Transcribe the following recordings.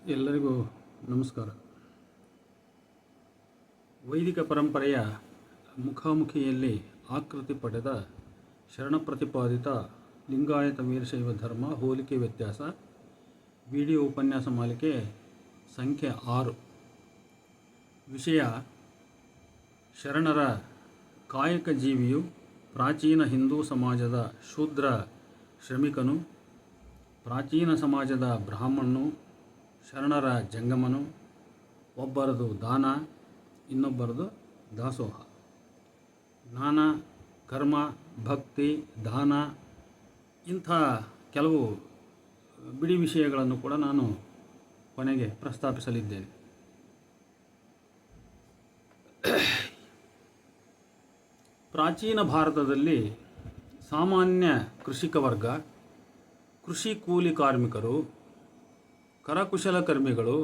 ಎಲ್ಲರಿಗೂ ನಮಸ್ಕಾರ. ವೈದಿಕ ಪರಂಪರೆಯ ಮುಖಾಮುಖಿಯಲ್ಲಿ ಆಕೃತಿ ಪಡೆದ ಶರಣ ಪ್ರತಿಪಾದಿತ ಲಿಂಗಾಯತ ವೀರಶೈವ ಧರ್ಮ ಹೋಲಿಕೆ ವ್ಯತ್ಯಾಸ ವಿಡಿಯೋ ಉಪನ್ಯಾಸ ಮಾಲಿಕೆ ಸಂಖ್ಯೆ 6. ವಿಷಯ: ಶರಣರ ಕಾಯಕ ಜೀವಿಯು ಪ್ರಾಚೀನ ಹಿಂದೂ ಸಮಾಜದ ಶೂದ್ರ ಶ್ರಮಿಕನು, ಪ್ರಾಚೀನ ಸಮಾಜದ ಬ್ರಾಹ್ಮಣನು, ಶರಣರ ಜಂಗಮನು, ಒಬ್ಬರದು ದಾನ, ಇನ್ನೊಬ್ಬರದು ದಾಸೋಹ. ಜ್ಞಾನ, ಕರ್ಮ, ಭಕ್ತಿ, ದಾನ ಇಂಥ ಕೆಲವು ಬಿಡಿ ವಿಷಯಗಳನ್ನು ಕೂಡ ನಾನು ಕೊನೆಗೆ ಪ್ರಸ್ತಾಪಿಸಲಿದ್ದೇನೆ. ಪ್ರಾಚೀನ ಭಾರತದಲ್ಲಿ ಸಾಮಾನ್ಯ ಕೃಷಿಕ ವರ್ಗ, ಕೃಷಿ ಕೂಲಿ ಕಾರ್ಮಿಕರು, ಕರಕುಶಲಕರ್ಮಿಗಳು,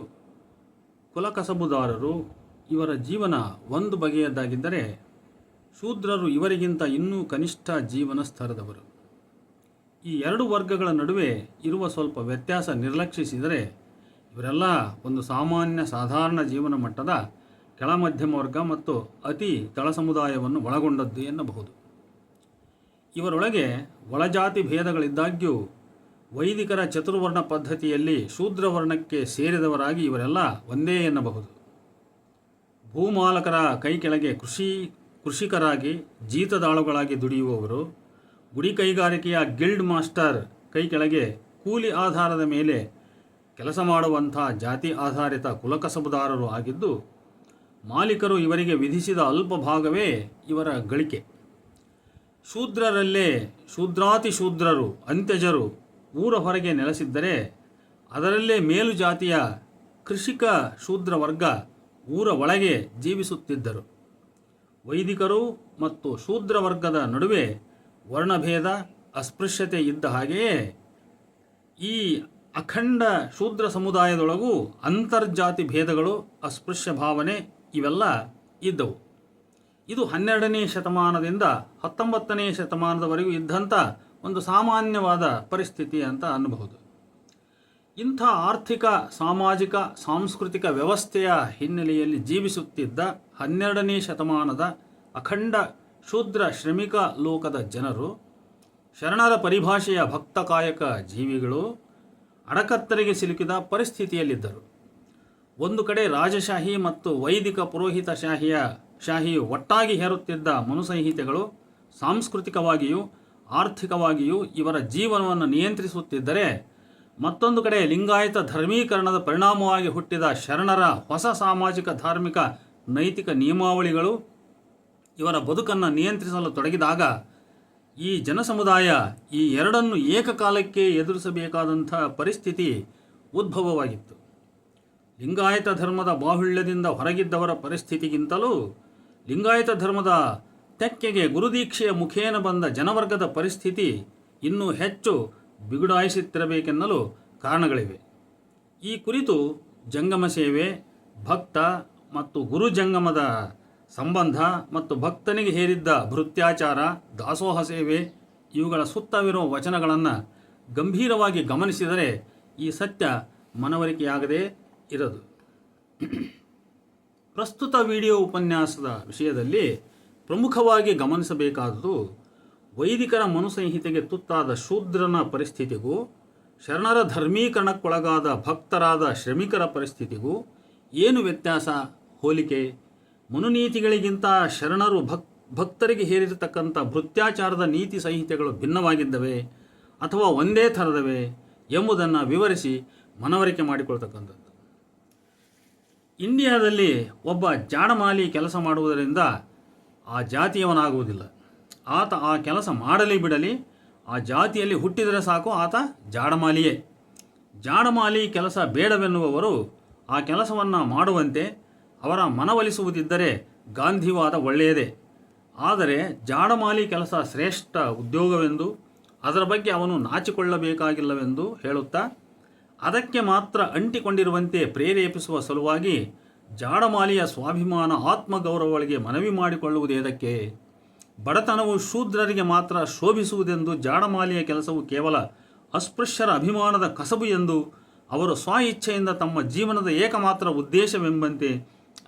ಕುಲಕಸಬುದಾರರು ಇವರ ಜೀವನ ಒಂದು ಬಗೆಯದ್ದಾಗಿದ್ದರೆ, ಶೂದ್ರರು ಇವರಿಗಿಂತ ಇನ್ನೂ ಕನಿಷ್ಠ ಜೀವನ ಸ್ತರದವರು. ಈ ಎರಡು ವರ್ಗಗಳ ನಡುವೆ ಇರುವ ಸ್ವಲ್ಪ ವ್ಯತ್ಯಾಸ ನಿರ್ಲಕ್ಷಿಸಿದರೆ ಇವರೆಲ್ಲ ಒಂದು ಸಾಧಾರಣ ಜೀವನ ಮಟ್ಟದ ಕೆಳ ಮಧ್ಯಮ ವರ್ಗ ಮತ್ತು ಅತಿ ತಳ ಸಮುದಾಯವನ್ನು ಒಳಗೊಂಡದ್ದು ಎನ್ನಬಹುದು. ಇವರೊಳಗೆ ಒಳಜಾತಿ ಭೇದಗಳಿದ್ದಾಗ್ಯೂ ವೈದಿಕರ ಚತುರ್ವರ್ಣ ಪದ್ಧತಿಯಲ್ಲಿ ಶೂದ್ರವರ್ಣಕ್ಕೆ ಸೇರಿದವರಾಗಿ ಇವರೆಲ್ಲ ಒಂದೇ ಎನ್ನಬಹುದು. ಭೂಮಾಲಕರ ಕೈ ಕೆಳಗೆ ಕೃಷಿಕರಾಗಿ ಜೀತದಾಳುಗಳಾಗಿ ದುಡಿಯುವವರು, ಗುಡಿ ಕೈಗಾರಿಕೆಯ ಗಿಲ್ಡ್ ಮಾಸ್ಟರ್ ಕೈ ಕೆಳಗೆ ಕೂಲಿ ಆಧಾರದ ಮೇಲೆ ಕೆಲಸ ಮಾಡುವಂಥ ಜಾತಿ ಆಧಾರಿತ ಕುಲಕಸಬುದಾರರು ಆಗಿದ್ದು, ಮಾಲೀಕರು ಇವರಿಗೆ ವಿಧಿಸಿದ ಅಲ್ಪ ಭಾಗವೇ ಇವರ ಗಳಿಕೆ. ಶೂದ್ರರಲ್ಲೇ ಶೂದ್ರಾತಿ ಶೂದ್ರರು, ಅಂತ್ಯಜರು ಊರ ಹೊರಗೆ ನೆಲೆಸಿದ್ದರೆ, ಅದರಲ್ಲೇ ಮೇಲು ಜಾತಿಯ ಕೃಷಿಕ ಶೂದ್ರ ವರ್ಗ ಊರ ಒಳಗೆ ಜೀವಿಸುತ್ತಿದ್ದರು. ವೈದಿಕರು ಮತ್ತು ಶೂದ್ರ ವರ್ಗದ ನಡುವೆ ವರ್ಣಭೇದ, ಅಸ್ಪೃಶ್ಯತೆ ಇದ್ದ ಹಾಗೆಯೇ ಈ ಅಖಂಡ ಶೂದ್ರ ಸಮುದಾಯದೊಳಗೂ ಅಂತರ್ಜಾತಿ ಭೇದಗಳು, ಅಸ್ಪೃಶ್ಯ ಭಾವನೆ ಇವೆಲ್ಲ ಇದ್ದವು. ಇದು 12ನೇ ಶತಮಾನದಿಂದ 19ನೇ ಶತಮಾನದವರೆಗೂ ಇದ್ದಂಥ ಒಂದು ಸಾಮಾನ್ಯವಾದ ಪರಿಸ್ಥಿತಿ ಅಂತ ಅನ್ನಬಹುದು. ಇಂಥ ಆರ್ಥಿಕ, ಸಾಮಾಜಿಕ, ಸಾಂಸ್ಕೃತಿಕ ವ್ಯವಸ್ಥೆಯ ಹಿನ್ನೆಲೆಯಲ್ಲಿ ಜೀವಿಸುತ್ತಿದ್ದ 12ನೇ ಶತಮಾನದ ಅಖಂಡ ಶೂದ್ರ ಶ್ರಮಿಕ ಲೋಕದ ಜನರು, ಶರಣರ ಪರಿಭಾಷೆಯ ಭಕ್ತಕಾಯಕ ಜೀವಿಗಳು ಅಡಕತ್ತರಿಗೆ ಸಿಲುಕಿದ ಪರಿಸ್ಥಿತಿಯಲ್ಲಿದ್ದರು. ಒಂದು ಕಡೆ ರಾಜಶಾಹಿ ಮತ್ತು ವೈದಿಕ ಪುರೋಹಿತ ಶಾಹಿಯು ಒಟ್ಟಾಗಿ ಹೇರುತ್ತಿದ್ದ ಮನುಸಂಹಿತೆಗಳು ಸಾಂಸ್ಕೃತಿಕವಾಗಿಯೂ ಆರ್ಥಿಕವಾಗಿಯೂ ಇವರ ಜೀವನವನ್ನು ನಿಯಂತ್ರಿಸುತ್ತಿದ್ದರೆ, ಮತ್ತೊಂದು ಕಡೆ ಲಿಂಗಾಯತ ಧರ್ಮೀಕರಣದ ಪರಿಣಾಮವಾಗಿ ಹುಟ್ಟಿದ ಶರಣರ ಹೊಸ ಸಾಮಾಜಿಕ, ಧಾರ್ಮಿಕ, ನೈತಿಕ ನಿಯಮಾವಳಿಗಳು ಇವರ ಬದುಕನ್ನು ನಿಯಂತ್ರಿಸಲು ತೊಡಗಿದಾಗ ಈ ಜನಸಮುದಾಯ ಈ ಎರಡನ್ನು ಏಕಕಾಲಕ್ಕೆ ಎದುರಿಸಬೇಕಾದಂಥ ಪರಿಸ್ಥಿತಿ ಉದ್ಭವವಾಗಿತ್ತು. ಲಿಂಗಾಯತ ಧರ್ಮದ ಬಾಹುಳ್ಯದಿಂದ ಹೊರಗಿದ್ದವರ ಪರಿಸ್ಥಿತಿಗಿಂತಲೂ ಲಿಂಗಾಯತ ಧರ್ಮದ ತೆಕ್ಕೆಗೆ ಗುರುದೀಕ್ಷೆಯ ಮುಖೇನ ಬಂದ ಜನವರ್ಗದ ಪರಿಸ್ಥಿತಿ ಇನ್ನೂ ಹೆಚ್ಚು ಬಿಗುಡಾಯಿಸುತ್ತಿರಬೇಕೆನ್ನಲು ಕಾರಣಗಳಿವೆ. ಈ ಕುರಿತು ಜಂಗಮ ಸೇವೆ, ಭಕ್ತ ಮತ್ತು ಗುರು ಜಂಗಮದ ಸಂಬಂಧ ಮತ್ತು ಭಕ್ತನಿಗೆ ಹೇರಿದ್ದ ಭೃತ್ಯಾಚಾರ, ದಾಸೋಹ ಸೇವೆ ಇವುಗಳ ಸುತ್ತವಿರುವ ವಚನಗಳನ್ನು ಗಂಭೀರವಾಗಿ ಗಮನಿಸಿದರೆ ಈ ಸತ್ಯ ಮನವರಿಕೆಯಾಗದೇ ಇರದು. ಪ್ರಸ್ತುತ ವಿಡಿಯೋ ಉಪನ್ಯಾಸದ ವಿಷಯದಲ್ಲಿ ಪ್ರಮುಖವಾಗಿ ಗಮನಿಸಬೇಕಾದುದು ವೈದಿಕರ ಮನುಸಂಹಿತೆಗೆ ತುತ್ತಾದ ಶೂದ್ರನ ಪರಿಸ್ಥಿತಿಗೂ ಶರಣರ ಧರ್ಮೀಕರಣಕ್ಕೊಳಗಾದ ಭಕ್ತರಾದ ಶ್ರಮಿಕರ ಪರಿಸ್ಥಿತಿಗೂ ಏನು ವ್ಯತ್ಯಾಸ, ಹೋಲಿಕೆ. ಮನುನೀತಿಗಳಿಗಿಂತ ಶರಣರು ಭಕ್ತರಿಗೆ ಹೇರಿರತಕ್ಕಂಥ ಭೃತ್ಯಾಚಾರದ ನೀತಿ ಸಂಹಿತೆಗಳು ಭಿನ್ನವಾಗಿದ್ದವೆ ಅಥವಾ ಒಂದೇ ಥರದವೇ ಎಂಬುದನ್ನು ವಿವರಿಸಿ ಮನವರಿಕೆ ಮಾಡಿಕೊಳ್ತಕ್ಕಂಥದ್ದು. ಇಂಡಿಯಾದಲ್ಲಿ ಒಬ್ಬ ಜಾಡಮಾಲಿ ಕೆಲಸ ಮಾಡುವುದರಿಂದ ಆ ಜಾತಿಯವನಾಗುವುದಿಲ್ಲ. ಆತ ಆ ಕೆಲಸ ಮಾಡಲಿ ಬಿಡಲಿ, ಆ ಜಾತಿಯಲ್ಲಿ ಹುಟ್ಟಿದರೆ ಸಾಕು, ಆತ ಜಾಡಮಾಲಿಯೇ. ಜಾಡಮಾಲಿ ಕೆಲಸ ಬೇಡವೆನ್ನುವವರು ಆ ಕೆಲಸವನ್ನು ಮಾಡುವಂತೆ ಅವರ ಮನವೊಲಿಸುವುದಿದ್ದರೆ ಗಾಂಧಿವಾದ ಒಳ್ಳೆಯದೇ. ಆದರೆ ಜಾಡಮಾಲಿ ಕೆಲಸ ಶ್ರೇಷ್ಠ ಉದ್ಯೋಗವೆಂದು, ಅದರ ಬಗ್ಗೆ ಅವನು ನಾಚಿಕೊಳ್ಳಬೇಕಾಗಿಲ್ಲವೆಂದು ಹೇಳುತ್ತಾ, ಅದಕ್ಕೆ ಮಾತ್ರ ಅಂಟಿಕೊಂಡಿರುವಂತೆ ಪ್ರೇರೇಪಿಸುವ ಸಲುವಾಗಿ ಜಾಡಮಾಲಿಯ ಸ್ವಾಭಿಮಾನ, ಆತ್ಮಗೌರವಗಳಿಗೆ ಮನವಿ ಮಾಡಿಕೊಳ್ಳುವುದೇದಕ್ಕೆ? ಬಡತನವು ಶೂದ್ರರಿಗೆ ಮಾತ್ರ ಶೋಭಿಸುವುದೆಂದು ಜಾಡಮಾಲಿಯ ಕೆಲಸವು ಕೇವಲ ಅಸ್ಪೃಶ್ಯರ ಅಭಿಮಾನದ ಕಸಬು ಎಂದು ಅವರು ಸ್ವ ಇಚ್ಛೆಯಿಂದ ತಮ್ಮ ಜೀವನದ ಏಕಮಾತ್ರ ಉದ್ದೇಶವೆಂಬಂತೆ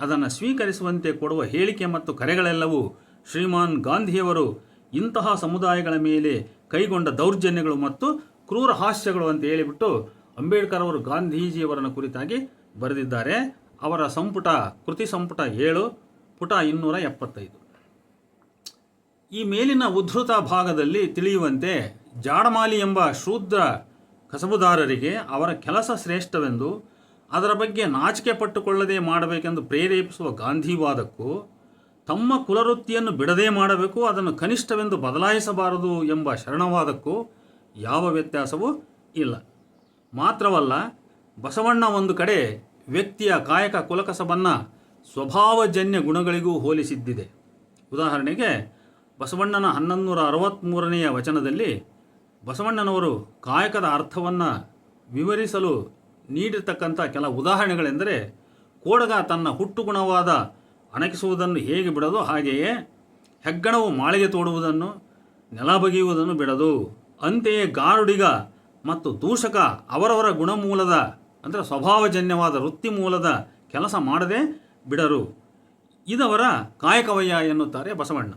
ಅದನ್ನು ಸ್ವೀಕರಿಸುವಂತೆ ಕೊಡುವ ಹೇಳಿಕೆ ಮತ್ತು ಕರೆಗಳೆಲ್ಲವೂ ಶ್ರೀಮಾನ್ ಗಾಂಧಿಯವರು ಇಂತಹ ಸಮುದಾಯಗಳ ಮೇಲೆ ಕೈಗೊಂಡ ದೌರ್ಜನ್ಯಗಳು ಮತ್ತು ಕ್ರೂರ ಹಾಸ್ಯಗಳು ಅಂತ ಹೇಳಿಬಿಟ್ಟು ಅಂಬೇಡ್ಕರ್ ಅವರು ಗಾಂಧೀಜಿಯವರನ್ನು ಕುರಿತಾಗಿ ಬರೆದಿದ್ದಾರೆ. ಅವರ ಸಂಪುಟ ಕೃತಿ ಸಂಪುಟ 7 ಪುಟ 275. ಈ ಮೇಲಿನ ಉದ್ಧೃತ ಭಾಗದಲ್ಲಿ ತಿಳಿಯುವಂತೆ ಜಾಡಮಾಲಿ ಎಂಬ ಶೂದ್ರ ಕಸಬುದಾರರಿಗೆ ಅವರ ಕೆಲಸ ಶ್ರೇಷ್ಠವೆಂದು ಅದರ ಬಗ್ಗೆ ನಾಚಿಕೆ ಪಟ್ಟುಕೊಳ್ಳದೆ ಮಾಡಬೇಕೆಂದು ಪ್ರೇರೇಪಿಸುವ ಗಾಂಧಿವಾದಕ್ಕೂ ತಮ್ಮ ಕುಲವೃತ್ತಿಯನ್ನು ಬಿಡದೇ ಮಾಡಬೇಕು, ಅದನ್ನು ಕನಿಷ್ಠವೆಂದು ಬದಲಾಯಿಸಬಾರದು ಎಂಬ ಶರಣವಾದಕ್ಕೂ ಯಾವ ವ್ಯತ್ಯಾಸವೂ ಇಲ್ಲ. ಮಾತ್ರವಲ್ಲ, ಬಸವಣ್ಣ ಒಂದು ಕಡೆ ವ್ಯಕ್ತಿಯ ಕಾಯಕ ಕುಲಕಸಬನ್ನು ಸ್ವಭಾವಜನ್ಯ ಗುಣಗಳಿಗೂ ಹೋಲಿಸಿದ್ದಿದೆ. ಉದಾಹರಣೆಗೆ ಬಸವಣ್ಣನ 1163ನೇ ವಚನದಲ್ಲಿ ಬಸವಣ್ಣನವರು ಕಾಯಕದ ಅರ್ಥವನ್ನು ವಿವರಿಸಲು ನೀಡಿರ್ತಕ್ಕಂಥ ಕೆಲ ಉದಾಹರಣೆಗಳೆಂದರೆ, ಕೋಡಗ ತನ್ನ ಹುಟ್ಟುಗುಣವಾದ ಅಣಕಿಸುವುದನ್ನು ಹೇಗೆ ಬಿಡದು ಹಾಗೆಯೇ ಹೆಗ್ಗಣವು ಮಾಳಿಗೆ ತೋಡುವುದನ್ನು ನೆಲ ಬಗೆಯುವುದನ್ನು ಬಿಡದು. ಅಂತೆಯೇ ಗಾರುಡಿಗ ಮತ್ತು ದೂಷಕ ಅವರವರ ಗುಣಮೂಲದ ಅಂದರೆ ಸ್ವಭಾವಜನ್ಯವಾದ ವೃತ್ತಿ ಮೂಲದ ಕೆಲಸ ಮಾಡದೆ ಬಿಡರು. ಇದವರ ಕಾಯಕವಯ್ಯ ಎನ್ನುತ್ತಾರೆ ಬಸವಣ್ಣ.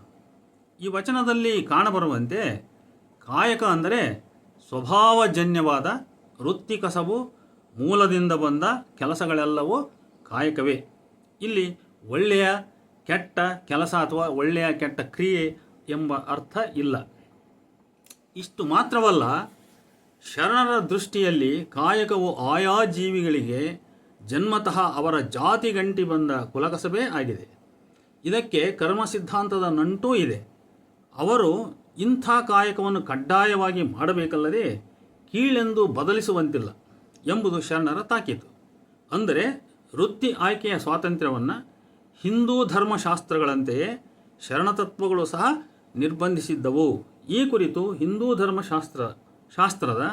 ಈ ವಚನದಲ್ಲಿ ಕಾಣಬರುವಂತೆ ಕಾಯಕ ಅಂದರೆ ಸ್ವಭಾವಜನ್ಯವಾದ ವೃತ್ತಿ ಕಸಬು, ಮೂಲದಿಂದ ಬಂದ ಕೆಲಸಗಳೆಲ್ಲವೂ ಕಾಯಕವೇ. ಇಲ್ಲಿ ಒಳ್ಳೆಯ ಕೆಟ್ಟ ಕೆಲಸ ಅಥವಾ ಒಳ್ಳೆಯ ಕೆಟ್ಟ ಕ್ರಿಯೆ ಎಂಬ ಅರ್ಥ ಇಲ್ಲ. ಇಷ್ಟು ಮಾತ್ರವಲ್ಲ, ಶರಣರ ದೃಷ್ಟಿಯಲ್ಲಿ ಕಾಯಕವು ಆಯಾ ಜೀವಿಗಳಿಗೆ ಜನ್ಮತಃ ಅವರ ಜಾತಿಗಂಟಿ ಬಂದ ಕುಲಕಸಬೇ ಆಗಿದೆ. ಇದಕ್ಕೆ ಕರ್ಮ ಸಿದ್ಧಾಂತದ ನಂಟೂ ಇದೆ. ಅವರು ಇಂಥ ಕಾಯಕವನ್ನು ಕಡ್ಡಾಯವಾಗಿ ಮಾಡಬೇಕಲ್ಲದೆ ಕೀಳೆಂದು ಬದಲಿಸುವಂತಿಲ್ಲ ಎಂಬುದು ಶರಣರ ತಾಕೀತು. ಅಂದರೆ ವೃತ್ತಿ ಆಯ್ಕೆಯ ಸ್ವಾತಂತ್ರ್ಯವನ್ನು ಹಿಂದೂ ಧರ್ಮಶಾಸ್ತ್ರಗಳಂತೆಯೇ ಶರಣತತ್ವಗಳು ಸಹ ನಿರ್ಬಂಧಿಸಿದ್ದವು. ಈ ಕುರಿತು ಹಿಂದೂ ಶಾಸ್ತ್ರದ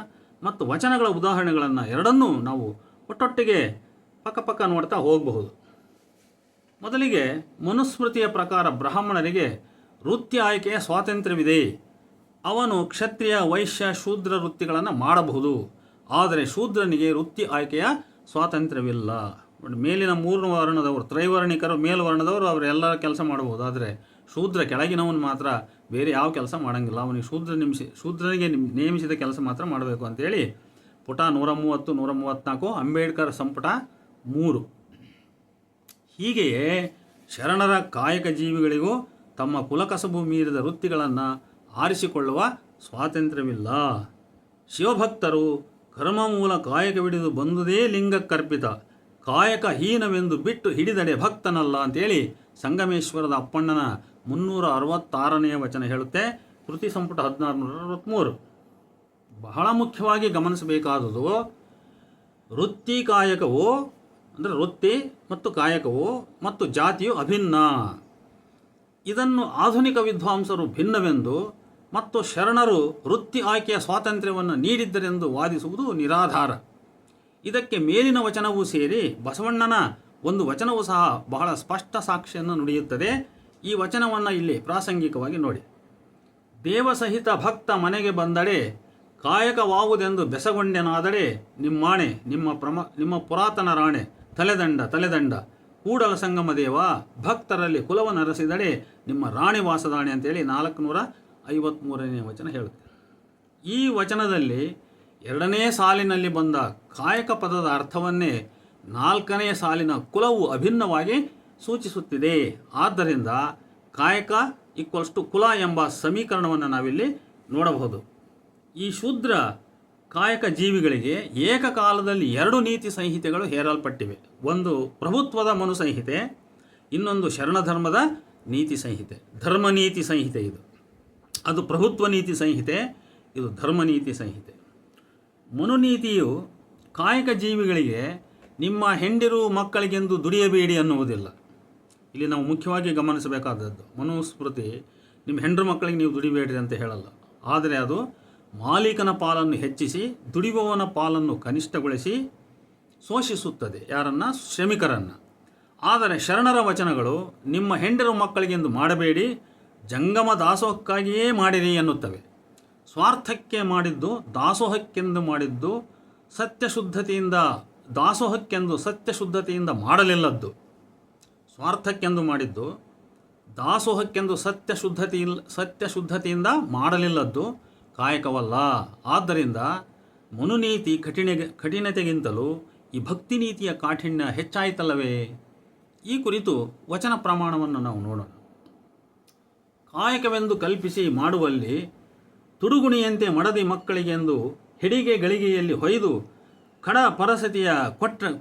ಮತ್ತು ವಚನಗಳ ಉದಾಹರಣೆಗಳನ್ನು ಎರಡನ್ನೂ ನಾವು ಒಟ್ಟೊಟ್ಟಿಗೆ ಪಕ್ಕ ನೋಡ್ತಾ ಹೋಗಬಹುದು. ಮೊದಲಿಗೆ ಮನುಸ್ಮೃತಿಯ ಪ್ರಕಾರ ಬ್ರಾಹ್ಮಣರಿಗೆ ವೃತ್ತಿ ಆಯ್ಕೆಯ ಸ್ವಾತಂತ್ರ್ಯವಿದೆ. ಅವನು ಕ್ಷತ್ರಿಯ, ವೈಶ್ಯ, ಶೂದ್ರ ವೃತ್ತಿಗಳನ್ನು ಮಾಡಬಹುದು. ಆದರೆ ಶೂದ್ರನಿಗೆ ವೃತ್ತಿ ಆಯ್ಕೆಯ ಸ್ವಾತಂತ್ರ್ಯವಿಲ್ಲ. ಮೇಲಿನ 3 ವರ್ಣದವರು, ತ್ರೈವರ್ಣಿಕರು, ಮೇಲ್ವರ್ಣದವರು ಅವರೆಲ್ಲ ಕೆಲಸ ಮಾಡಬಹುದು. ಆದರೆ ಶೂದ್ರ ಕೆಳಗಿನವನು ಮಾತ್ರ ಬೇರೆ ಯಾವ ಕೆಲಸ ಮಾಡೋಂಗಿಲ್ಲ. ಅವನಿಗೆ ಶೂದ್ರನಿಗೆ ನೇಮಿಸಿದ ಕೆಲಸ ಮಾತ್ರ ಮಾಡಬೇಕು ಅಂತೇಳಿ ಪುಟ 130, 134 ಅಂಬೇಡ್ಕರ್ ಸಂಪುಟ 3. ಹೀಗೆಯೇ ಶರಣರ ಕಾಯಕ ಜೀವಿಗಳಿಗೂ ತಮ್ಮ ಕುಲಕಸಬು ಮೀರಿದ ವೃತ್ತಿಗಳನ್ನು ಆರಿಸಿಕೊಳ್ಳುವ ಸ್ವಾತಂತ್ರ್ಯವಿಲ್ಲ. ಶಿವಭಕ್ತರು ಕರ್ಮಮೂಲ ಕಾಯಕವಿಡಿದು ಬಂದುದೇ ಲಿಂಗಕ್ಕರ್ಪಿತ, ಕಾಯಕ ಹೀನವೆಂದು ಬಿಟ್ಟು ಹಿಡಿದಡೆ ಭಕ್ತನಲ್ಲ ಅಂತೇಳಿ ಸಂಗಮೇಶ್ವರದ ಅಪ್ಪಣ್ಣನ 366ನೇ ವಚನ ಹೇಳುತ್ತೆ. ಕೃತಿ ಸಂಪುಟ 1663. ಬಹಳ ಮುಖ್ಯವಾಗಿ ಗಮನಿಸಬೇಕಾದುದು, ವೃತ್ತಿ ಕಾಯಕವು ಅಂದರೆ ವೃತ್ತಿ ಮತ್ತು ಕಾಯಕವು ಮತ್ತು ಜಾತಿಯು ಅಭಿನ್ನ. ಇದನ್ನು ಆಧುನಿಕ ವಿದ್ವಾಂಸರು ಭಿನ್ನವೆಂದು ಮತ್ತು ಶರಣರು ವೃತ್ತಿ ಆಯ್ಕೆಯ ಸ್ವಾತಂತ್ರ್ಯವನ್ನು ನೀಡಿದ್ದರೆಂದು ವಾದಿಸುವುದು ನಿರಾಧಾರ. ಇದಕ್ಕೆ ಮೇಲಿನ ವಚನವೂ ಸೇರಿ ಬಸವಣ್ಣನ ಒಂದು ವಚನವೂ ಸಹ ಬಹಳ ಸ್ಪಷ್ಟ ಸಾಕ್ಷಿಯನ್ನು ನುಡಿಯುತ್ತದೆ. ಈ ವಚನವನ್ನು ಇಲ್ಲಿ ಪ್ರಾಸಂಗಿಕವಾಗಿ ನೋಡಿ. ದೇವಸಹಿತ ಭಕ್ತ ಮನೆಗೆ ಬಂದಡೆ ಕಾಯಕವಾವುದೆಂದು ಬೆಸಗೊಂಡೆನಾದಡೆ ನಿಮ್ಮಾಣೆ ನಿಮ್ಮ ಪುರಾತನ ರಾಣೆ ತಲೆದಂಡ ಕೂಡಲ ಸಂಗಮ ದೇವ, ಭಕ್ತರಲ್ಲಿ ಕುಲವನರಸಿದಡೆ ನಿಮ್ಮ ರಾಣಿ ವಾಸದಾಣೆ ಅಂತೇಳಿ 453ನೇ ವಚನ ಹೇಳುತ್ತೆ. ಈ ವಚನದಲ್ಲಿ 2ನೇ ಸಾಲಿನಲ್ಲಿ ಬಂದ ಕಾಯಕ ಪದದ ಅರ್ಥವನ್ನೇ 4ನೇ ಸಾಲಿನ ಕುಲವು ಅಭಿನ್ನವಾಗಿ ಸೂಚಿಸುತ್ತಿದೆ. ಆದ್ದರಿಂದ ಕಾಯಕ = ಕುಲ ಎಂಬ ಸಮೀಕರಣವನ್ನು ನಾವಿಲ್ಲಿ ನೋಡಬಹುದು. ಈ ಶೂದ್ರ ಕಾಯಕ ಜೀವಿಗಳಿಗೆ ಏಕಕಾಲದಲ್ಲಿ 2 ನೀತಿ ಸಂಹಿತೆಗಳು ಹೇರಲ್ಪಟ್ಟಿವೆ. ಒಂದು ಪ್ರಭುತ್ವದ ಮನು ಸಂಹಿತೆ, ಇನ್ನೊಂದು ಶರಣಧರ್ಮದ ನೀತಿ ಸಂಹಿತೆ, ಧರ್ಮನೀತಿ ಸಂಹಿತೆ. ಅದು ಪ್ರಭುತ್ವ ನೀತಿ ಸಂಹಿತೆ, ಇದು ಧರ್ಮನೀತಿ ಸಂಹಿತೆ. ಮನುನೀತಿಯು ಕಾಯಕ ಜೀವಿಗಳಿಗೆ ನಿಮ್ಮ ಹೆಂಡಿರು ಮಕ್ಕಳಿಗೆಂದು ದುಡಿಯಬೇಡಿ ಅನ್ನುವುದಿಲ್ಲ. ಇಲ್ಲಿ ನಾವು ಮುಖ್ಯವಾಗಿ ಗಮನಿಸಬೇಕಾದದ್ದು, ಮನುಸ್ಮೃತಿ ನಿಮ್ಮ ಹೆಂಡರು ಮಕ್ಕಳಿಗೆ ನೀವು ದುಡಿಬೇಡ್ರಿ ಅಂತ ಹೇಳಲ್ಲ. ಆದರೆ ಅದು ಮಾಲೀಕನ ಪಾಲನ್ನು ಹೆಚ್ಚಿಸಿ ದುಡಿಯುವವನ ಪಾಲನ್ನು ಕನಿಷ್ಠಗೊಳಿಸಿ ಶೋಷಿಸುತ್ತದೆ. ಯಾರನ್ನು? ಶ್ರಮಿಕರನ್ನು. ಆದರೆ ಶರಣರ ವಚನಗಳು ನಿಮ್ಮ ಹೆಂಡರು ಮಕ್ಕಳಿಗೆಂದು ಮಾಡಬೇಡಿ, ಜಂಗಮ ದಾಸೋಹಕ್ಕಾಗಿಯೇ ಮಾಡಿರಿ ಎನ್ನುತ್ತವೆ. ಸ್ವಾರ್ಥಕ್ಕೆ ಮಾಡಿದ್ದು ದಾಸೋಹಕ್ಕೆಂದು ಮಾಡಿದ್ದು ಸತ್ಯಶುದ್ಧತೆಯಿಂದ ದಾಸೋಹಕ್ಕೆಂದು ಸತ್ಯಶುದ್ಧತೆಯಿಂದ ಮಾಡಲಿಲ್ಲದ್ದು, ಸ್ವಾರ್ಥಕ್ಕೆಂದು ಮಾಡಿದ್ದು, ದಾಸೋಹಕ್ಕೆಂದು ಸತ್ಯಶುದ್ಧತೆಯಿಂದ ಮಾಡಲಿಲ್ಲದ್ದು ಕಾಯಕವಲ್ಲ. ಆದ್ದರಿಂದ ಮನುನೀತಿ ಕಠಿಣತೆಗಿಂತಲೂ ಈ ಭಕ್ತಿ ನೀತಿಯ ಕಾಠಿಣ್ಯ ಹೆಚ್ಚಾಯಿತಲ್ಲವೇ? ಈ ಕುರಿತು ವಚನ ಪ್ರಮಾಣವನ್ನು ನಾವು ನೋಡೋಣ. ಕಾಯಕವೆಂದು ಕಲ್ಪಿಸಿ ಮಾಡುವಲ್ಲಿ ತುಡುಗುಣಿಯಂತೆ ಮಡದಿ ಮಕ್ಕಳಿಗೆಂದು ಹೆಡಿಗೆ ಗಳಿಗೆಯಲ್ಲಿ ಹೊಯ್ದು ಕಡ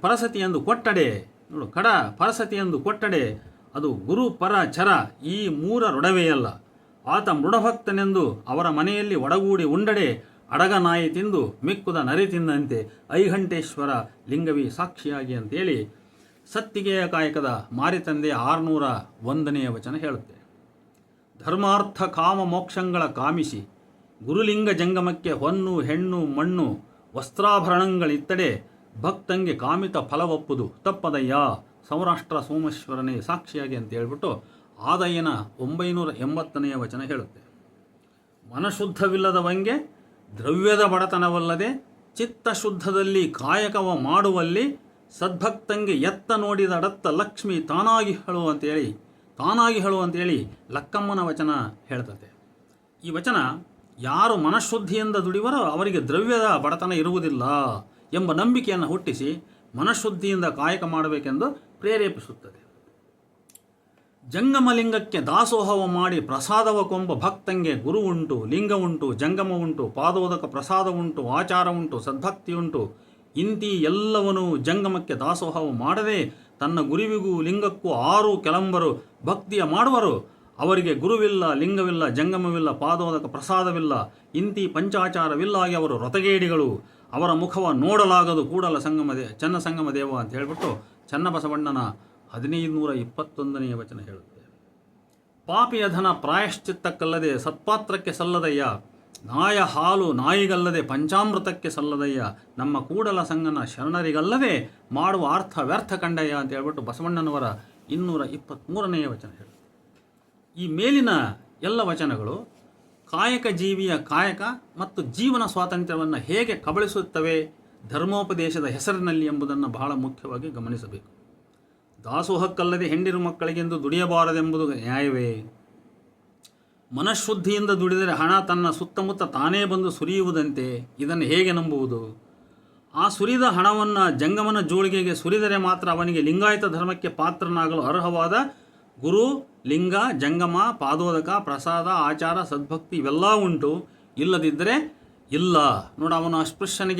ಪರಸತಿಯೆಂದು ಕೊಟ್ಟಡೆ ನೋಡು, ಕಡ ಪರಸತಿಯೆಂದು ಕೊಟ್ಟಡೆ ಅದು ಗುರು ಪರ ಚರ ಈ ಮೂರರೊಡವೆಯಲ್ಲ. ಆತ ಮೃಢಭಕ್ತನೆಂದು ಅವರ ಮನೆಯಲ್ಲಿ ಒಡಗೂಡಿ ಉಂಡಡೆ ಅಡಗ ನಾಯಿ ತಿಂದು ಮಿಕ್ಕುದ ನರಿ ತಿಂದಂತೆ ಐಘಂಟೇಶ್ವರ ಲಿಂಗವಿ ಸಾಕ್ಷಿಯಾಗಿ ಅಂತೇಳಿ ಸತ್ತಿಗೆಯ ಕಾಯಕದ ಮಾರಿತಂದೆ 601ನೇ ವಚನ ಹೇಳುತ್ತೆ. ಧರ್ಮಾರ್ಥ ಕಾಮ ಮೋಕ್ಷಗಳ ಕಾಮಿಸಿ ಗುರುಲಿಂಗ ಜಂಗಮಕ್ಕೆ ಹೊನ್ನು ಹೆಣ್ಣು ಮಣ್ಣು ವಸ್ತ್ರಾಭರಣಗಳಿತ್ತಡೆ ಭಕ್ತಂಗೆ ಕಾಮಿತ ಫಲವಪ್ಪುದು ತಪ್ಪದಯ್ಯ ಸೌರಾಷ್ಟ್ರ ಸೋಮೇಶ್ವರನೇ ಸಾಕ್ಷಿಯಾಗಿ ಅಂತ ಹೇಳ್ಬಿಟ್ಟು ಆದಯ್ಯನ 980ನೇ ವಚನ ಹೇಳುತ್ತೆ. ಮನಶುದ್ಧವಿಲ್ಲದವಂಗೆ ದ್ರವ್ಯದ ಬಡತನವಲ್ಲದೆ ಚಿತ್ತಶುದ್ಧದಲ್ಲಿ ಕಾಯಕವ ಮಾಡುವಲ್ಲಿ ಸದ್ಭಕ್ತಂಗೆ ಎತ್ತ ನೋಡಿದಡತ್ತ ಲಕ್ಷ್ಮಿ ತಾನಾಗಿ ಹೇಳು ಅಂತೇಳಿ ಲಕ್ಕಮ್ಮನ ವಚನ ಹೇಳ್ತದೆ. ಈ ವಚನ ಯಾರು ಮನಃಶುದ್ಧಿಯಿಂದ ದುಡಿವರೋ ಅವರಿಗೆ ದ್ರವ್ಯದ ಬಡತನ ಇರುವುದಿಲ್ಲ ಎಂಬ ನಂಬಿಕೆಯನ್ನು ಹುಟ್ಟಿಸಿ ಮನಃಶುದ್ಧಿಯಿಂದ ಕಾಯಕ ಮಾಡಬೇಕೆಂದು ಪ್ರೇರೇಪಿಸುತ್ತದೆ. ಜಂಗಮಲಿಂಗಕ್ಕೆ ದಾಸೋಹವ ಮಾಡಿ ಪ್ರಸಾದವ ಕೊಂಬ ಭಕ್ತಂಗೆ ಗುರು ಉಂಟು, ಲಿಂಗ ಉಂಟು, ಜಂಗಮ ಉಂಟು, ಪಾದೋದಕ ಪ್ರಸಾದ ಉಂಟು, ಆಚಾರ ಉಂಟು, ಸದ್ಭಕ್ತಿ ಉಂಟು. ಇಂತಿ ಎಲ್ಲವನು ಜಂಗಮಕ್ಕೆ ದಾಸೋಹವ ಮಾಡದೆ ತನ್ನ ಗುರುವಿಗೂ ಲಿಂಗಕ್ಕೂ 6 ಕೆಲಂಬರು ಭಕ್ತಿಯ ಮಾಡುವರು. ಅವರಿಗೆ ಗುರುವಿಲ್ಲ, ಲಿಂಗವಿಲ್ಲ, ಜಂಗಮವಿಲ್ಲ, ಪಾದೋದಕ ಪ್ರಸಾದವಿಲ್ಲ, ಇಂತಿ ಪಂಚಾಚಾರವಿಲ್ಲಾಗಿ ಅವರು ವ್ರತಗೇಡಿಗಳು. ಅವರ ಮುಖವ ನೋಡಲಾಗದು ಕೂಡಲ ಚನ್ನಸಂಗಮ ದೇವ ಅಂತ ಹೇಳಿಬಿಟ್ಟು ಚನ್ನಬಸವಣ್ಣನ 1521ನೇ ವಚನ ಹೇಳುತ್ತೆ. ಪಾಪಿಯ ಧನ ಪ್ರಾಯಶ್ಚಿತ್ತಕ್ಕಲ್ಲದೆ ಸತ್ಪಾತ್ರಕ್ಕೆ ಸಲ್ಲದಯ್ಯ, ನಾಯ ಹಾಲು ನಾಯಿಗಲ್ಲದೆ ಪಂಚಾಮೃತಕ್ಕೆ ಸಲ್ಲದಯ್ಯ, ನಮ್ಮ ಕೂಡಲ ಸಂಗನ ಶರಣರಿಗಲ್ಲದೆ ಮಾಡುವ ಅರ್ಥ ವ್ಯರ್ಥ ಕಂಡಯ್ಯ ಅಂತ ಹೇಳ್ಬಿಟ್ಟು ಬಸವಣ್ಣನವರ 223ನೇ ವಚನ ಹೇಳುತ್ತೆ. ಈ ಮೇಲಿನ ಎಲ್ಲ ವಚನಗಳು ಕಾಯಕ ಜೀವಿಯ ಕಾಯಕ ಮತ್ತು ಜೀವನ ಸ್ವಾತಂತ್ರ್ಯವನ್ನು ಹೇಗೆ ಕಬಳಿಸುತ್ತವೆ ಧರ್ಮೋಪದೇಶದ ಹೆಸರಿನಲ್ಲಿ ಎಂಬುದನ್ನು ಬಹಳ ಮುಖ್ಯವಾಗಿ ಗಮನಿಸಬೇಕು. ದಾಸೋಹಕ್ಕಲ್ಲದೆ ಹೆಂಡಿರು ಮಕ್ಕಳಿಗೆಂದು ದುಡಿಯಬಾರದೆಂಬುದು ನ್ಯಾಯವೇ? ಮನಃಶುದ್ಧಿಯಿಂದ ದುಡಿದರೆ ಹಣ ತನ್ನ ಸುತ್ತಮುತ್ತ ತಾನೇ ಬಂದು ಸುರಿಯುವುದಂತೆ ಇದನ್ನು ಹೇಗೆ ನಂಬುವುದು? ಆ ಸುರಿದ ಹಣವನ್ನು ಜಂಗಮನ ಜೋಳಿಗೆಗೆ ಸುರಿದರೆ ಮಾತ್ರ ಅವನಿಗೆ ಲಿಂಗಾಯತ ಧರ್ಮಕ್ಕೆ ಪಾತ್ರನಾಗಲು ಅರ್ಹವಾದ ಗುರು, ಲಿಂಗ, ಜಂಗಮ, ಪಾದೋದಕ, ಪ್ರಸಾದ, ಆಚಾರ, ಸದ್ಭಕ್ತಿ ಇವೆಲ್ಲ ಉಂಟು. ಇಲ್ಲದಿದ್ದರೆ ಇಲ್ಲ. ನೋಡು, ಅವನು ಅಸ್ಪೃಶ್ಯನ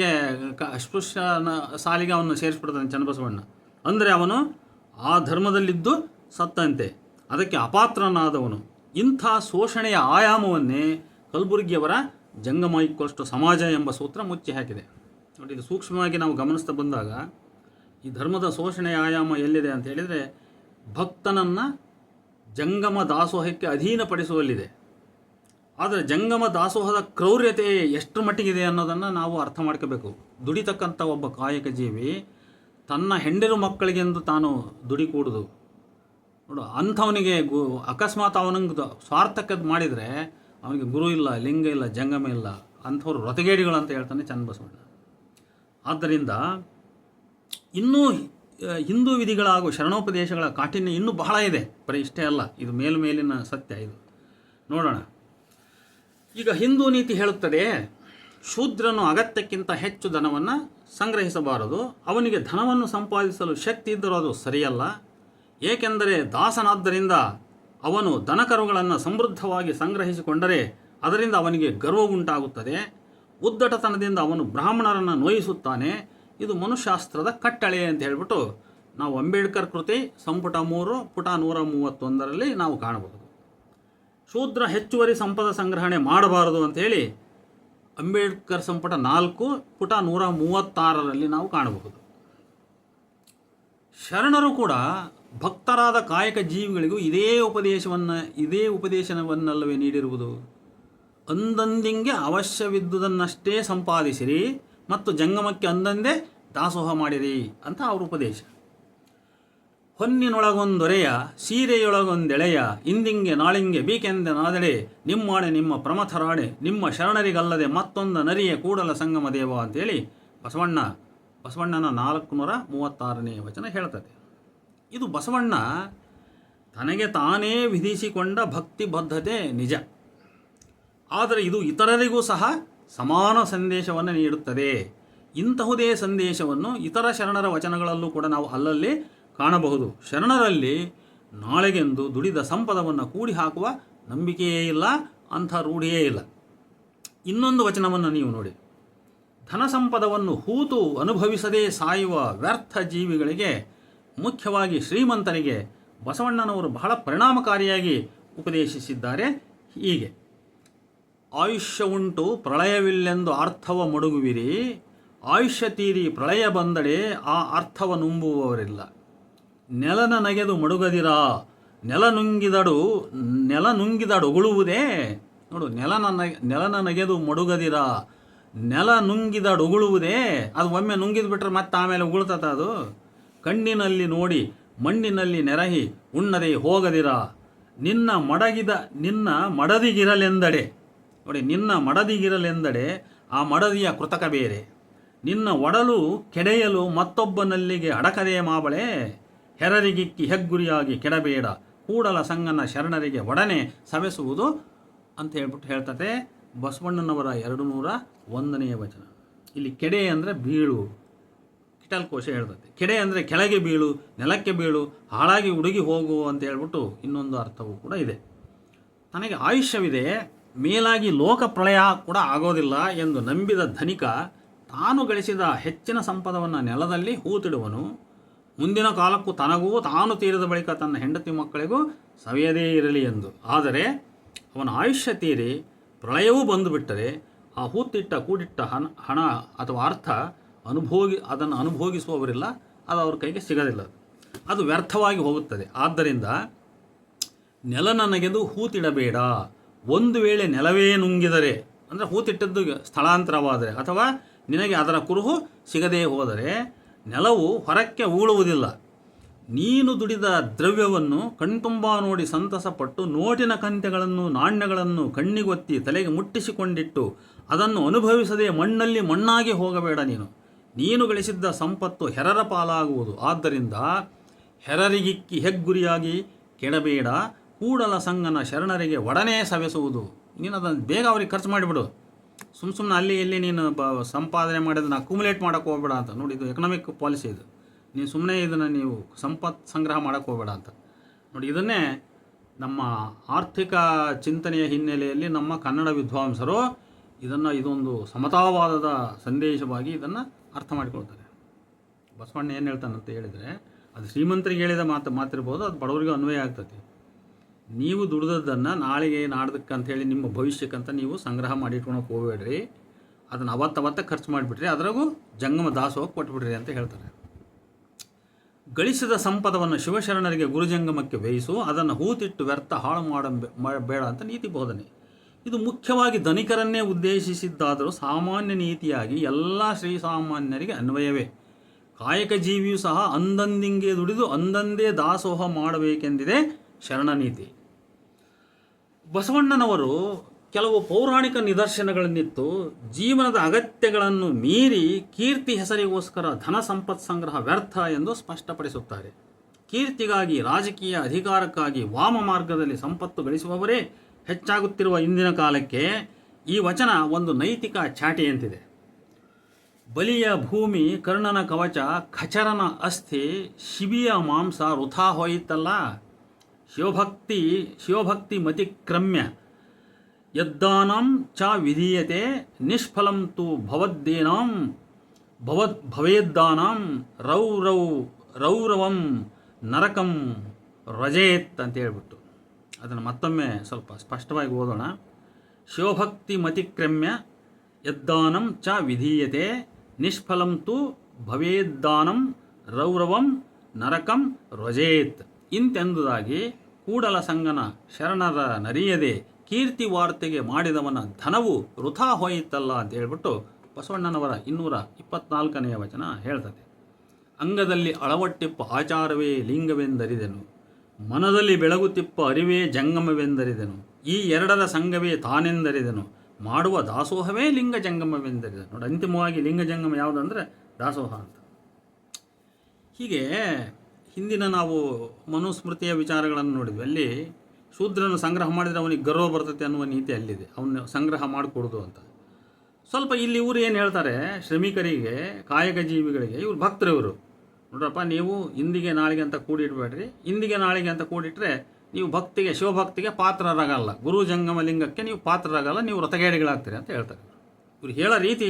ಸಾಲಿಗೆ ಅವನು ಸೇರಿಸ್ಬಿಡ್ತಾನೆ ಚನ್ನಬಸವಣ್ಣ. ಅಂದರೆ ಅವನು ಆ ಧರ್ಮದಲ್ಲಿದ್ದು ಸತ್ತಂತೆ, ಅದಕ್ಕೆ ಅಪಾತ್ರನಾದವನು. ಇಂಥ ಶೋಷಣೆಯ ಆಯಾಮವನ್ನೇ ಕಲಬುರ್ಗಿಯವರ ಜಂಗಮ ಈಕ್ವಲ್ಸ್ ಟು ಸಮಾಜ ಎಂಬ ಸೂತ್ರ ಮುಚ್ಚಿ ಹಾಕಿದೆ. ನೋಡಿ, ಇದು ಸೂಕ್ಷ್ಮವಾಗಿ ನಾವು ಗಮನಿಸ್ತಾ ಬಂದಾಗ ಈ ಧರ್ಮದ ಶೋಷಣೆಯ ಆಯಾಮ ಎಲ್ಲಿದೆ ಅಂತ ಹೇಳಿದರೆ ಭಕ್ತನನ್ನು ಜಂಗಮ ದಾಸೋಹಕ್ಕೆ ಅಧೀನಪಡಿಸುವಲ್ಲಿದೆ. ಆದರೆ ಜಂಗಮ ದಾಸೋಹದ ಕ್ರೌರ್ಯತೆ ಎಷ್ಟು ಮಟ್ಟಿಗಿದೆ ಅನ್ನೋದನ್ನು ನಾವು ಅರ್ಥ ಮಾಡ್ಕೋಬೇಕು. ದುಡಿತಕ್ಕಂಥ ಒಬ್ಬ ಕಾಯಕ ಜೀವಿ ತನ್ನ ಹೆಂಡಿರು ಮಕ್ಕಳಿಗೆಂದು ತಾನು ದುಡಿಕೂಡುದು ನೋಡು. ಅಂಥವನಿಗೆ ಅಕಸ್ಮಾತ್ ಅವನಿಗೆ ಸ್ವಾರ್ಥಕ್ಕದ್ದು ಮಾಡಿದರೆ ಅವನಿಗೆ ಗುರು ಇಲ್ಲ, ಲಿಂಗ ಇಲ್ಲ, ಜಂಗಮ ಇಲ್ಲ, ಅಂಥವ್ರು ವ್ರತಗೇಡಿಗಳು ಅಂತ ಹೇಳ್ತಾನೆ ಚನ್ನಬಸವಣ್ಣ. ಆದ್ದರಿಂದ ಇನ್ನೂ ಹಿಂದೂ ವಿಧಿಗಳ ಹಾಗೂ ಶರಣೋಪದೇಶಗಳ ಕಾಠಿಣ್ಯ ಇನ್ನೂ ಬಹಳ ಇದೆ. ಬರೀ ಇಷ್ಟೇ ಅಲ್ಲ, ಇದು ಮೇಲಿನ ಸತ್ಯ. ಇದು ನೋಡೋಣ. ಈಗ ಹಿಂದೂ ನೀತಿ ಹೇಳುತ್ತದೆ, ಶೂದ್ರನು ಅಗತ್ಯಕ್ಕಿಂತ ಹೆಚ್ಚು ಧನವನ್ನು ಸಂಗ್ರಹಿಸಬಾರದು. ಅವನಿಗೆ ಧನವನ್ನು ಸಂಪಾದಿಸಲು ಶಕ್ತಿ ಇದ್ದರೂ ಅದು ಸರಿಯಲ್ಲ. ಏಕೆಂದರೆ ದಾಸನಾದ್ದರಿಂದ ಅವನು ದನಕರುಗಳನ್ನು ಸಮೃದ್ಧವಾಗಿ ಸಂಗ್ರಹಿಸಿಕೊಂಡರೆ ಅದರಿಂದ ಅವನಿಗೆ ಗರ್ವ ಉಂಟಾಗುತ್ತದೆ. ಉದ್ದಟತನದಿಂದ ಅವನು ಬ್ರಾಹ್ಮಣರನ್ನು ನೋಯಿಸುತ್ತಾನೆ. ಇದು ಮನುಶಾಸ್ತ್ರದ ಕಟ್ಟಳೆ ಅಂತ ಹೇಳಿಬಿಟ್ಟು ನಾವು ಅಂಬೇಡ್ಕರ್ ಕೃತಿ ಸಂಪುಟ 3 ಪುಟ 131ರಲ್ಲಿ ನಾವು ಕಾಣಬಹುದು. ಶೂದ್ರ ಹೆಚ್ಚುವರಿ ಸಂಪದ ಸಂಗ್ರಹಣೆ ಮಾಡಬಾರದು ಅಂಥೇಳಿ ಅಂಬೇಡ್ಕರ್ ಸಂಪುಟ 4 ಪುಟ 136ರಲ್ಲಿ ನಾವು ಕಾಣಬಹುದು. ಶರಣರು ಕೂಡ ಭಕ್ತರಾದ ಕಾಯಕ ಜೀವಿಗಳಿಗೂ ಇದೇ ಉಪದೇಶವನ್ನಲ್ಲವೇ ನೀಡಿರುವುದು? ಅಂದಂದಿಂಗೆ ಅವಶ್ಯವಿದ್ದುದನ್ನಷ್ಟೇ ಸಂಪಾದಿಸಿರಿ ಮತ್ತು ಜಂಗಮಕ್ಕೆ ಅಂದಂದೇ ದಾಸೋಹ ಮಾಡಿರಿ ಅಂತ ಅವ್ರ ಉಪದೇಶ. ಹೊನ್ನಿನೊಳಗೊಂದೊರೆಯ ಸೀರೆಯೊಳಗೊಂದೆಳೆಯ ಇಂದಿಂಗೆ ನಾಳಿಂಗೆ ಬೀಕೆಂದೆ ನಾದೆಡೆ ನಿಮ್ಮಾಣೆ ನಿಮ್ಮ ಪ್ರಮಥರಾಣೆ ನಿಮ್ಮ ಶರಣರಿಗಲ್ಲದೆ ಮತ್ತೊಂದು ನರಿಯ ಕೂಡಲ ಸಂಗಮ ದೇವ ಅಂತೇಳಿ ಬಸವಣ್ಣನ 436ನೇ ವಚನ ಹೇಳ್ತದೆ. ಇದು ಬಸವಣ್ಣ ತನಗೆ ತಾನೇ ವಿಧಿಸಿಕೊಂಡ ಭಕ್ತಿ ಬದ್ಧತೆ ನಿಜ, ಆದರೆ ಇದು ಇತರರಿಗೂ ಸಹ ಸಮಾನ ಸಂದೇಶವನ್ನು ನೀಡುತ್ತದೆ. ಇಂತಹುದೇ ಸಂದೇಶವನ್ನು ಇತರ ಶರಣರ ವಚನಗಳಲ್ಲೂ ಕೂಡ ನಾವು ಅಲ್ಲಲ್ಲಿ ಕಾಣಬಹುದು. ಶರಣರಲ್ಲಿ ನಾಳೆಗೆಂದು ದುಡಿದ ಸಂಪದವನ್ನು ಕೂಡಿ ಹಾಕುವ ನಂಬಿಕೆಯೇ ಇಲ್ಲ, ಅಂಥ ರೂಢಿಯೇ ಇಲ್ಲ. ಇನ್ನೊಂದು ವಚನವನ್ನು ನೀವು ನೋಡಿ, ಧನ ಸಂಪದವನ್ನು ಹೂತು ಅನುಭವಿಸದೇ ಸಾಯುವ ವ್ಯರ್ಥ ಜೀವಿಗಳಿಗೆ, ಮುಖ್ಯವಾಗಿ ಶ್ರೀಮಂತರಿಗೆ ಬಸವಣ್ಣನವರು ಬಹಳ ಪರಿಣಾಮಕಾರಿಯಾಗಿ ಉಪದೇಶಿಸಿದ್ದಾರೆ. ಹೀಗೆ: ಆಯುಷ್ಯ ಉಂಟು ಪ್ರಳಯವಿಲ್ಲೆಂದು ಅರ್ಥವ ಮಡುಗುವಿರಿ, ಆಯುಷ್ಯ ತೀರಿ ಪ್ರಳಯ ಬಂದಡೆ ಆ ಅರ್ಥವ ನುಂಬುವವರಿಲ್ಲ. ನೆಲನ ನಗೆದು ಮಡುಗದಿರ, ನೆಲ ನುಂಗಿದಡುಗುಳುವುದೇ. ನೋಡು, ನೆಲನ ನಗೆದು ಮಡುಗದಿರ, ನೆಲ ನುಂಗಿದಡುಗುಳುವುದೇ. ಅದು ಒಮ್ಮೆ ನುಂಗಿದ್ ಬಿಟ್ರೆ ಮತ್ತೆ ಆಮೇಲೆ ಉಗುಳ್ತದ ಅದು. ಕಣ್ಣಿನಲ್ಲಿ ನೋಡಿ ಮಣ್ಣಿನಲ್ಲಿ ನೆರಹಿ ಉಣ್ಣದೆ ಹೋಗದಿರ, ನಿನ್ನ ಮಡದಿಗಿರಲೆಂದಡೆ. ನೋಡಿ, ನಿನ್ನ ಮಡದಿಗಿರಲೆಂದಡೆ ಆ ಮಡದಿಯ ಕೃತಕ ಬೇರೆ. ನಿನ್ನ ಒಡಲು ಕೆಡೆಯಲು ಮತ್ತೊಬ್ಬನಲ್ಲಿಗೆ ಅಡಕದೇ ಮಾಬಳೆ, ಹೆರರಿಗಿಕ್ಕಿ ಹೆಗ್ಗುರಿಯಾಗಿ ಕೆಡಬೇಡ, ಕೂಡಲ ಸಂಗನ ಶರಣರಿಗೆ ಒಡನೆ ಸವೆಸುವುದು ಅಂತ ಹೇಳ್ತದೆ ಬಸವಣ್ಣನವರ 201ನೇ ವಚನ. ಇಲ್ಲಿ ಕೆಡೆ ಅಂದರೆ ಬೀಳು, ಕಿಟಲ್ಕೋಶ ಹೇಳ್ತದೆ. ಕೆಡೆ ಅಂದರೆ ಕೆಳಗೆ ಬೀಳು, ನೆಲಕ್ಕೆ ಬೀಳು, ಹಾಳಾಗಿ ಹುಡುಗಿ ಹೋಗು ಅಂತ ಹೇಳ್ಬಿಟ್ಟು ಇನ್ನೊಂದು ಅರ್ಥವೂ ಕೂಡ ಇದೆ. ತನಗೆ ಆಯುಷ್ಯವಿದೆ, ಮೇಲಾಗಿ ಲೋಕ ಪ್ರಳಯ ಕೂಡ ಆಗೋದಿಲ್ಲ ಎಂದು ನಂಬಿದ ಧನಿಕ ತಾನು ಗಳಿಸಿದ ಹೆಚ್ಚಿನ ಸಂಪದವನ್ನು ನೆಲದಲ್ಲಿ ಹೂತಿಡುವನು. ಮುಂದಿನ ಕಾಲಕ್ಕೂ ತನಗೂ ತಾನು ತೀರಿದ ಬಳಿಕ ತನ್ನ ಹೆಂಡತಿ ಮಕ್ಕಳಿಗೂ ಸವಿಯದೇ ಇರಲಿ ಎಂದು. ಆದರೆ ಅವನ ಆಯುಷ್ಯ ತೀರಿ ಪ್ರಳಯವೂ ಬಂದುಬಿಟ್ಟರೆ ಆ ಕೂಡಿಟ್ಟ ಹಣ ಅಥವಾ ಅರ್ಥ ಅದನ್ನು ಅನುಭೋಗಿಸುವವರಿಲ್ಲ, ಅದು ಅವ್ರ ಕೈಗೆ ಸಿಗೋದಿಲ್ಲ, ಅದು ವ್ಯರ್ಥವಾಗಿ ಹೋಗುತ್ತದೆ. ಆದ್ದರಿಂದ ನೆಲನ ನಗೆದು ಹೂತಿಡಬೇಡ. ಒಂದು ವೇಳೆ ನೆಲವೇ ನುಂಗಿದರೆ, ಅಂದರೆ ಹೂತಿಟ್ಟದ್ದು ಸ್ಥಳಾಂತರವಾದರೆ ಅಥವಾ ನಿನಗೆ ಅದರ ಕುರುಹು ಸಿಗದೇ ಹೋದರೆ ನೆಲವು ಹೊರಕ್ಕೆ ಉಗುಳುವುದಿಲ್ಲ. ನೀನು ದುಡಿದ ದ್ರವ್ಯವನ್ನು ಕಣ್ತುಂಬ ನೋಡಿ ಸಂತಸಪಟ್ಟು ನೋಟಿನ ಕಂತೆಗಳನ್ನು ನಾಣ್ಯಗಳನ್ನು ಕಣ್ಣಿಗೊತ್ತಿ ತಲೆಗೆ ಮುಟ್ಟಿಸಿಕೊಂಡಿಟ್ಟು ಅದನ್ನು ಅನುಭವಿಸದೆ ಮಣ್ಣಲ್ಲಿ ಮಣ್ಣಾಗಿ ಹೋಗಬೇಡ. ನೀನು ಗಳಿಸಿದ್ದ ಸಂಪತ್ತು ಹೆರರ ಪಾಲಾಗುವುದು. ಆದ್ದರಿಂದ ಹೆರರಿಗಿಕ್ಕಿ ಹೆಗ್ಗುರಿಯಾಗಿ ಕೆಡಬೇಡ, ಕೂಡಲ ಸಂಗನ ಶರಣರಿಗೆ ಒಡನೆ ಸವೆಸುವುದು. ನೀನು ಅದನ್ನು ಬೇಗ ಅವ್ರಿಗೆ ಖರ್ಚು ಮಾಡಿಬಿಡು. ಸುಮ್ಮನೆ ಅಲ್ಲಿ ಇಲ್ಲಿ ನೀನು ಸಂಪಾದನೆ ಮಾಡಿದ್ದನ್ನು ಅಕ್ಯುಮುಲೇಟ್ ಮಾಡೋಕ್ಕೆ ಹೋಗಬೇಡ ಅಂತ. ನೋಡಿ, ಇದು ಎಕನಾಮಿಕ್ ಪಾಲಿಸಿ. ಇದು ನೀನು ಸುಮ್ಮನೆ ಇದನ್ನು ನೀವು ಸಂಪತ್ತು ಸಂಗ್ರಹ ಮಾಡೋಕ್ಕೆ ಹೋಗಬೇಡ ಅಂತ. ನೋಡಿ, ಇದನ್ನೇ ನಮ್ಮ ಆರ್ಥಿಕ ಚಿಂತನೆಯ ಹಿನ್ನೆಲೆಯಲ್ಲಿ ನಮ್ಮ ಕನ್ನಡ ವಿದ್ವಾಂಸರು ಇದೊಂದು ಸಮತಾವಾದದ ಸಂದೇಶವಾಗಿ ಇದನ್ನು ಅರ್ಥ ಮಾಡಿಕೊಳ್ತಾರೆ. ಬಸವಣ್ಣ ಏನು ಹೇಳ್ತಾನಂತ ಹೇಳಿದರೆ, ಅದು ಶ್ರೀಮಂತರಿಗೆ ಹೇಳಿದ ಮಾತಿರ್ಬೋದು, ಅದು ಬಡವರಿಗೂ ಅನ್ವಯ ಆಗ್ತದೆ. ನೀವು ದುಡಿದದ್ದನ್ನು ನಾಳೆಗೆ ನಾಡ್ದಕ್ಕೆ ಅಂಥೇಳಿ ನಿಮ್ಮ ಭವಿಷ್ಯಕ್ಕಂತ ನೀವು ಸಂಗ್ರಹ ಮಾಡಿ ಇಟ್ಕೊಳಕ್ಕೆ ಹೋಗಬೇಡ್ರಿ. ಅದನ್ನು ಅವತ್ತವತ್ತ ಖರ್ಚು ಮಾಡಿಬಿಟ್ರಿ, ಅದ್ರಾಗೂ ಜಂಗಮ ದಾಸೋಹ ಕೊಟ್ಬಿಡ್ರಿ ಅಂತ ಹೇಳ್ತಾರೆ. ಗಳಿಸಿದ ಸಂಪದವನ್ನು ಶಿವಶರಣರಿಗೆ ಗುರುಜಂಗಮಕ್ಕೆ ವ್ಯಯಿಸು, ಅದನ್ನು ಹೂತಿಟ್ಟು ವ್ಯರ್ಥ ಹಾಳು ಬೇಡ ಅಂತ ನೀತಿ ಬೋಧನೆ. ಇದು ಮುಖ್ಯವಾಗಿ ಧನಿಕರನ್ನೇ ಉದ್ದೇಶಿಸಿದ್ದಾದರೂ ಸಾಮಾನ್ಯ ನೀತಿಯಾಗಿ ಎಲ್ಲ ಶ್ರೀಸಾಮಾನ್ಯರಿಗೆ ಅನ್ವಯವೇ. ಕಾಯಕ ಜೀವಿಯೂ ಸಹ ಅಂದಂದಿಂಗೆ ದುಡಿದು ಅಂದಂದೇ ದಾಸೋಹ ಮಾಡಬೇಕೆಂದಿದೆ ಶರಣ ನೀತಿ. ಬಸವಣ್ಣನವರು ಕೆಲವು ಪೌರಾಣಿಕ ನಿದರ್ಶನಗಳನ್ನಿತ್ತು ಜೀವನದ ಅಗತ್ಯಗಳನ್ನು ಮೀರಿ ಕೀರ್ತಿ ಹೆಸರಿಗೋಸ್ಕರ ಧನ ಸಂಪತ್ ಸಂಗ್ರಹ ವ್ಯರ್ಥ ಎಂದು ಸ್ಪಷ್ಟಪಡಿಸುತ್ತಾರೆ. ಕೀರ್ತಿಗಾಗಿ, ರಾಜಕೀಯ ಅಧಿಕಾರಕ್ಕಾಗಿ ವಾಮ ಮಾರ್ಗದಲ್ಲಿ ಸಂಪತ್ತು ಗಳಿಸುವವರೇ ಹೆಚ್ಚಾಗುತ್ತಿರುವ ಇಂದಿನ ಕಾಲಕ್ಕೆ ಈ ವಚನ ಒಂದು ನೈತಿಕ ಚಾಟಿಯಂತಿದೆ. ಬಲಿಯ ಭೂಮಿ, ಕರ್ಣನ ಕವಚ, ಖಚರನ ಅಸ್ಥಿ, ಶಿಬಿಯ ಮಾಂಸ ವೃಥಾ ಹೋಯಿತಲ್ಲ. ಶಿವಭಕ್ತಿ ಮತಿಕ್ರಮ್ಯ ಯದ್ದಾನಾಂ ಚ ವಿಧೀಯತೆ ನಿಷ್ಫಲಂ ತು ಭವೇದ್ದಾನಾಂ ರೌರವಂ ನರಕಂ ರಜೇತ್ ಅಂತ ಹೇಳ್ಬಿಟ್ಟು ಅದನ್ನು ಮತ್ತೊಮ್ಮೆ ಸ್ವಲ್ಪ ಸ್ಪಷ್ಟವಾಗಿ ಓದೋಣ. ಶಿವಭಕ್ತಿ ಮತಿಕ್ರಮ್ಯ ಯದ್ದಾನಂ ಚ ವಿಧೀಯತೆ ನಿಷ್ಫಲಂ ತು ಭವೇದ್ದಾನಂ ರೌರವಂ ನರಕಂ ರಜೇತ್. ಇಂತೆಂದುದಾಗಿ ಕೂಡಲ ಸಂಗನ ಶರಣರ ನರಿಯದೆ ಕೀರ್ತಿ ವಾರ್ತೆಗೆ ಮಾಡಿದವನ ಧನವು ವೃಥಾ ಹೋಯಿತಲ್ಲ ಅಂತ ಹೇಳ್ಬಿಟ್ಟು ಬಸವಣ್ಣನವರ 224ನೇ ವಚನ ಹೇಳ್ತದೆ. ಅಂಗದಲ್ಲಿ ಅಳವಟ್ಟಿಪ್ಪ ಆಚಾರವೇ ಲಿಂಗವೆಂದರಿದೆನು, ಮನದಲ್ಲಿ ಬೆಳಗುತ್ತಿಪ್ಪ ಅರಿವೇ ಜಂಗಮವೆಂದರಿದೆನು, ಈ ಎರಡರ ಸಂಘವೇ ತಾನೆಂದರಿದೆನು, ಮಾಡುವ ದಾಸೋಹವೇ ಲಿಂಗ ಜಂಗಮವೆಂದರೆ. ನೋಡಿ, ಅಂತಿಮವಾಗಿ ಲಿಂಗ ಜಂಗಮ ಯಾವುದಂದರೆ ದಾಸೋಹ ಅಂತ. ಹೀಗೆ ಹಿಂದಿನ ನಾವು ಮನುಸ್ಮೃತಿಯ ವಿಚಾರಗಳನ್ನು ನೋಡಿದ್ವಿ. ಅಲ್ಲಿ ಶೂದ್ರನು ಸಂಗ್ರಹ ಮಾಡಿದರೆ ಅವನಿಗೆ ಗರ್ವ ಬರ್ತೈತೆ ಅನ್ನುವ ನೀತಿ ಅಲ್ಲಿದೆ, ಅವನು ಸಂಗ್ರಹ ಮಾಡಿಕೊಡೋದು ಅಂತ. ಸ್ವಲ್ಪ ಇಲ್ಲಿ ಇವರು ಏನು ಹೇಳ್ತಾರೆ, ಶ್ರಮಿಕರಿಗೆ, ಕಾಯಕ ಜೀವಿಗಳಿಗೆ, ಇವರು ಭಕ್ತರು ಇವರು. ನೋಡ್ರಪ್ಪ, ನೀವು ಇಂದಿಗೆ ನಾಳೆಗೆ ಅಂತ ಕೂಡಿಡಬೇಡ್ರಿ. ಇಂದಿಗೆ ನಾಳೆಗೆ ಅಂತ ಕೂಡಿಟ್ರೆ ನೀವು ಭಕ್ತಿಗೆ, ಶಿವಭಕ್ತಿಗೆ ಪಾತ್ರರಾಗಲ್ಲ, ಗುರು ಜಂಗಮ ಲಿಂಗಕ್ಕೆ ನೀವು ಪಾತ್ರರಾಗಲ್ಲ, ನೀವು ವ್ರತಗೇಡಿಗಳಾಗ್ತೀರಿ ಅಂತ ಹೇಳ್ತಾರೆ. ಇವರು ಹೇಳೋ ರೀತಿ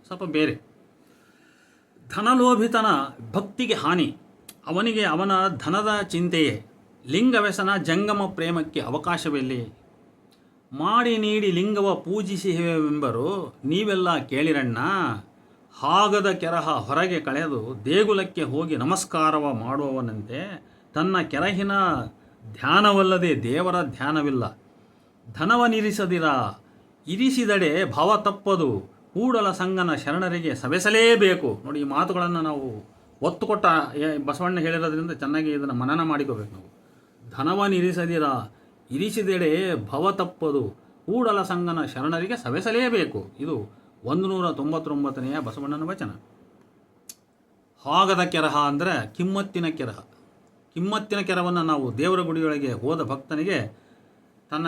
ಸ್ವಲ್ಪ ಬೇರೆ. ಧನಲೋಭಿತನ ಭಕ್ತಿಗೆ ಹಾನಿ, ಅವನಿಗೆ ಅವನ ಧನದ ಚಿಂತೆಯೇ. ಲಿಂಗ ವ್ಯಸನ ಜಂಗಮ ಪ್ರೇಮಕ್ಕೆ ಅವಕಾಶವೆಲ್ಲಿ. ಮಾಡಿ ನೀಡಿ ಲಿಂಗವ ಪೂಜಿಸಿವೆಂಬರು ನೀವೆಲ್ಲ ಕೇಳಿರಣ್ಣ. ಹಾಗದ ಕೆರಹ ಹೊರಗೆ ಕಳೆದು ದೇಗುಲಕ್ಕೆ ಹೋಗಿ ನಮಸ್ಕಾರವ ಮಾಡುವವನಂತೆ ತನ್ನ ಕೆರಹಿನ ಧ್ಯಾನವಲ್ಲದೆ ದೇವರ ಧ್ಯಾನವಿಲ್ಲ. ಧನವನಿರಿಸದಿರ ಇರಿಸಿದಡೆ ಭವ ತಪ್ಪದು, ಕೂಡಲ ಸಂಗನ ಶರಣರಿಗೆ ಸವೆಸಲೇಬೇಕು. ನೋಡಿ, ಈ ಮಾತುಗಳನ್ನು ನಾವು ಒತ್ತು ಕೊಟ್ಟ ಬಸವಣ್ಣ ಹೇಳಿರೋದ್ರಿಂದ ಚೆನ್ನಾಗಿ ಇದನ್ನು ಮನನ ಮಾಡಿಕೋಬೇಕು ನಾವು. ಧನವನಿರಿಸದಿರ ಇರಿಸಿದೆಡೆ ಭವ ತಪ್ಪದು, ಕೂಡಲ ಸಂಗನ ಶರಣರಿಗೆ ಸವೆಸಲೇಬೇಕು. ಇದು 199ನೇ ಬಸವಣ್ಣನ ವಚನ. ಹಾಗದ ಕೆರಹ ಅಂದರೆ ಕಿಮ್ಮತ್ತಿನ ಕೆರಹ. ಕಿಮ್ಮತ್ತಿನ ಕೆರವನ್ನು ನಾವು ದೇವರ ಗುಡಿಯೊಳಗೆ ಹೋದ ಭಕ್ತನಿಗೆ ತನ್ನ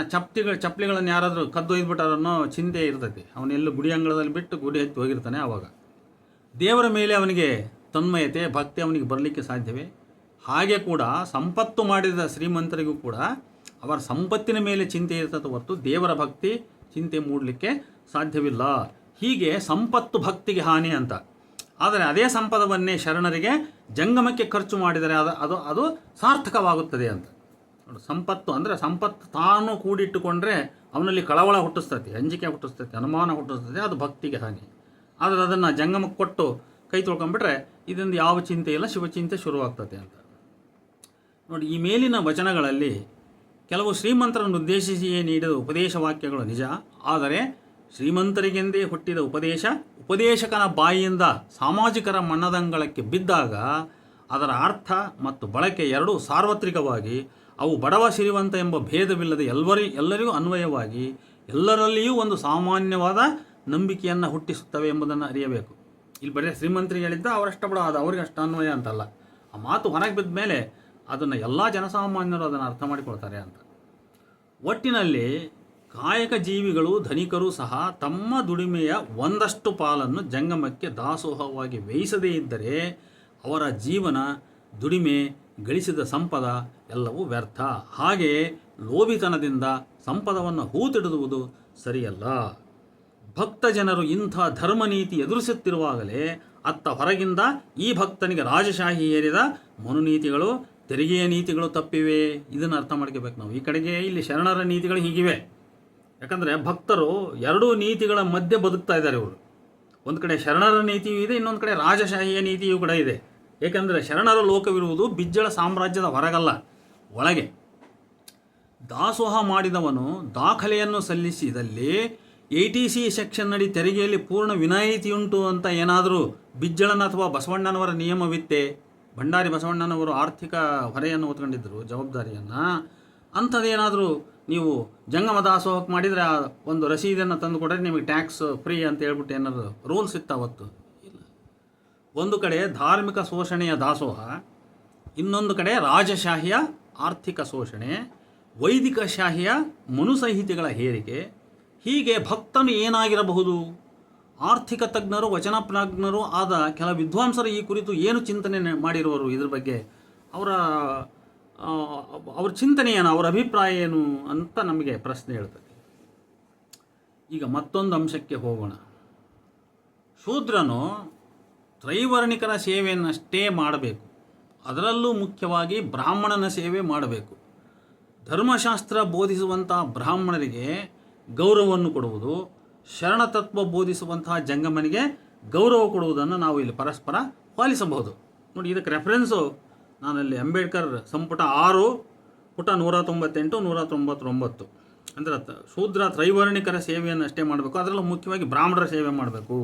ಚಪ್ಪಲಿಗಳನ್ನು ಯಾರಾದರೂ ಕದ್ದೊಯ್ದುಬಿಟ್ಟಾರನ್ನೋ ಚಿಂತೆ ಇರ್ತೈತಿ. ಅವನೆಲ್ಲೂ ಗುಡಿ ಅಂಗಳದಲ್ಲಿ ಬಿಟ್ಟು ಗುಡಿ ಹತ್ತಿ ಹೋಗಿರ್ತಾನೆ. ಆವಾಗ ದೇವರ ಮೇಲೆ ಅವನಿಗೆ ತನ್ಮಯತೆ, ಭಕ್ತಿ ಅವನಿಗೆ ಬರಲಿಕ್ಕೆ ಸಾಧ್ಯವೇ? ಹಾಗೆ ಕೂಡ ಸಂಪತ್ತು ಮಾಡಿದ ಶ್ರೀಮಂತರಿಗೂ ಕೂಡ ಅವರ ಸಂಪತ್ತಿನ ಮೇಲೆ ಚಿಂತೆ ಇರ್ತದೆ ಹೊರತು ದೇವರ ಭಕ್ತಿ ಚಿಂತೆ ಮೂಡಲಿಕ್ಕೆ ಸಾಧ್ಯವಿಲ್ಲ. ಹೀಗೆ ಸಂಪತ್ತು ಭಕ್ತಿಗೆ ಹಾನಿ ಅಂತ. ಆದರೆ ಅದೇ ಸಂಪದವನ್ನೇ ಶರಣರಿಗೆ ಜಂಗಮಕ್ಕೆ ಖರ್ಚು ಮಾಡಿದರೆ ಅದು ಅದು ಸಾರ್ಥಕವಾಗುತ್ತದೆ ಅಂತ. ಸಂಪತ್ತು ಅಂದರೆ ಸಂಪತ್ತು ತಾನು ಕೂಡಿಟ್ಟುಕೊಂಡ್ರೆ ಅವನಲ್ಲಿ ಕಳವಳ ಹುಟ್ಟಿಸ್ತೈತಿ, ಅಂಜಿಕೆ ಹುಟ್ಟಿಸ್ತೈತಿ, ಅನುಮಾನ ಹುಟ್ಟಿಸ್ತೈತಿ, ಅದು ಭಕ್ತಿಗೆ ಹಾನಿ. ಆದರೆ ಅದನ್ನು ಜಂಗಮಕ್ಕೆ ಕೊಟ್ಟು ಕೈ ತೊಳ್ಕೊಂಡ್ಬಿಟ್ರೆ ಇದರಿಂದ ಯಾವ ಚಿಂತೆ ಇಲ್ಲ, ಶಿವಚಿಂತೆ ಶುರುವಾಗ್ತದೆ ಅಂತ. ನೋಡಿ, ಈ ಮೇಲಿನ ವಚನಗಳಲ್ಲಿ ಕೆಲವು ಶ್ರೀಮಂತರನ್ನು ಉದ್ದೇಶಿಸಿಯೇ ನೀಡಿದ ಉಪದೇಶ ವಾಕ್ಯಗಳು ನಿಜ. ಆದರೆ ಶ್ರೀಮಂತರಿಗೆಂದೇ ಹುಟ್ಟಿದ ಉಪದೇಶಕನ ಬಾಯಿಯಿಂದ ಸಾಮಾಜಿಕರ ಮನ್ನದಂಗಳಕ್ಕೆ ಬಿದ್ದಾಗ ಅದರ ಅರ್ಥ ಮತ್ತು ಬಳಕೆ ಎರಡೂ ಸಾರ್ವತ್ರಿಕವಾಗಿ, ಅವು ಬಡವ ಶ್ರೀಮಂತ ಎಂಬ ಭೇದವಿಲ್ಲದೆ ಎಲ್ಲರಿಗೂ ಅನ್ವಯವಾಗಿ ಎಲ್ಲರಲ್ಲಿಯೂ ಒಂದು ಸಾಮಾನ್ಯವಾದ ನಂಬಿಕೆಯನ್ನು ಹುಟ್ಟಿಸುತ್ತವೆ ಎಂಬುದನ್ನು ಅರಿಯಬೇಕು. ಇಲ್ಲಿ ಬರೀ ಶ್ರೀಮಂತರಿಗೆ ಹೇಳಿದ್ದ ಅವರಷ್ಟು ಬಡ, ಅದು ಅವರಿಗೆ ಅಷ್ಟು ಅನ್ವಯ ಅಂತಲ್ಲ. ಆ ಮಾತು ಹೊರಗೆ ಬಿದ್ದ ಮೇಲೆ ಅದನ್ನು ಎಲ್ಲ ಜನಸಾಮಾನ್ಯರು ಅದನ್ನು ಅರ್ಥ ಮಾಡಿಕೊಳ್ತಾರೆ ಅಂತ. ಒಟ್ಟಿನಲ್ಲಿ ಕಾಯಕ ಜೀವಿಗಳು, ಧನಿಕರು ಸಹ ತಮ್ಮ ದುಡಿಮೆಯ ಒಂದಷ್ಟು ಪಾಲನ್ನು ಜಂಗಮಕ್ಕೆ ದಾಸೋಹವಾಗಿ ವ್ಯಯಿಸದೇ ಇದ್ದರೆ ಅವರ ಜೀವನ, ದುಡಿಮೆ, ಗಳಿಸಿದ ಸಂಪದ ಎಲ್ಲವೂ ವ್ಯರ್ಥ. ಹಾಗೆಯೇ ಲೋಭಿತನದಿಂದ ಸಂಪದವನ್ನು ಹೂತಿಡುವುದು ಸರಿಯಲ್ಲ. ಭಕ್ತ ಜನರು ಇಂಥ ಧರ್ಮನೀತಿ ಎದುರಿಸುತ್ತಿರುವಾಗಲೇ ಅತ್ತ ಹೊರಗಿಂದ ಈ ಭಕ್ತನಿಗೆ ರಾಜಶಾಹಿ ಏರಿದ ಮನುನೀತಿಗಳು, ತೆರಿಗೆಯ ನೀತಿಗಳು ತಪ್ಪಿವೆ. ಇದನ್ನು ಅರ್ಥ ಮಾಡ್ಕೋಬೇಕು ನಾವು. ಈ ಕಡೆಗೆ ಇಲ್ಲಿ ಶರಣರ ನೀತಿಗಳು ಹೀಗಿವೆ. ಯಾಕಂದರೆ ಭಕ್ತರು ಎರಡೂ ನೀತಿಗಳ ಮಧ್ಯೆ ಬದುಕ್ತಾ ಇದ್ದಾರೆ ಇವರು. ಒಂದು ಕಡೆ ಶರಣರ ನೀತಿಯೂ ಇದೆ, ಇನ್ನೊಂದು ಕಡೆ ರಾಜಶಾಹಿಯ ನೀತಿಯೂ ಕೂಡ ಇದೆ. ಏಕೆಂದರೆ ಶರಣರ ಲೋಕವಿರುವುದು ಬಿಜ್ಜಳ ಸಾಮ್ರಾಜ್ಯದ ಹೊರಗಲ್ಲ, ಒಳಗೆ. ದಾಸೋಹ ಮಾಡಿದವನು ದಾಖಲೆಯನ್ನು ಸಲ್ಲಿಸಿದಲ್ಲಿ ATC ಸೆಕ್ಷನ್ ಅಡಿ ತೆರಿಗೆಯಲ್ಲಿ ಪೂರ್ಣ ವಿನಾಯಿತಿಯುಂಟು ಅಂತ ಏನಾದರೂ ಬಿಜ್ಜಳನ ಅಥವಾ ಬಸವಣ್ಣನವರ ನಿಯಮವಿತ್ತೆ? ಭಂಡಾರಿ ಬಸವಣ್ಣನವರು ಆರ್ಥಿಕ ಹೊರೆಯನ್ನು ಹೊತ್ಕೊಂಡಿದ್ದರು, ಜವಾಬ್ದಾರಿಯನ್ನು. ಅಂಥದ್ದೇನಾದರೂ ನೀವು ಜಂಗಮ ದಾಸೋಹಕ್ಕೆ ಮಾಡಿದರೆ ಒಂದು ರಸೀದನ್ನು ತಂದು ಕೊಟ್ಟರೆ ನಿಮಗೆ ಟ್ಯಾಕ್ಸ್ ಫ್ರೀ ಅಂತ ಹೇಳ್ಬಿಟ್ಟು ಏನಾದ್ರು ರೂಲ್ಸ್ ಇತ್ತು ಅವತ್ತು? ಇಲ್ಲ. ಒಂದು ಕಡೆ ಧಾರ್ಮಿಕ ಶೋಷಣೆಯ ದಾಸೋಹ, ಇನ್ನೊಂದು ಕಡೆ ರಾಜಶಾಹಿಯ ಆರ್ಥಿಕ ಶೋಷಣೆ, ವೈದಿಕ ಶಾಹಿಯ ಮನುಸಂಹಿತೆಗಳ ಹೇರಿಕೆ. ಹೀಗೆ ಭಕ್ತನು ಏನಾಗಿರಬಹುದು? ಆರ್ಥಿಕ ತಜ್ಞರು, ವಚನಪ್ರಾಜ್ಞರು ಆದ ಕೆಲ ವಿದ್ವಾಂಸರು ಈ ಕುರಿತು ಏನು ಚಿಂತನೆ ಮಾಡಿರುವರು? ಇದ್ರ ಬಗ್ಗೆ ಅವರ ಚಿಂತನೆ ಏನು, ಅವರ ಅಭಿಪ್ರಾಯ ಏನು ಅಂತ ನಮಗೆ ಪ್ರಶ್ನೆ ಹೇಳ್ತದೆ. ಈಗ ಮತ್ತೊಂದು ಅಂಶಕ್ಕೆ ಹೋಗೋಣ. ಶೂದ್ರನು ತ್ರೈವರ್ಣಿಕರ ಸೇವೆಯನ್ನಷ್ಟೇ ಮಾಡಬೇಕು, ಅದರಲ್ಲೂ ಮುಖ್ಯವಾಗಿ ಬ್ರಾಹ್ಮಣನ ಸೇವೆ ಮಾಡಬೇಕು. ಧರ್ಮಶಾಸ್ತ್ರ ಬೋಧಿಸುವಂಥ ಬ್ರಾಹ್ಮಣರಿಗೆ ಗೌರವವನ್ನು ಕೊಡುವುದು, ಶರಣತತ್ವ ಬೋಧಿಸುವಂತಹ ಜಂಗಮನಿಗೆ ಗೌರವ ಕೊಡುವುದನ್ನು ನಾವು ಇಲ್ಲಿ ಪರಸ್ಪರ ಪಾಲಿಸಬಹುದು. ನೋಡಿ, ಇದಕ್ಕೆ ರೆಫರೆನ್ಸು ನಾನಲ್ಲಿ ಅಂಬೇಡ್ಕರ್ ಸಂಪುಟ 6 ಪುಟ 198, 199. ಅಂದರೆ ಶೂದ್ರ ತ್ರೈವರ್ಣಿಕರ ಸೇವೆಯನ್ನು ಅಷ್ಟೇ ಮಾಡಬೇಕು, ಅದರಲ್ಲೂ ಮುಖ್ಯವಾಗಿ ಬ್ರಾಹ್ಮಣರ ಸೇವೆ ಮಾಡಬೇಕು,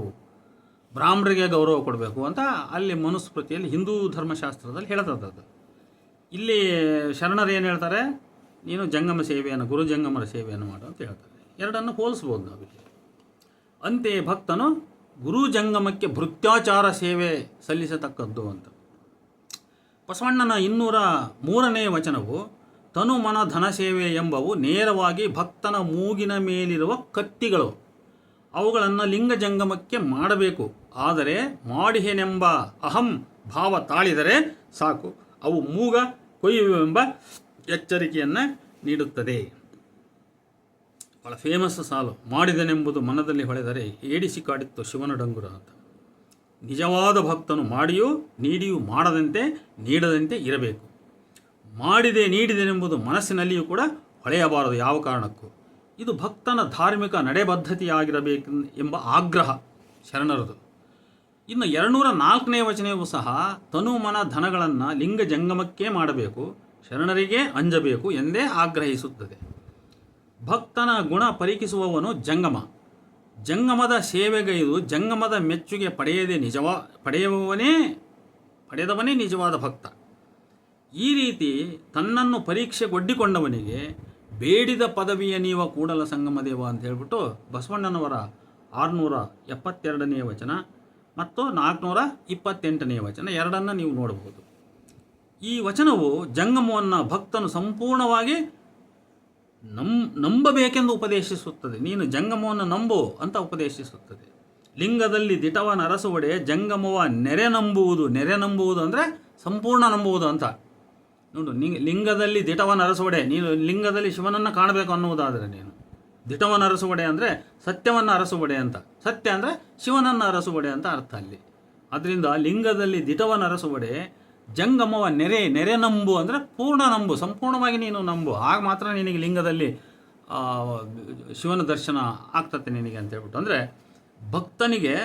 ಬ್ರಾಹ್ಮಣರಿಗೆ ಗೌರವ ಕೊಡಬೇಕು ಅಂತ ಅಲ್ಲಿ ಮನುಸ್ಮೃತಿಯಲ್ಲಿ ಹಿಂದೂ ಧರ್ಮಶಾಸ್ತ್ರದಲ್ಲಿ ಹೇಳ್ತದ್ದು. ಇಲ್ಲಿ ಶರಣರು ಏನು ಹೇಳ್ತಾರೆ? ನೀನು ಜಂಗಮ ಸೇವೆಯನ್ನು, ಗುರು ಜಂಗಮರ ಸೇವೆಯನ್ನು ಮಾಡು ಅಂತ ಹೇಳ್ತಾರೆ. ಎರಡನ್ನು ಹೋಲಿಸ್ಬೋದು ನಾವಿಲ್ಲಿ. ಅಂತೆಯೇ ಭಕ್ತನು ಗುರು ಜಂಗಮಕ್ಕೆ ಭೃತ್ಯಾಚಾರ ಸೇವೆ ಸಲ್ಲಿಸತಕ್ಕದ್ದು ಅಂತ. ಬಸವಣ್ಣನ 203ನೇ ವಚನವು ತನು ಮನ ಧನ ಸೇವೆ ಎಂಬವು ನೇರವಾಗಿ ಭಕ್ತನ ಮೂಗಿನ ಮೇಲಿರುವ ಕತ್ತಿಗಳು. ಅವುಗಳನ್ನು ಲಿಂಗ ಜಂಗಮಕ್ಕೆ ಮಾಡಬೇಕು. ಆದರೆ ಮಾಡಿಹೆನೆಂಬ ಅಹಂ ಭಾವ ತಾಳಿದರೆ ಸಾಕು, ಅವು ಮೂಗ ಕೊಯ್ಯುವೆಂಬ ಎಚ್ಚರಿಕೆಯನ್ನು ನೀಡುತ್ತದೆ. ಭಾಳ ಫೇಮಸ್ ಸಾಲು, ಮಾಡಿದನೆಂಬುದು ಮನದಲ್ಲಿ ಹೊಳೆದರೆ ಏಡಿಸಿ ಕಾಡಿತ್ತು ಶಿವನ ಡಂಗುರ ಅಂತ. ನಿಜವಾದ ಭಕ್ತನು ಮಾಡಿಯೂ ನೀಡಿಯೂ ಮಾಡದಂತೆ ನೀಡದಂತೆ ಇರಬೇಕು. ಮಾಡಿದೆ ನೀಡಿದೆನೆಂಬುದು ಮನಸ್ಸಿನಲ್ಲಿಯೂ ಕೂಡ ಹೊಳೆಯಬಾರದು ಯಾವ ಕಾರಣಕ್ಕೂ. ಇದು ಭಕ್ತನ ಧಾರ್ಮಿಕ ನಡೆಬದ್ಧತೆಯಾಗಿರಬೇಕು ಎಂಬ ಆಗ್ರಹ ಶರಣರದು. ಇನ್ನು 204ನೇ ವಚನವೂ ಸಹ ತನು ಮನ ಧನಗಳನ್ನು ಲಿಂಗ ಜಂಗಮಕ್ಕೆ ಮಾಡಬೇಕು, ಶರಣರಿಗೆ ಅಂಜಬೇಕು ಎಂದೇ ಆಗ್ರಹಿಸುತ್ತದೆ. ಭಕ್ತನ ಗುಣ ಪರೀಕ್ಷಿಸುವವನು ಜಂಗಮ. ಜಂಗಮದ ಸೇವೆಗೈದು ಜಂಗಮದ ಮೆಚ್ಚುಗೆ ಪಡೆದವನೇ ನಿಜವಾದ ಭಕ್ತ. ಈ ರೀತಿ ತನ್ನನ್ನು ಪರೀಕ್ಷೆಗೊಡ್ಡಿಕೊಂಡವನಿಗೆ ಬೇಡಿದ ಪದವಿಯ ನೀವ ಕೂಡಲ ಸಂಗಮ ದೇವ ಅಂತ ಹೇಳ್ಬಿಟ್ಟು ಬಸವಣ್ಣನವರ 672ನೇ ವಚನ ಮತ್ತು 428ನೇ ವಚನ ಎರಡನ್ನು ನೀವು ನೋಡಬಹುದು. ಈ ವಚನವು ಜಂಗಮವನ್ನು ಭಕ್ತನು ಸಂಪೂರ್ಣವಾಗಿ ನಂಬಬೇಕೆಂದು ಉಪದೇಶಿಸುತ್ತದೆ. ನೀನು ಜಂಗಮವನ್ನು ನಂಬು ಅಂತ ಉಪದೇಶಿಸುತ್ತದೆ. ಲಿಂಗದಲ್ಲಿ ದಿಟವನ ಅರಸುವಡೆ ಜಂಗಮವ ನೆರೆ ನಂಬುವುದು ಅಂದರೆ ಸಂಪೂರ್ಣ ನಂಬುವುದು ಅಂತ. ನೋಡು, ಲಿಂಗದಲ್ಲಿ ದಿಟವನ ಅರಸುವಡೆ, ನೀನು ಲಿಂಗದಲ್ಲಿ ಶಿವನನ್ನು ಕಾಣಬೇಕು ಅನ್ನುವುದಾದರೆ ನೀನು ದಿಟವನ ಅರಸುವಡೆ ಅಂದರೆ ಸತ್ಯವನ್ನು ಅರಸುವಡೆ ಅಂತ. ಸತ್ಯ ಅಂದರೆ ಶಿವನನ್ನು ಅರಸುವಡೆ ಅಂತ ಅರ್ಥ ಅಲ್ಲಿ. ಅದರಿಂದ ಲಿಂಗದಲ್ಲಿ ದಿಟವನ ಅರಸುವಡೆ ಜಂಗಮವ ನೆರೆ ನಂಬು ಅಂದರೆ ಪೂರ್ಣ ನಂಬು, ಸಂಪೂರ್ಣವಾಗಿ ನೀನು ನಂಬು. ಆಗ ಮಾತ್ರ ನಿನಗೆ ಲಿಂಗದಲ್ಲಿ ಶಿವನ ದರ್ಶನ ಆಗ್ತದೆ ನಿನಗೆ ಅಂತ ಹೇಳ್ಬಿಟ್ಟು. ಅಂದರೆ ಭಕ್ತನಿಗೆ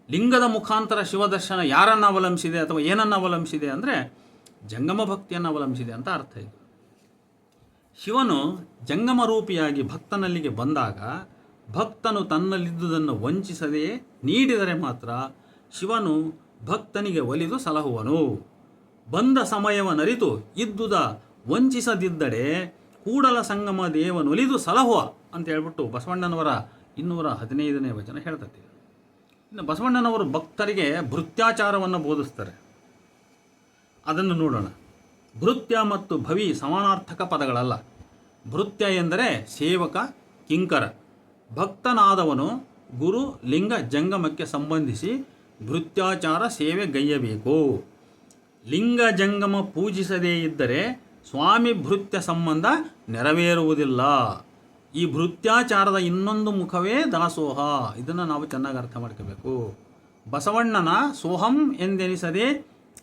ಲಿಂಗದ ಮುಖಾಂತರ ಶಿವ ದರ್ಶನ ಯಾರನ್ನು ಅವಲಂಬಿಸಿದೆ ಅಥವಾ ಏನನ್ನು ಅವಲಂಬಿಸಿದೆ ಅಂದರೆ ಜಂಗಮ ಭಕ್ತಿಯನ್ನು ಅವಲಂಬಿಸಿದೆ ಅಂತ ಅರ್ಥ ಇದು. ಶಿವನು ಜಂಗಮ ರೂಪಿಯಾಗಿ ಭಕ್ತನಲ್ಲಿಗೆ ಬಂದಾಗ ಭಕ್ತನು ತನ್ನಲ್ಲಿದ್ದುದನ್ನು ವಂಚಿಸದೆಯೇ ನೀಡಿದರೆ ಮಾತ್ರ ಶಿವನು ಭಕ್ತನಿಗೆ ಒಲಿದು ಸಲಹುವನು. ಬಂದ ಸಮಯವನ್ನರಿತು ಇದ್ದುದ ವಂಚಿಸದಿದ್ದಡೆ ಕೂಡಲ ಸಂಗಮ ದೇವನೊಲಿದು ಸಲಹುವ ಅಂತ ಹೇಳ್ಬಿಟ್ಟು ಬಸವಣ್ಣನವರ 215ನೇ ವಚನ ಹೇಳ್ತದೆ. ಇನ್ನು ಬಸವಣ್ಣನವರು ಭಕ್ತರಿಗೆ ಭೃತ್ಯಾಚಾರವನ್ನು ಬೋಧಿಸ್ತಾರೆ. ಅದನ್ನು ನೋಡೋಣ. ಭೃತ್ಯ ಮತ್ತು ಭವಿ ಸಮಾನಾರ್ಥಕ ಪದಗಳಲ್ಲ. ಭೃತ್ಯ ಎಂದರೆ ಸೇವಕ, ಕಿಂಕರ. ಭಕ್ತನಾದವನು ಗುರು ಲಿಂಗ ಜಂಗಮಕ್ಕೆ ಸಂಬಂಧಿಸಿ ಭೃತ್ಯಾಚಾರ ಸೇವೆ ಗೈಯಬೇಕು. ಲಿಂಗ ಜಂಗಮ ಪೂಜಿಸದೇ ಇದ್ದರೆ ಸ್ವಾಮಿ ಭೃತ್ಯ ಸಂಬಂಧ ನೆರವೇರುವುದಿಲ್ಲ. ಈ ಭೃತ್ಯಾಚಾರದ ಇನ್ನೊಂದು ಮುಖವೇ ದಾಸೋಹ. ಇದನ್ನು ನಾವು ಚೆನ್ನಾಗಿ ಅರ್ಥ ಮಾಡ್ಕೋಬೇಕು. ಬಸವಣ್ಣನ ಸೋಹಂ ಎಂದೆನಿಸದೆ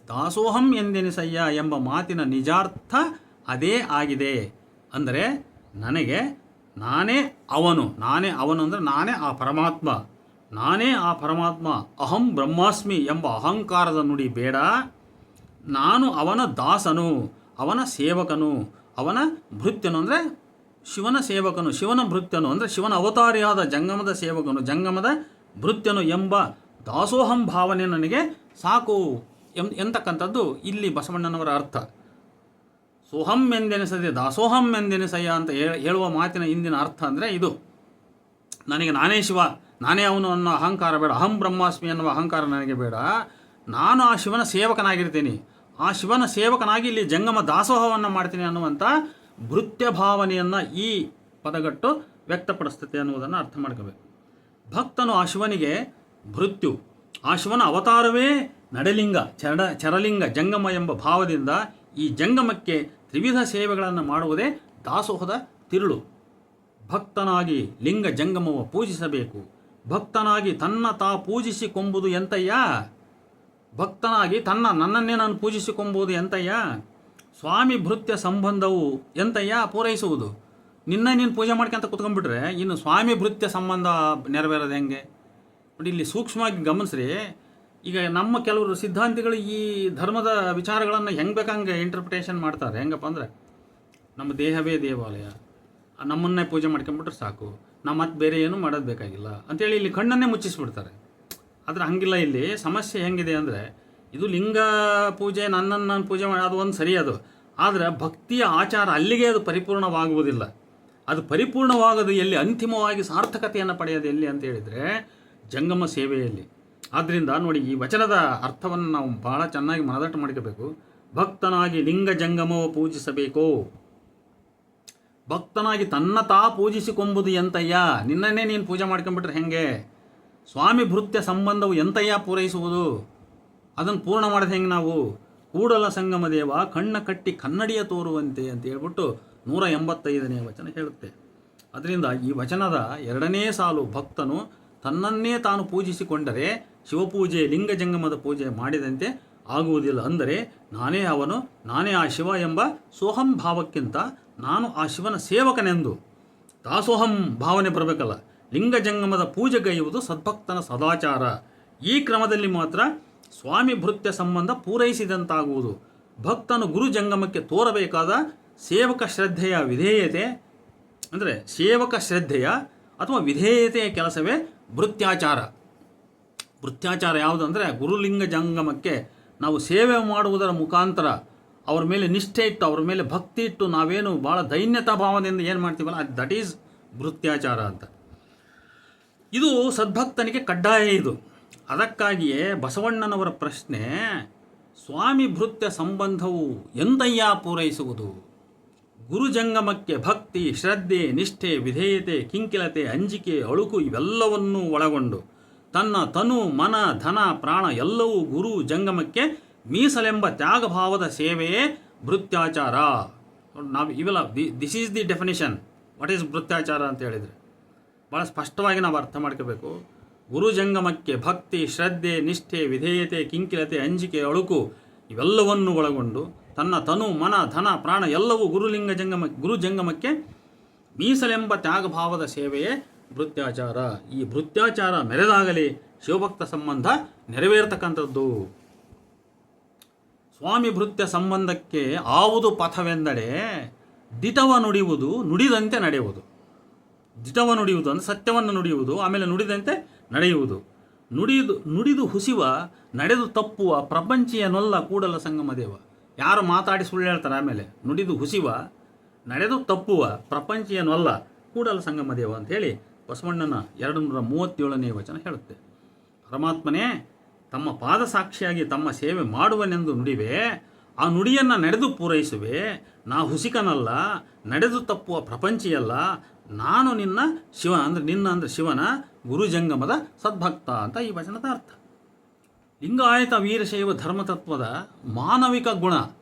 ದಾಸೋಹಂ ಎಂದೆನಿಸಯ್ಯ ಎಂಬ ಮಾತಿನ ನಿಜಾರ್ಥ ಅದೇ ಆಗಿದೆ. ಅಂದರೆ ನಾನೇ ಅವನು ಅಂದರೆ ನಾನೇ ಆ ಪರಮಾತ್ಮ, ಅಹಂ ಬ್ರಹ್ಮಾಸ್ಮಿ ಎಂಬ ಅಹಂಕಾರದ ನುಡಿ ಬೇಡ. ನಾನು ಅವನ ದಾಸನು, ಅವನ ಸೇವಕನು, ಅವನ ಭೃತ್ಯನು ಅಂದರೆ ಶಿವನ ಸೇವಕನು, ಶಿವನ ಭೃತ್ಯನು ಅಂದರೆ ಶಿವನ ಅವತಾರಿಯಾದ ಜಂಗಮದ ಸೇವಕನು, ಜಂಗಮದ ಭೃತ್ಯನು ಎಂಬ ದಾಸೋಹಂ ಭಾವನೆ ನನಗೆ ಸಾಕು ಎಂತಕ್ಕಂಥದ್ದು ಇಲ್ಲಿ ಬಸವಣ್ಣನವರ ಅರ್ಥ. ಸೋಹಂ ಎಂದೆನಿಸದೆ ದಾಸೋಹಂ ಎಂದೆನಿಸಯ್ಯ ಅಂತ ಹೇಳುವ ಮಾತಿನ ಇಂದಿನ ಅರ್ಥ ಅಂದರೆ ಇದು. ನಾನೇ ಶಿವ, ನಾನೇ ಅವನು ಅನ್ನೋ ಅಹಂಕಾರ ಬೇಡ. ಅಹಂ ಬ್ರಹ್ಮಾಸ್ಮಿ ಅನ್ನುವ ಅಹಂಕಾರ ನನಗೆ ಬೇಡ. ನಾನು ಆ ಶಿವನ ಸೇವಕನಾಗಿರ್ತೀನಿ, ಆ ಶಿವನ ಸೇವಕನಾಗಿ ಇಲ್ಲಿ ಜಂಗಮ ದಾಸೋಹವನ್ನು ಮಾಡ್ತೀನಿ ಅನ್ನುವಂಥ ಭೃತ್ಯ ಭಾವನೆಯನ್ನು ಈ ಪದಗಟ್ಟು ವ್ಯಕ್ತಪಡಿಸ್ತದೆ ಅನ್ನುವುದನ್ನು ಅರ್ಥ ಮಾಡ್ಕೋಬೇಕು. ಭಕ್ತನು ಆ ಶಿವನಿಗೆ ಭೃತ್ಯು, ಆ ಶಿವನ ಅವತಾರವೇ ನಡೆಲಿಂಗ, ಚರಲಿಂಗ, ಜಂಗಮ ಎಂಬ ಭಾವದಿಂದ ಈ ಜಂಗಮಕ್ಕೆ ತ್ರಿವಿಧ ಸೇವೆಗಳನ್ನು ಮಾಡುವುದೇ ದಾಸೋಹದ ತಿರುಳು. ಭಕ್ತನಾಗಿ ಲಿಂಗ ಜಂಗಮವ ಪೂಜಿಸಬೇಕು. ಭಕ್ತನಾಗಿ ತನ್ನ ತಾ ಪೂಜಿಸಿಕೊಂಬುದು ಎಂತಯ್ಯ? ಭಕ್ತನಾಗಿ ನನ್ನನ್ನೇ ನಾನು ಪೂಜಿಸಿಕೊಂಬುದು ಎಂತಯ್ಯ? ಸ್ವಾಮಿ ಭೃತ್ಯ ಸಂಬಂಧವು ಎಂತಯ್ಯ ಪೂರೈಸುವುದು? ನೀನು ಪೂಜೆ ಮಾಡ್ಕೊಂತ ಕುತ್ಕೊಂಡ್ಬಿಟ್ರೆ ಇನ್ನು ಸ್ವಾಮಿ ಭೃತ್ಯ ಸಂಬಂಧ ನೆರವೇರೋದು ಹೆಂಗೆ? ನೋಡಿ, ಇಲ್ಲಿ ಸೂಕ್ಷ್ಮವಾಗಿ ಗಮನಿಸ್ರಿ. ಈಗ ನಮ್ಮ ಕೆಲವರು ಸಿದ್ಧಾಂತಿಗಳು ಈ ಧರ್ಮದ ವಿಚಾರಗಳನ್ನು ಹೆಂಗೆ ಬೇಕಂಗೆ ಇಂಟರ್ಪ್ರಿಟೇಷನ್ ಮಾಡ್ತಾರೆ. ಹೆಂಗಪ್ಪ ಅಂದರೆ, ನಮ್ಮ ದೇಹವೇ ದೇವಾಲಯ, ನಮ್ಮನ್ನೇ ಪೂಜೆ ಮಾಡ್ಕೊಂಬಿಟ್ರೆ ಸಾಕು, ನಾವು ಮತ್ತೆ ಬೇರೆ ಏನೂ ಮಾಡೋದು ಬೇಕಾಗಿಲ್ಲ ಅಂತೇಳಿ ಇಲ್ಲಿ ಕಣ್ಣನ್ನೇ ಮುಚ್ಚಿಸ್ಬಿಡ್ತಾರೆ. ಆದರೆ ಹಂಗಿಲ್ಲ. ಇಲ್ಲಿ ಸಮಸ್ಯೆ ಹೆಂಗಿದೆ ಅಂದರೆ, ಇದು ಲಿಂಗ ಪೂಜೆ, ನನ್ನನ್ನು ನಾನು ಪೂಜೆ ಮಾಡಿ ಅದು ಒಂದು ಸರಿ ಅದು. ಆದರೆ ಭಕ್ತಿಯ ಆಚಾರ ಅಲ್ಲಿಗೆ ಅದು ಪರಿಪೂರ್ಣವಾಗುವುದಿಲ್ಲ. ಅದು ಪರಿಪೂರ್ಣವಾಗದು ಎಲ್ಲಿ, ಅಂತಿಮವಾಗಿ ಸಾರ್ಥಕತೆಯನ್ನು ಪಡೆಯೋದು ಎಲ್ಲಿ ಅಂತ ಹೇಳಿದರೆ ಜಂಗಮ ಸೇವೆಯಲ್ಲಿ. ಆದ್ದರಿಂದ ನೋಡಿ, ಈ ವಚನದ ಅರ್ಥವನ್ನು ನಾವು ಬಹಳ ಚೆನ್ನಾಗಿ ಮನದಟ್ಟು ಮಾಡ್ಕೋಬೇಕು. ಭಕ್ತನಾಗಿ ಲಿಂಗ ಜಂಗಮವ ಪೂಜಿಸಬೇಕು. ಭಕ್ತನಾಗಿ ತನ್ನ ತಾ ಪೂಜಿಸಿಕೊಂಬುದು ಎಂತಯ್ಯ, ನಿನ್ನನ್ನೇ ನೀನು ಪೂಜೆ ಮಾಡ್ಕೊಂಡ್ಬಿಟ್ರೆ ಹೆಂಗೆ? ಸ್ವಾಮಿ ಭೃತ್ಯ ಸಂಬಂಧವು ಎಂತಯ್ಯ ಪೂರೈಸುವುದು? ಅದನ್ನು ಪೂರ್ಣ ಮಾಡೋದು ಹೆಂಗೆ ನಾವು? ಕೂಡಲ ಸಂಗಮ ದೇವ ಕಣ್ಣ ಕಟ್ಟಿ ಕನ್ನಡಿಯ ತೋರುವಂತೆ ಅಂತ ಹೇಳ್ಬಿಟ್ಟು 185ನೇ ವಚನ ಹೇಳುತ್ತೆ. ಅದರಿಂದ ಈ ವಚನದ 2ನೇ ಸಾಲು, ಭಕ್ತನು ತನ್ನನ್ನೇ ತಾನು ಪೂಜಿಸಿಕೊಂಡರೆ ಶಿವಪೂಜೆ ಲಿಂಗ ಜಂಗಮದ ಪೂಜೆ ಮಾಡಿದಂತೆ ಆಗುವುದಿಲ್ಲ. ಅಂದರೆ ನಾನೇ ಅವನು, ನಾನೇ ಆ ಶಿವ ಎಂಬ ಸೋಹಂ ಭಾವಕ್ಕಿಂತ ನಾನು ಆ ಶಿವನ ಸೇವಕನೆಂದು ದಾಸೋಹಂ ಭಾವನೆ ಬರಬೇಕಲ್ಲ. ಲಿಂಗ ಜಂಗಮದ ಪೂಜೆಗೈಯುವುದು ಸದ್ಭಕ್ತನ ಸದಾಚಾರ. ಈ ಕ್ರಮದಲ್ಲಿ ಮಾತ್ರ ಸ್ವಾಮಿ ಭೃತ್ಯ ಸಂಬಂಧ ಪೂರೈಸಿದಂತಾಗುವುದು. ಭಕ್ತನು ಗುರು ಜಂಗಮಕ್ಕೆ ತೋರಬೇಕಾದ ಸೇವಕ ಶ್ರದ್ಧೆಯ ವಿಧೇಯತೆ, ಅಂದರೆ ಸೇವಕ ಶ್ರದ್ಧೆಯ ಅಥವಾ ವಿಧೇಯತೆಯ ಕೆಲಸವೇ ಭೃತ್ಯಾಚಾರ. ಭೃತ್ಯಾಚಾರ ಯಾವುದು ಅಂದರೆ ಗುರುಲಿಂಗ ಜಂಗಮಕ್ಕೆ ನಾವು ಸೇವೆ ಮಾಡುವುದರ ಮುಖಾಂತರ ಅವ್ರ ಮೇಲೆ ನಿಷ್ಠೆ ಇಟ್ಟು, ಅವ್ರ ಮೇಲೆ ಭಕ್ತಿ ಇಟ್ಟು ನಾವೇನು ಭಾಳ ದೈನ್ಯತಾ ಭಾವನೆಯಿಂದ ಏನು ಮಾಡ್ತೀವಲ್ಲ, ದಟ್ ಈಸ್ ಭೃತ್ಯಾಚಾರ ಅಂತ. ಇದು ಸದ್ಭಕ್ತನಿಗೆ ಕಡ್ಡಾಯ ಇದು. ಅದಕ್ಕಾಗಿಯೇ ಬಸವಣ್ಣನವರ ಪ್ರಶ್ನೆ, ಸ್ವಾಮಿ ಭೃತ್ಯ ಸಂಬಂಧವು ಎಂತಯ್ಯ ಪೂರೈಸುವುದು? ಗುರುಜಂಗಮಕ್ಕೆ ಭಕ್ತಿ, ಶ್ರದ್ಧೆ, ನಿಷ್ಠೆ, ವಿಧೇಯತೆ, ಕಿಂಕಿಲತೆ, ಅಂಜಿಕೆ, ಅಳುಕು ಇವೆಲ್ಲವನ್ನೂ ಒಳಗೊಂಡು ತನ್ನ ತನು, ಮನ, ಧನ, ಪ್ರಾಣ ಎಲ್ಲವೂ ಗುರು ಜಂಗಮಕ್ಕೆ ಮೀಸಲೆಂಬ ತ್ಯಾಗಭಾವದ ಸೇವೆಯೇ ಭೃತ್ಯಾಚಾರ. ನಾವು ಇವೆಲ್ಲ this is the definition what is ಭೃತ್ಯಾಚಾರ ಅಂತ ಹೇಳಿದರೆ ಭಾಳ ಸ್ಪಷ್ಟವಾಗಿ ನಾವು ಅರ್ಥ ಮಾಡ್ಕೋಬೇಕು. ಗುರು ಜಂಗಮಕ್ಕೆ ಭಕ್ತಿ, ಶ್ರದ್ಧೆ, ನಿಷ್ಠೆ, ವಿಧೇಯತೆ, ಕಿಂಕಿಲತೆ, ಅಂಜಿಕೆ, ಅಳುಕು ಇವೆಲ್ಲವನ್ನು ಒಳಗೊಂಡು ತನ್ನ ತನು, ಮನ, ಧನ, ಪ್ರಾಣ ಎಲ್ಲವೂ ಗುರು ಜಂಗಮಕ್ಕೆ ಮೀಸಲೆಂಬ ತ್ಯಾಗಭಾವದ ಸೇವೆಯೇ ಭೃತ್ಯಾಚಾರ. ಈ ಭೃತ್ಯಾಚಾರ ಮೆರೆದಾಗಲೇ ಶಿವಭಕ್ತ ಸಂಬಂಧ ನೆರವೇರ್ತಕ್ಕಂಥದ್ದು. ಸ್ವಾಮಿ ಭೃತ್ಯ ಸಂಬಂಧಕ್ಕೆ ಆವುದು ಪಥವೆಂದರೆ ದಿಟವ ನುಡಿಯುವುದು, ನುಡಿದಂತೆ ನಡೆಯುವುದು. ದಿಟವ ನುಡಿಯುವುದು ಅಂದರೆ ಸತ್ಯವನ್ನು ನುಡಿಯುವುದು, ಆಮೇಲೆ ನುಡಿದಂತೆ ನಡೆಯುವುದು. ನುಡಿದು ಹುಸಿವ, ನಡೆದು ತಪ್ಪುವ ಪ್ರಪಂಚಿಯನೊಲ್ಲ ಕೂಡಲ ಸಂಗಮ ದೇವ. ಯಾರು ಮಾತಾಡಿ ಸುಳ್ಳು ಹೇಳ್ತಾರೆ, ಆಮೇಲೆ ನುಡಿದು ಹುಸಿವ, ನಡೆದು ತಪ್ಪುವ ಪ್ರಪಂಚಿಯನೊಲ್ಲ ಕೂಡಲ ಸಂಗಮ ದೇವ ಅಂಥೇಳಿ ಬಸವಣ್ಣನ 237ನೇ ವಚನ ಹೇಳುತ್ತೆ. ಪರಮಾತ್ಮನೇ ತಮ್ಮ ಪಾದ ಸಾಕ್ಷಿಯಾಗಿ ತಮ್ಮ ಸೇವೆ ಮಾಡುವನೆಂದು ನುಡಿವೆ, ಆ ನುಡಿಯನ್ನು ನಡೆದು ಪೂರೈಸುವೆ. ನಾ ಹುಸಿಕನಲ್ಲ, ನಡೆದು ತಪ್ಪುವ ಪ್ರಪಂಚಿಯಲ್ಲ, ನಾನು ನಿನ್ನ ಶಿವ ಅಂದರೆ ಶಿವನ ಗುರುಜಂಗಮದ ಸದ್ಭಕ್ತ ಅಂತ ಈ ವಚನದ ಅರ್ಥ. ಲಿಂಗಾಯತ ವೀರಶೈವ ಧರ್ಮತತ್ವದ ಮಾನವಿಕ ಗುಣ,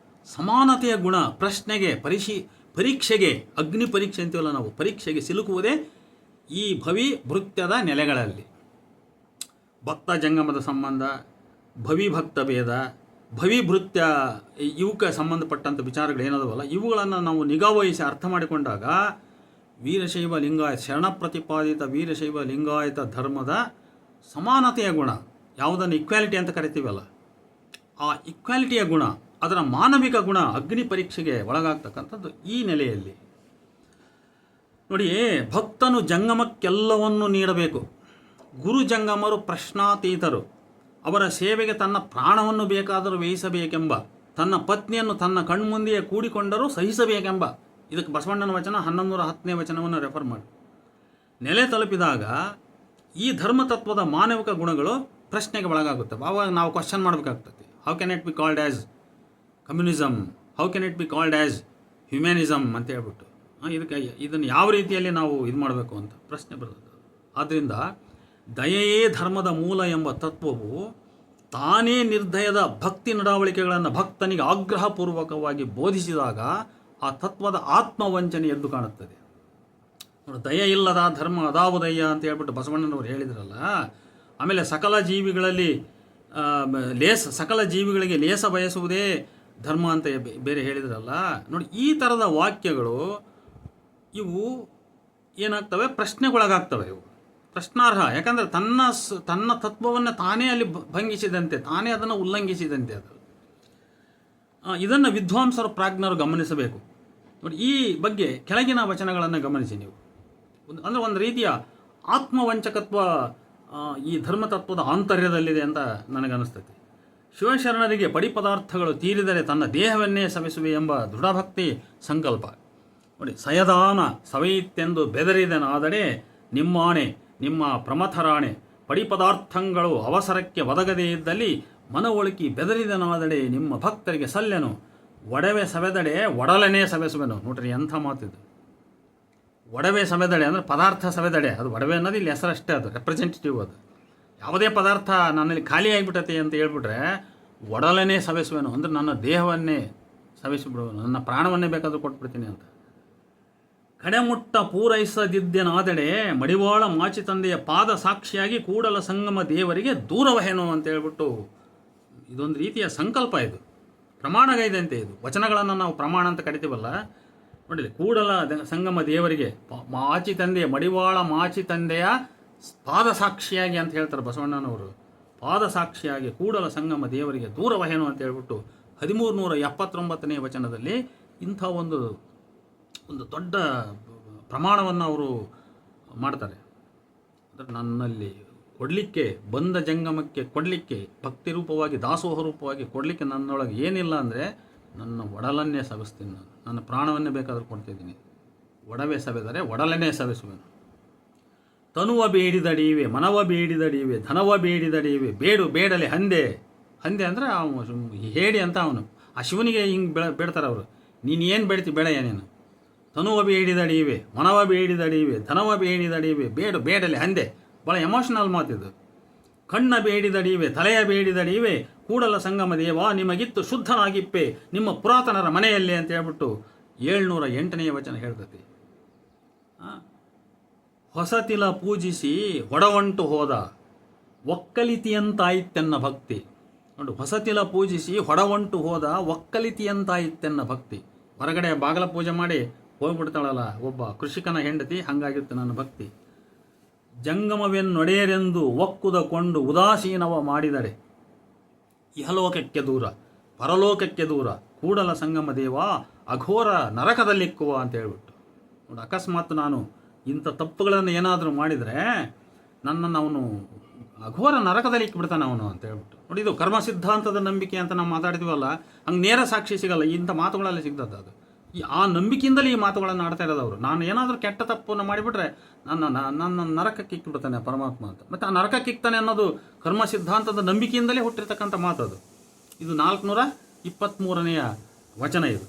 ಸಮಾನತೆಯ ಗುಣ ಪ್ರಶ್ನೆಗೆ, ಪರೀಕ್ಷೆಗೆ, ಅಗ್ನಿ ಪರೀಕ್ಷೆ ಅಂತೀವಲ್ಲ ನಾವು, ಪರೀಕ್ಷೆಗೆ ಸಿಲುಕುವುದೇ ಈ ಭವಿ ಭೃತ್ಯದ ನೆಲೆಗಳಲ್ಲಿ. ಭಕ್ತ ಜಂಗಮದ ಸಂಬಂಧ, ಭವಿ ಭಕ್ತ ಭೇದ, ಭವಿ ಭೃತ್ಯ ಇವಕ್ಕೆ ಸಂಬಂಧಪಟ್ಟಂಥ ವಿಚಾರಗಳೇನದವಲ್ಲ, ಇವುಗಳನ್ನು ನಾವು ನಿಗಾವಹಿಸಿ ಅರ್ಥ ಮಾಡಿಕೊಂಡಾಗ ವೀರಶೈವ ಲಿಂಗಾಯತ ಶರಣ ಪ್ರತಿಪಾದಿತ ವೀರಶೈವ ಲಿಂಗಾಯತ ಧರ್ಮದ ಸಮಾನತೆಯ ಗುಣ, ಯಾವುದನ್ನು ಇಕ್ವಾಲಿಟಿ ಅಂತ ಕರಿತೀವಲ್ಲ, ಆ ಇಕ್ವಾಲಿಟಿಯ ಗುಣ, ಅದರ ಮಾನವಿಕ ಗುಣ ಅಗ್ನಿ ಪರೀಕ್ಷೆಗೆ ಒಳಗಾಗ್ತಕ್ಕಂಥದ್ದು ಈ ನೆಲೆಯಲ್ಲಿ. ನೋಡಿ, ಭಕ್ತನು ಜಂಗಮಕ್ಕೆಲ್ಲವನ್ನು ನೀಡಬೇಕು. ಗುರು ಜಂಗಮರು ಪ್ರಶ್ನಾತೀತರು. ಅವರ ಸೇವೆಗೆ ತನ್ನ ಪ್ರಾಣವನ್ನು ಬೇಕಾದರೂ ವ್ಯಯಿಸಬೇಕೆಂಬ, ತನ್ನ ಪತ್ನಿಯನ್ನು ತನ್ನ ಕಣ್ಮುಂದೆಯೇ ಕೂಡಿಕೊಂಡರೂ ಸಹಿಸಬೇಕೆಂಬ, ಇದಕ್ಕೆ ಬಸವಣ್ಣನ ವಚನ 1110ನೇ ವಚನವನ್ನು ರೆಫರ್ ಮಾಡಿ. ನೆಲೆ ತಲುಪಿದಾಗ ಈ ಧರ್ಮತತ್ವದ ಮಾನವಿಕ ಗುಣಗಳು ಪ್ರಶ್ನೆಗೆ ಒಳಗಾಗುತ್ತೆ. ಆವಾಗ ನಾವು ಕ್ವಶನ್ ಮಾಡಬೇಕಾಗ್ತದೆ. How can it be called as communism, how can it be called as humanism ಅಂತ ಹೇಳ್ಬಿಟ್ಟು ಇದನ್ನು ಯಾವ ರೀತಿಯಲ್ಲಿ ನಾವು ಇದು ಮಾಡಬೇಕು ಅಂತ ಪ್ರಶ್ನೆ ಬರ್ತದೆ. ಆದ್ದರಿಂದ ದಯೆಯೇ ಧರ್ಮದ ಮೂಲ ಎಂಬ ತತ್ವವು ತಾನೇ ನಿರ್ದಯದ ಭಕ್ತಿ ನಡವಳಿಕೆಗಳನ್ನು ಭಕ್ತನಿಗೆ ಆಗ್ರಹಪೂರ್ವಕವಾಗಿ ಬೋಧಿಸಿದಾಗ ಆ ತತ್ವದ ಆತ್ಮವಂಚನೆ ಎದ್ದು ಕಾಣುತ್ತದೆ. ದಯೆ ಇಲ್ಲದ ಧರ್ಮ ಅದಾವುದಯ್ಯ ಅಂತ ಹೇಳ್ಬಿಟ್ಟು ಬಸವಣ್ಣನವರು ಹೇಳಿದ್ರಲ್ಲ. ಆಮೇಲೆ ಸಕಲ ಜೀವಿಗಳಿಗೆ ಲೇಸ ಬಯಸುವುದೇ ಧರ್ಮ ಅಂತ ಬೇರೆ ಹೇಳಿದ್ರಲ್ಲ. ನೋಡಿ, ಈ ಥರದ ವಾಕ್ಯಗಳು ಇವು ಏನಾಗ್ತವೆ, ಪ್ರಶ್ನೆಗೊಳಗಾಗ್ತವೆ. ಇವು ಪ್ರಶ್ನಾರ್ಹ. ಯಾಕಂದರೆ ತನ್ನ ತತ್ವವನ್ನು ತಾನೇ ಅಲ್ಲಿ ಭಂಗಿಸಿದಂತೆ, ತಾನೇ ಅದನ್ನು ಉಲ್ಲಂಘಿಸಿದಂತೆ ಅದು. ಇದನ್ನು ವಿದ್ವಾಂಸರು ಪ್ರಾಜ್ಞರು ಗಮನಿಸಬೇಕು. ನೋಡಿ, ಈ ಬಗ್ಗೆ ಕೆಳಗಿನ ವಚನಗಳನ್ನು ಗಮನಿಸಿ ನೀವು. ಅಂದರೆ ಒಂದು ರೀತಿಯ ಆತ್ಮವಂಚಕತ್ವ ಈ ಧರ್ಮತತ್ವದ ಆಂತರ್ಯದಲ್ಲಿದೆ ಅಂತ ನನಗನ್ನಿಸ್ತೈತಿ. ಶಿವಶರಣರಿಗೆ ಪಡಿ ಪದಾರ್ಥಗಳು ತೀರಿದರೆ ತನ್ನ ದೇಹವನ್ನೇ ಸವೆಸುವೆ ಎಂಬ ದೃಢಭಕ್ತಿ ಸಂಕಲ್ಪ. ನೋಡಿ, ಸಯದಾನ ಸವೈತ್ಯೆಂದು ಬೆದರಿದನಾದರೆ ನಿಮ್ಮಾಣೆ ನಿಮ್ಮ ಪ್ರಮಥರಾಣೆ ಪಡಿಪದಾರ್ಥಗಳು ಅವಸರಕ್ಕೆ ಒದಗದೇ ಇದ್ದಲ್ಲಿ ಮನವೊಳಕಿ ಬೆದರಿದನಾದಡೆ ನಿಮ್ಮ ಭಕ್ತರಿಗೆ ಸಲ್ಲೆನು. ಒಡವೆ ಸವೆದಡೆ ಒಡಲನೇ ಸವೆಸುವೆನು. ನೋಡ್ರಿ ಎಂಥ ಮಾತಿದು. ಒಡವೆ ಸವೆದಡೆ ಅಂದರೆ ಪದಾರ್ಥ ಸವೆದಡೆ. ಅದು ಒಡವೆ ಅನ್ನೋದು ಇಲ್ಲಿ ಹೆಸರಷ್ಟೇ, ಅದು ರೆಪ್ರೆಸೆಂಟೇಟಿವ್. ಅದು ಯಾವುದೇ ಪದಾರ್ಥ ನನ್ನಲ್ಲಿ ಖಾಲಿ ಆಗಿಬಿಟ್ಟತೆ ಅಂತ ಹೇಳ್ಬಿಟ್ರೆ ಒಡಲನೇ ಸವೆಸುವೆನು ಅಂದರೆ ನನ್ನ ದೇಹವನ್ನೇ ಸವೆಸಿಬಿಡುವೆನು, ನನ್ನ ಪ್ರಾಣವನ್ನೇ ಬೇಕಾದರೂ ಕೊಟ್ಬಿಡ್ತೀನಿ ಅಂತ. ಕಡೆಮುಟ್ಟ ಪೂರೈಸದಿದ್ದೆನಾದಡೆ ಮಡಿವಾಳ ಮಾಚಿ ತಂದೆಯ ಪಾದ ಸಾಕ್ಷಿಯಾಗಿ ಕೂಡಲ ಸಂಗಮ ದೇವರಿಗೆ ದೂರವಹೇನು ಅಂತ ಹೇಳ್ಬಿಟ್ಟು ಇದೊಂದು ರೀತಿಯ ಸಂಕಲ್ಪ, ಇದು ಪ್ರಮಾಣಗೈದಂತೆ. ಇದು ವಚನಗಳನ್ನು ನಾವು ಪ್ರಮಾಣ ಅಂತ ಕರಿತೀವಲ್ಲ, ನೋಡಿರಿ, ಕೂಡಲ ಸಂಗಮ ದೇವರಿಗೆ ಮಾಚಿ ತಂದೆಯ ಮಡಿವಾಳ ಮಾಚಿ ತಂದೆಯ ಪಾದ ಸಾಕ್ಷಿಯಾಗಿ ಅಂತ ಹೇಳ್ತಾರೆ ಬಸವಣ್ಣನವರು. ಪಾದ ಸಾಕ್ಷಿಯಾಗಿ ಕೂಡಲ ಸಂಗಮ ದೇವರಿಗೆ ದೂರವಹೇನು ಅಂತ ಹೇಳ್ಬಿಟ್ಟು 1379ನೇ ವಚನದಲ್ಲಿ ಇಂಥ ಒಂದು ದೊಡ್ಡ ಪ್ರಮಾಣವನ್ನು ಅವರು ಮಾಡ್ತಾರೆ. ಅಂದರೆ ನನ್ನಲ್ಲಿ ಕೊಡಲಿಕ್ಕೆ, ಬಂದ ಜಂಗಮಕ್ಕೆ ಕೊಡಲಿಕ್ಕೆ, ಭಕ್ತಿ ರೂಪವಾಗಿ ದಾಸೋಹ ರೂಪವಾಗಿ ಕೊಡಲಿಕ್ಕೆ ನನ್ನೊಳಗೆ ಏನಿಲ್ಲ ಅಂದರೆ ನನ್ನ ಒಡಲನ್ನೇ ಸವೆಸ್ತೀನಿ, ನಾನು ನನ್ನ ಪ್ರಾಣವನ್ನೇ ಬೇಕಾದರೂ ಕೊಡ್ತಿದ್ದೀನಿ. ಒಡವೆ ಸವೆದರೆ ಒಡಲನ್ನೇ ಸವೆಸುವೆನು. ತನುವ ಬೇಡಿದಡಿವೆ, ಮನವ ಬೇಡಿದಡಿವೆ, ಧನವ ಬೇಡಿದಡಿವೆ, ಬೇಡಲೆ ಹಂದೆ. ಹಂದೆ ಅಂದರೆ ಅವನು ಹೇಳಿ ಅಂತ ಅವನು ಆ ಶಿವನಿಗೆ ಹಿಂಗೆ ಬೇಡ್ತಾರೆ ಅವರು. ನೀನು ಏನು ಬೇಡ್ತಿ ಬೇಡ ಏನೇನು. ತನುವ ಬೇಡಿದಡಿವೆ, ಮನವ ಬೇಡಿದಡಿವೆ, ಧನವ ಬೇಡಿದಡಿವೆ, ಬೇಡಲೆ ಹಂದೆ. ಭಾಳ ಎಮೋಷನಲ್ ಮಾತಿದು. ಕಣ್ಣ ಬೇಡಿದಡಿವೆ, ತಲೆಯ ಬೇಡಿದಡಿವೆ, ಕೂಡಲ ಸಂಗಮ ದೇವ ನಿಮಗಿತ್ತು ಶುದ್ಧನಾಗಿಪ್ಪೆ ನಿಮ್ಮ ಪುರಾತನರ ಮನೆಯಲ್ಲೇ ಅಂತ ಹೇಳ್ಬಿಟ್ಟು 708ನೇ ವಚನ ಹೇಳ್ತತಿ. ಹೊಸತಿಲ ಪೂಜಿಸಿ ಹೊಡವಂಟು ಹೋದ ಒಕ್ಕಲಿತಿಯಂತಾಯಿತೆನ್ನ ಭಕ್ತಿ. ನೋಡಿ, ಹೊಸತಿಲ ಪೂಜಿಸಿ ಹೊಡವಂಟು ಹೋದ ಒಕ್ಕಲಿತಿಯಂತಾಯಿತೆನ್ನ ಭಕ್ತಿ. ಹೊರಗಡೆ ಬಾಗಲ ಪೂಜೆ ಮಾಡಿ ಹೋಗ್ಬಿಡ್ತಾಳಲ್ಲ ಒಬ್ಬ ಕೃಷಿಕನ ಹೆಂಡತಿ, ಹಂಗಾಗಿತ್ತು ನನ್ನ ಭಕ್ತಿ. ಜಂಗಮವೆನ್ನೊಡೆಯರೆಂದು ಒಕ್ಕುದಕೊಂಡು ಉದಾಸೀನವ ಮಾಡಿದರೆ ಇಹಲೋಕಕ್ಕೆ ದೂರ ಪರಲೋಕಕ್ಕೆ ದೂರ ಕೂಡಲ ಸಂಗಮ ದೇವ ಅಘೋರ ನರಕದಲ್ಲಿಕ್ಕುವ ಅಂತ ಹೇಳ್ಬಿಟ್ಟು. ನೋಡಿ, ಅಕಸ್ಮಾತ್ ನಾನು ಇಂಥ ತಪ್ಪುಗಳನ್ನು ಏನಾದರೂ ಮಾಡಿದರೆ ನನ್ನನ್ನು ಅವನು ಅಘೋರ ನರಕದಲ್ಲಿ ಇಕ್ಬಿಡ್ತಾನೆ ಅವನು ಅಂತ ಹೇಳ್ಬಿಟ್ಟು. ನೋಡಿ, ಇದು ಕರ್ಮ ಸಿದ್ಧಾಂತದ ನಂಬಿಕೆ ಅಂತ ನಾವು ಮಾತಾಡ್ತೀವಲ್ಲ, ಹಂಗೆ ನೇರ ಸಾಕ್ಷಿ ಸಿಗಲ್ಲ, ಇಂಥ ಮಾತುಗಳಲ್ಲಿ ಸಿಗ್ತದೆ. ಅದು ಆ ನಂಬಿಕೆಯಿಂದಲೇ ಈ ಮಾತುಗಳನ್ನು ಆಡ್ತಾ ಇರೋದು ಅವರು. ನಾನು ಏನಾದರೂ ಕೆಟ್ಟ ತಪ್ಪನ್ನು ಮಾಡಿಬಿಟ್ರೆ ನನ್ನ ನರಕಕ್ಕೆ ಇಕ್ಬಿಡ್ತಾನೆ ಪರಮಾತ್ಮ ಅಂತ. ಮತ್ತು ಆ ನರಕಕ್ಕೆ ಇಕ್ತಾನೆ ಅನ್ನೋದು ಕರ್ಮ ಸಿದ್ಧಾಂತದ ನಂಬಿಕೆಯಿಂದಲೇ ಹುಟ್ಟಿರ್ತಕ್ಕಂಥ ಮಾತದು. ಇದು 423ನೇ ವಚನ ಇದು.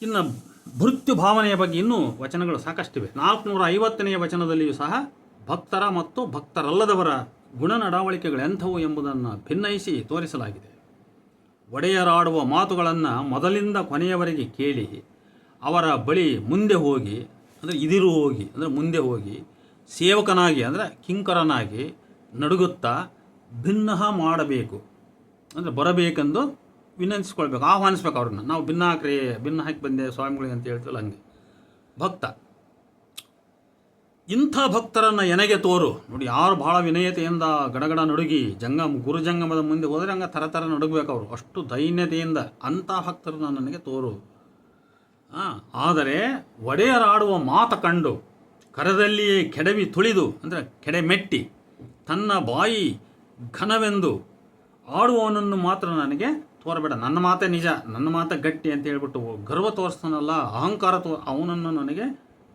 ಇನ್ನು ಮೃತ್ಯು ಭಾವನೆಯ ಬಗ್ಗೆ ಇನ್ನೂ ವಚನಗಳು ಸಾಕಷ್ಟಿವೆ. 450ನೇ ವಚನದಲ್ಲಿಯೂ ಸಹ ಭಕ್ತರ ಮತ್ತು ಭಕ್ತರಲ್ಲದವರ ಗುಣ ನಡವಳಿಕೆಗಳೆಂಥವು ಎಂಬುದನ್ನು ಭಿನ್ನಯಿಸಿ ತೋರಿಸಲಾಗಿದೆ. ಒಡೆಯರಾಡುವ ಮಾತುಗಳನ್ನು ಮೊದಲಿಂದ ಕೊನೆಯವರೆಗೆ ಕೇಳಿ ಅವರ ಬಳಿ ಮುಂದೆ ಹೋಗಿ, ಅಂದರೆ ಇದಿರು ಹೋಗಿ ಅಂದರೆ ಮುಂದೆ ಹೋಗಿ, ಸೇವಕನಾಗಿ ಅಂದರೆ ಕಿಂಕರನಾಗಿ ನಡುಗುತ್ತಾ ಭಿನ್ನ ಮಾಡಬೇಕು, ಅಂದರೆ ಬರಬೇಕೆಂದು ವಿನಂತಿಸ್ಕೊಳ್ಬೇಕು, ಆಹ್ವಾನಿಸ್ಬೇಕು ಅವ್ರನ್ನ. ನಾವು ಭಿನ್ನ ಹಾಕಿ ಬಂದೆ ಸ್ವಾಮಿಗಳಿಗೆ ಅಂತ ಹೇಳ್ತೀವಲ್ಲ, ಹಂಗೆ ಭಕ್ತ. ಇಂಥ ಭಕ್ತರನ್ನು ಎನಗೆ ತೋರು. ನೋಡಿ, ಯಾರು ಭಾಳ ವಿನಯತೆಯಿಂದ ಗಡಗಡ ನಡುಗಿ ಗುರುಜಂಗಮದ ಮುಂದೆ ಹೋದರೆ ಹಂಗೆ ಥರ ನಡುಗಬೇಕು ಅವರು, ಅಷ್ಟು ದೈನ್ಯತೆಯಿಂದ. ಅಂಥ ಭಕ್ತರನ್ನು ನನಗೆ ತೋರು. ಆದರೆ ಒಡೆಯರಾಡುವ ಮಾತು ಕಂಡು ಕರದಲ್ಲಿಯೇ ಕೆಡವಿ ತುಳಿದು ಅಂದರೆ ಕೆಡೆಮೆಟ್ಟಿ ತನ್ನ ಬಾಯಿ ಘನವೆಂದು ಆಡುವವನನ್ನು ಮಾತ್ರ ನನಗೆ ತೋರಬೇಡ. ನನ್ನ ಮಾತೇ ನಿಜ, ನನ್ನ ಮಾತೇ ಗಟ್ಟಿ ಅಂತ ಹೇಳ್ಬಿಟ್ಟು ಗರ್ವ ತೋರಿಸ್ತಾನಲ್ಲ, ಅಹಂಕಾರ ಅವನನ್ನು ನನಗೆ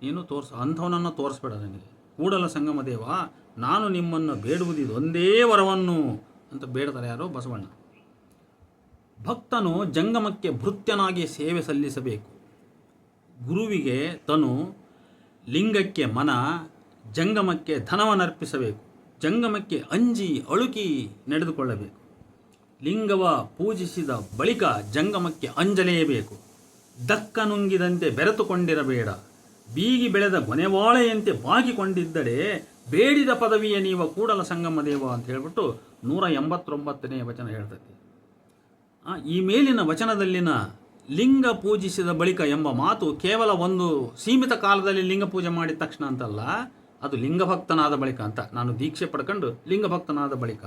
ನೀನು ಅಂಥವನನ್ನು ತೋರಿಸ್ಬೇಡ ನನಗೆ. ಕೂಡಲ ಸಂಗಮ ದೇವ, ನಾನು ನಿಮ್ಮನ್ನು ಬೇಡುವುದಿದು ಒಂದೇ ವರವನ್ನು ಅಂತ ಬೇಡ್ತಾರೆ ಯಾರು? ಬಸವಣ್ಣ. ಭಕ್ತನು ಜಂಗಮಕ್ಕೆ ಭೃತ್ಯನಾಗಿ ಸೇವೆ ಸಲ್ಲಿಸಬೇಕು. ಗುರುವಿಗೆ ತನು, ಲಿಂಗಕ್ಕೆ ಮನ, ಜಂಗಮಕ್ಕೆ ಧನವನ್ನರ್ಪಿಸಬೇಕು. ಜಂಗಮಕ್ಕೆ ಅಂಜಿ ಅಳುಕಿ ನಡೆದುಕೊಳ್ಳಬೇಕು. ಲಿಂಗವ ಪೂಜಿಸಿದ ಬಳಿಕ ಜಂಗಮಕ್ಕೆ ಅಂಜಲೇಬೇಕು. ದಕ್ಕ ನುಂಗಿದಂತೆ ಬೆರೆತುಕೊಂಡಿರಬೇಡ. ಬೀಗಿ ಬೆಳೆದ ಗೊನೆವಾಳೆಯಂತೆ ಬಾಗಿಕೊಂಡಿದ್ದರೆ ಬೇಡಿದ ಪದವಿಯ ನೀವ ಕೂಡಲ ಸಂಗಮ ದೇವ ಅಂತ ಹೇಳ್ಬಿಟ್ಟು 189ನೇ ವಚನ ಹೇಳ್ತೈತಿ. ಈ ಮೇಲಿನ ವಚನದಲ್ಲಿನ ಲಿಂಗ ಪೂಜಿಸಿದ ಬಳಿಕ ಎಂಬ ಮಾತು ಕೇವಲ ಒಂದು ಸೀಮಿತ ಕಾಲದಲ್ಲಿ ಲಿಂಗ ಪೂಜೆ ಮಾಡಿದ ತಕ್ಷಣ ಅಂತಲ್ಲ, ಅದು ಲಿಂಗಭಕ್ತನಾದ ಬಳಿಕ ಅಂತ. ನಾನು ದೀಕ್ಷೆ ಪಡ್ಕೊಂಡು ಲಿಂಗಭಕ್ತನಾದ ಬಳಿಕ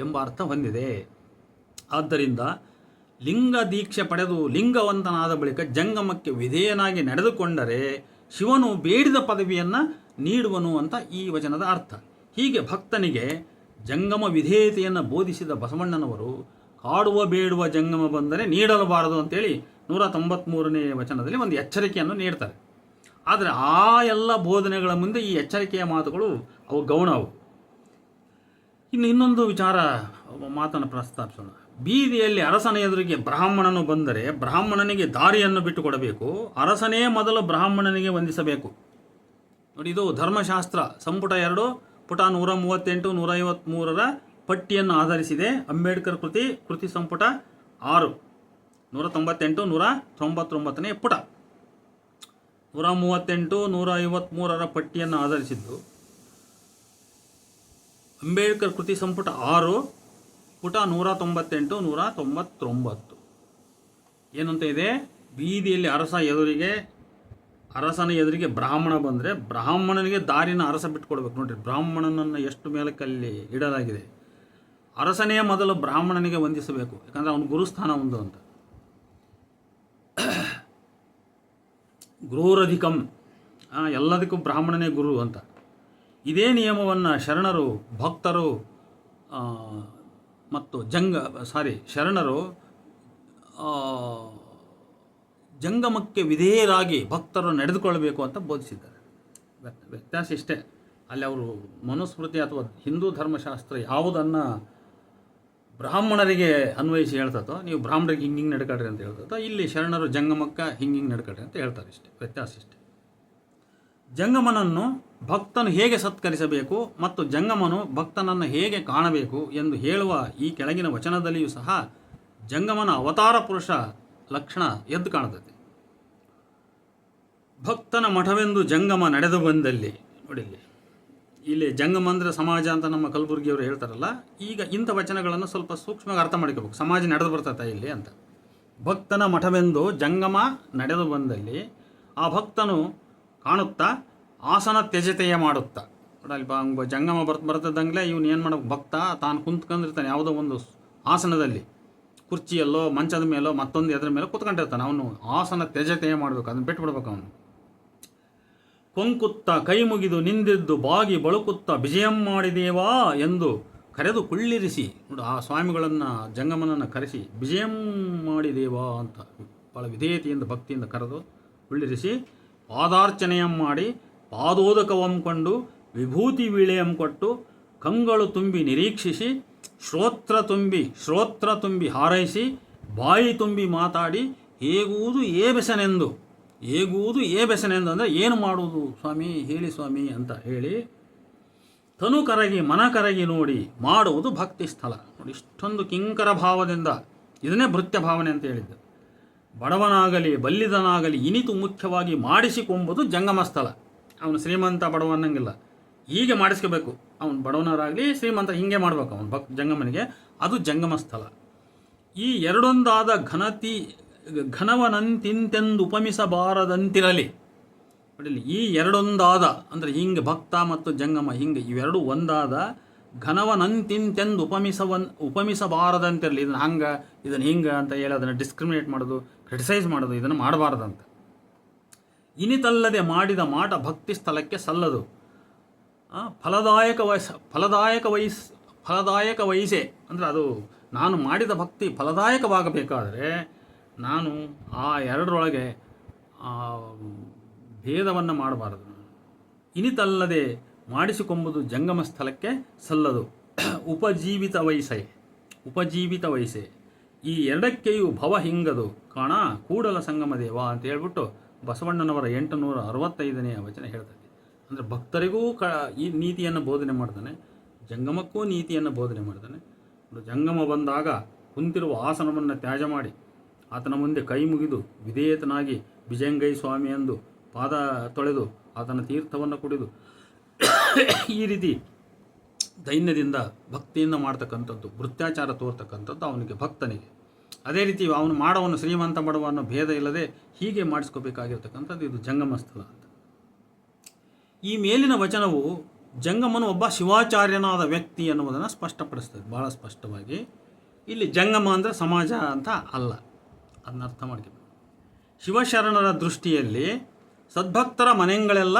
ಎಂಬ ಅರ್ಥ ಹೊಂದಿದೆ. ಆದ್ದರಿಂದ ಲಿಂಗ ದೀಕ್ಷೆ ಪಡೆದು ಲಿಂಗವಂತನಾದ ಬಳಿಕ ಜಂಗಮಕ್ಕೆ ವಿಧೇಯನಾಗಿ ನಡೆದುಕೊಂಡರೆ ಶಿವನು ಬೇಡಿದ ಪದವಿಯನ್ನು ನೀಡುವನು ಅಂತ ಈ ವಚನದ ಅರ್ಥ. ಹೀಗೆ ಭಕ್ತನಿಗೆ ಜಂಗಮ ವಿಧೇಯತೆಯನ್ನು ಬೋಧಿಸಿದ ಬಸವಣ್ಣನವರು ಕಾಡುವ ಬೇಡುವ ಜಂಗಮ ಬಂದರೆ ನೀಡಲಬಾರದು ಅಂತೇಳಿ 193ನೇ ವಚನದಲ್ಲಿ ಒಂದು ಎಚ್ಚರಿಕೆಯನ್ನು ನೀಡ್ತಾರೆ. ಆದರೆ ಆ ಎಲ್ಲ ಬೋಧನೆಗಳ ಮುಂದೆ ಈ ಎಚ್ಚರಿಕೆಯ ಮಾತುಗಳು ಅವು ಗೌಣ. ಅವು ಇನ್ನೊಂದು ವಿಚಾರ ಮಾತನ್ನು ಪ್ರಸ್ತಾಪಿಸೋಣ. ಬೀದಿಯಲ್ಲಿ ಅರಸನ ಎದುರಿಗೆ ಬ್ರಾಹ್ಮಣನು ಬಂದರೆ ಬ್ರಾಹ್ಮಣನಿಗೆ ದಾರಿಯನ್ನು ಬಿಟ್ಟುಕೊಡಬೇಕು, ಅರಸನೇ ಮೊದಲು ಬ್ರಾಹ್ಮಣನಿಗೆ ವಂದಿಸಬೇಕು. ನೋಡಿ, ಇದು ಧರ್ಮಶಾಸ್ತ್ರ ಸಂಪುಟ 2 ಪುಟ 138 153ರ ಪಟ್ಟಿಯನ್ನು ಆಧರಿಸಿದೆ. ಅಂಬೇಡ್ಕರ್ ಕೃತಿ ಸಂಪುಟ 6 198 199ನೇ ಪುಟ 138 153ರ ಪಟ್ಟಿಯನ್ನು ಆಧರಿಸಿದ್ದು. ಅಂಬೇಡ್ಕರ್ ಕೃತಿ ಸಂಪುಟ 6 ಪುಟ 198 199 ಏನಂತ ಇದೆ? ಬೀದಿಯಲ್ಲಿ ಅರಸನ ಎದುರಿಗೆ ಬ್ರಾಹ್ಮಣ ಬಂದರೆ ಬ್ರಾಹ್ಮಣನಿಗೆ ದಾರಿನ ಅರಸ ಬಿಟ್ಕೊಡ್ಬೇಕು. ನೋಡ್ರಿ, ಬ್ರಾಹ್ಮಣನನ್ನು ಎಷ್ಟು ಮೇಲಕ್ಕಲ್ಲಿ ಇಡಲಾಗಿದೆ. ಅರಸನೇ ಮೊದಲು ಬ್ರಾಹ್ಮಣನಿಗೆ ವಂದಿಸಬೇಕು, ಯಾಕಂದರೆ ಅವನು ಗುರುಸ್ಥಾನ ಒಂದು ಅಂತ. ಗುರುರಧಿಕಂ, ಎಲ್ಲದಕ್ಕೂ ಬ್ರಾಹ್ಮಣನೇ ಗುರು ಅಂತ. ಇದೇ ನಿಯಮವನ್ನು ಶರಣರು, ಭಕ್ತರು ಮತ್ತು ಶರಣರು ಜಂಗಮಕ್ಕೆ ವಿಧೇಯರಾಗಿ ಭಕ್ತರು ನಡೆದುಕೊಳ್ಳಬೇಕು ಅಂತ ಬೋಧಿಸಿದ್ದಾರೆ. ವ್ಯತ್ಯಾಸ ಇಷ್ಟೇ. ಅಲ್ಲಿ ಅವರು ಮನುಸ್ಮೃತಿ ಅಥವಾ ಹಿಂದೂ ಧರ್ಮಶಾಸ್ತ್ರ ಯಾವುದನ್ನು ಬ್ರಾಹ್ಮಣರಿಗೆ ಅನ್ವಯಿಸಿ ಹೇಳ್ತದೋ, ನೀವು ಬ್ರಾಹ್ಮಣರಿಗೆ ಹಿಂಗೆ ನಡ್ಕೊಳ್ರಿ ಅಂತ ಹೇಳ್ತದೋ, ಇಲ್ಲಿ ಶರಣರು ಜಂಗಮಕ್ಕೆ ಹಿಂಗೆ ನಡ್ಕೊಳ್ರಿ ಅಂತ ಹೇಳ್ತಾರೆ. ಇಷ್ಟೇ ವ್ಯತ್ಯಾಸ. ಇಷ್ಟೇ. ಜಂಗಮನನ್ನು ಭಕ್ತನು ಹೇಗೆ ಸತ್ಕರಿಸಬೇಕು ಮತ್ತು ಜಂಗಮನು ಭಕ್ತನನ್ನು ಹೇಗೆ ಕಾಣಬೇಕು ಎಂದು ಹೇಳುವ ಈ ಕೆಳಗಿನ ವಚನದಲ್ಲಿಯೂ ಸಹ ಜಂಗಮನ ಅವತಾರ ಪುರುಷ ಲಕ್ಷಣ ಎದ್ದು ಕಾಣುತ್ತದೆ. ಭಕ್ತನ ಮಠವೆಂದು ಜಂಗಮ ನಡೆದು ಬಂದಲ್ಲಿ, ನೋಡಿ ಇಲ್ಲಿ ಜಂಗಮ ಅಂದರೆ ಸಮಾಜ ಅಂತ ನಮ್ಮ ಕಲಬುರ್ಗಿಯವರು ಹೇಳ್ತಾರಲ್ಲ, ಈಗ ಇಂಥ ವಚನಗಳನ್ನು ಸ್ವಲ್ಪ ಸೂಕ್ಷ್ಮವಾಗಿ ಅರ್ಥ ಮಾಡ್ಕೋಬೇಕು. ಸಮಾಜ ನಡೆದು ಬರ್ತೈತೆ ಇಲ್ಲಿ ಅಂತ. ಭಕ್ತನ ಮಠವೆಂದು ಜಂಗಮ ನಡೆದು ಬಂದಲ್ಲಿ ಆ ಭಕ್ತನು ಕಾಣುತ್ತಾ ಆಸನ ತ್ಯಜತೆಯ ಮಾಡುತ್ತಾ. ನೋಡಲ್ಲಿ ಜಂಗಮ ಬರ್ತದಂಗಲೇ ಇವನು ಏನು ಮಾಡಬೇಕು? ಭಕ್ತ ತಾನು ಕುಂತ್ಕೊಂಡಿರ್ತಾನೆ ಯಾವುದೋ ಒಂದು ಆಸನದಲ್ಲಿ, ಕುರ್ಚಿಯಲ್ಲೋ ಮಂಚದ ಮೇಲೋ ಮತ್ತೊಂದು ಎದ್ರ ಮೇಲೆ ಕೂತ್ಕೊಂಡಿರ್ತಾನೆ. ಅವನು ಆಸನ ತ್ಯಜತೆಯ ಮಾಡಬೇಕು, ಅದನ್ನು ಬಿಟ್ಬಿಡ್ಬೇಕು. ಅವನು ಕೊಂಕುತ್ತ ಕೈ ಮುಗಿದು ನಿಂದಿದ್ದು ಬಾಗಿ ಬಳುಕುತ್ತ ವಿಜಯಂ ಮಾಡಿದೇವಾ ಎಂದು ಕರೆದು ಕುಳ್ಳಿರಿಸಿ. ನೋಡಿ, ಆ ಸ್ವಾಮಿಗಳನ್ನು ಜಂಗಮನನ್ನು ಕರೆಸಿ ವಿಜಯಂ ಮಾಡಿದೇವಾ ಅಂತ ಭಾಳ ವಿಧೇಯತೆಯಿಂದ ಭಕ್ತಿಯಿಂದ ಕರೆದು ಕುಳ್ಳಿರಿಸಿ ಪಾದಾರ್ಚನೆಯಂ ಮಾಡಿ ಪಾದೋದಕವಂ ಕೊಂಡು ವಿಭೂತಿ ವೀಳೆಯಂ ಕೊಟ್ಟು ಕಂಗಳು ತುಂಬಿ ನಿರೀಕ್ಷಿಸಿ ಶ್ರೋತ್ರ ತುಂಬಿ ಹಾರೈಸಿ ಬಾಯಿ ತುಂಬಿ ಮಾತಾಡಿ ಹೇಗುವುದು ಏ ಬೆಸನೆಂದು ಅಂದರೆ ಏನು ಮಾಡುವುದು ಸ್ವಾಮಿ ಹೇಳಿ ಸ್ವಾಮಿ ಅಂತ ಹೇಳಿ ತನು ಕರಗಿ ಮನ ಕರಗಿ ನೋಡಿ ಮಾಡುವುದು ಭಕ್ತಿ ಸ್ಥಳ. ನೋಡಿ, ಇಷ್ಟೊಂದು ಕಿಂಕರ ಭಾವದಿಂದ, ಇದನ್ನೇ ಭೃತ್ಯ ಭಾವನೆ ಅಂತ ಹೇಳಿದ್ದು. ಬಡವನಾಗಲಿ ಬಲ್ಲಿದನಾಗಲಿ ಇನಿತು ಮುಖ್ಯವಾಗಿ ಮಾಡಿಸಿಕೊಂಬುದು ಜಂಗಮ ಸ್ಥಳ. ಅವನು ಶ್ರೀಮಂತ ಬಡವ ಅನ್ನಂಗಿಲ್ಲ, ಹೀಗೆ ಮಾಡಿಸ್ಕೋಬೇಕು. ಅವನು ಬಡವನರಾಗಲಿ ಶ್ರೀಮಂತ ಹಿಂಗೆ ಮಾಡ್ಬೇಕು ಅವನು ಜಂಗಮನಿಗೆ. ಅದು ಜಂಗಮ ಸ್ಥಳ. ಈ ಎರಡೊಂದಾದ ಘನವನಂತಿಂತೆಂದು ಉಪಮಿಸಬಾರದಂತಿರಲಿ. ನೋಡಿಲಿ, ಈ ಎರಡೊಂದಾದ ಅಂದರೆ ಹಿಂಗೆ ಭಕ್ತ ಮತ್ತು ಜಂಗಮ ಹಿಂಗೆ ಇವೆರಡು ಒಂದಾದ ಘನವನಂತಿಂತೆಂದು ಉಪಮಿಸಬಾರದಂತಿರಲಿ. ಇದನ್ನು ಹಿಂಗೆ ಅಂತ ಹೇಳಿ ಅದನ್ನು ಡಿಸ್ಕ್ರಿಮಿನೇಟ್ ಮಾಡೋದು, ಕ್ರಿಟಿಸೈಸ್ ಮಾಡೋದು, ಇದನ್ನು ಮಾಡಬಾರ್ದಂತ. ಇನಿತಲ್ಲದೆ ಮಾಡಿದ ಮಾಟ ಭಕ್ತಿ ಸ್ಥಳಕ್ಕೆ ಸಲ್ಲದು. ಫಲದಾಯಕ ವಯಸ್ಸೆ ಅಂದರೆ ಅದು ನಾನು ಮಾಡಿದ ಭಕ್ತಿ ಫಲದಾಯಕವಾಗಬೇಕಾದರೆ ನಾನು ಆ ಎರಡರೊಳಗೆ ಭೇದವನ್ನು ಮಾಡಬಾರದು. ಇನಿತಲ್ಲದೆ ಮಾಡಿಸಿಕೊಂಬುದು ಜಂಗಮ ಸ್ಥಳಕ್ಕೆ ಸಲ್ಲದು. ಉಪಜೀವಿತ ವಯಸ್ಸೆ ಈ ಎರಡಕ್ಕೆಯೂ ಭವ ಹಿಂಗದು ಕಾಣ ಕೂಡಲ ಸಂಗಮ ದೇವ ಅಂತ ಹೇಳ್ಬಿಟ್ಟು ಬಸವಣ್ಣನವರ 865ನೇ ವಚನ ಹೇಳ್ತದೆ. ಅಂದರೆ ಭಕ್ತರಿಗೂ ಈ ನೀತಿಯನ್ನು ಬೋಧನೆ ಮಾಡ್ತಾನೆ, ಜಂಗಮಕ್ಕೂ ನೀತಿಯನ್ನು ಬೋಧನೆ ಮಾಡ್ತಾನೆ. ಜಂಗಮ ಬಂದಾಗ ಕುಂತಿರುವ ಆಸನವನ್ನು ತ್ಯಾಜ ಮಾಡಿ ಆತನ ಮುಂದೆ ಕೈ ಮುಗಿದು ವಿಧೇಯತನಾಗಿ ಬಿಜಂಗೈ ಸ್ವಾಮಿ ಎಂದು ಪಾದ ತೊಳೆದು ಆತನ ತೀರ್ಥವನ್ನು ಕುಡಿದು ಈ ರೀತಿ ದೈನ್ಯದಿಂದ ಭಕ್ತಿಯಿಂದ ಮಾಡ್ತಕ್ಕಂಥದ್ದು, ಭೃತ್ಯಾಚಾರ ತೋರ್ತಕ್ಕಂಥದ್ದು ಅವನಿಗೆ ಭಕ್ತನಿಗೆ. ಅದೇ ರೀತಿ ಅವನು ಮಾಡೋವನು ಶ್ರೀಮಂತ ಬಡವ ಅನ್ನೋ ಭೇದ ಇಲ್ಲದೆ ಹೀಗೆ ಮಾಡಿಸ್ಕೋಬೇಕಾಗಿರ್ತಕ್ಕಂಥದ್ದು ಇದು ಜಂಗಮ ಸ್ಥಳ ಅಂತ. ಈ ಮೇಲಿನ ವಚನವು ಜಂಗಮನು ಒಬ್ಬ ಶಿವಾಚಾರ್ಯನಾದ ವ್ಯಕ್ತಿ ಅನ್ನುವುದನ್ನು ಸ್ಪಷ್ಟಪಡಿಸ್ತದೆ ಭಾಳ ಸ್ಪಷ್ಟವಾಗಿ. ಇಲ್ಲಿ ಜಂಗಮ ಅಂದರೆ ಸಮಾಜ ಅಂತ ಅಲ್ಲ, ಅದನ್ನ ಅರ್ಥ ಮಾಡ್ಕೋಬೇಕು. ಶಿವಶರಣರ ದೃಷ್ಟಿಯಲ್ಲಿ ಸದ್ಭಕ್ತರ ಮನೆಗಳೆಲ್ಲ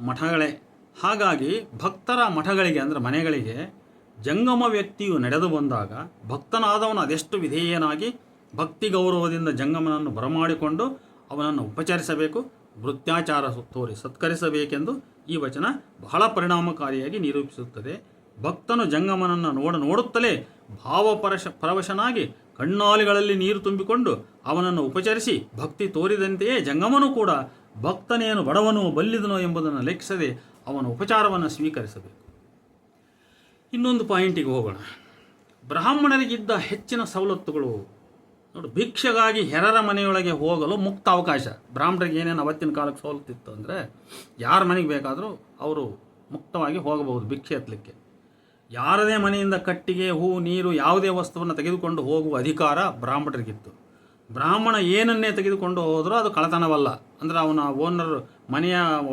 ಮಠಗಳೇ. ಹಾಗಾಗಿ ಭಕ್ತರ ಮಠಗಳಿಗೆ ಅಂದರೆ ಮನೆಗಳಿಗೆ ಜಂಗಮ ವ್ಯಕ್ತಿಯು ನಡೆದು ಬಂದಾಗ ಭಕ್ತನಾದವನು ಅದೆಷ್ಟು ವಿಧೇಯನಾಗಿ ಭಕ್ತಿ ಗೌರವದಿಂದ ಜಂಗಮನನ್ನು ಬರಮಾಡಿಕೊಂಡು ಅವನನ್ನು ಉಪಚರಿಸಬೇಕು, ವೃತ್ಯಾಚಾರ ತೋರಿ ಸತ್ಕರಿಸಬೇಕೆಂದು ಈ ವಚನ ಬಹಳ ಪರಿಣಾಮಕಾರಿಯಾಗಿ ನಿರೂಪಿಸುತ್ತದೆ. ಭಕ್ತನು ಜಂಗಮನನ್ನು ನೋಡುತ್ತಲೇ ಪರವಶನಾಗಿ ಕಣ್ಣಾಲಿಗಳಲ್ಲಿ ನೀರು ತುಂಬಿಕೊಂಡು ಅವನನ್ನು ಉಪಚರಿಸಿ ಭಕ್ತಿ ತೋರಿದಂತೆಯೇ ಜಂಗಮನು ಕೂಡ ಭಕ್ತನೇನು ಬಡವನೋ ಬಲ್ಲಿದನೋ ಎಂಬುದನ್ನು ಲೆಕ್ಕಿಸದೆ ಅವನ ಉಪಚಾರವನ್ನು ಸ್ವೀಕರಿಸಬೇಕು. ಇನ್ನೊಂದು ಪಾಯಿಂಟಿಗೆ ಹೋಗೋಣ. ಬ್ರಾಹ್ಮಣರಿಗಿದ್ದ ಹೆಚ್ಚಿನ ಸವಲತ್ತುಗಳು ನೋಡಿ. ಭಿಕ್ಷೆಗಾಗಿ ಹೆರರ ಮನೆಯೊಳಗೆ ಹೋಗಲು ಮುಕ್ತ ಅವಕಾಶ. ಬ್ರಾಹ್ಮಣರಿಗೆ ಏನೇನು ಅವತ್ತಿನ ಕಾಲಕ್ಕೆ ಸವಲತ್ತಿತ್ತು ಅಂದರೆ, ಯಾರ ಮನೆಗೆ ಬೇಕಾದರೂ ಅವರು ಮುಕ್ತವಾಗಿ ಹೋಗಬಹುದು ಭಿಕ್ಷೆ ಎತ್ತಲಿಕ್ಕೆ. ಯಾರದೇ ಮನೆಯಿಂದ ಕಟ್ಟಿಗೆ, ಹೂ, ನೀರು, ಯಾವುದೇ ವಸ್ತುವನ್ನು ತೆಗೆದುಕೊಂಡು ಹೋಗುವ ಅಧಿಕಾರ ಬ್ರಾಹ್ಮಣರಿಗಿತ್ತು. ಬ್ರಾಹ್ಮಣ ಏನನ್ನೇ ತೆಗೆದುಕೊಂಡು ಹೋದರೂ ಅದು ಕಳ್ಳತನವಲ್ಲ. ಅಂದರೆ ಅವನ ಓನರ್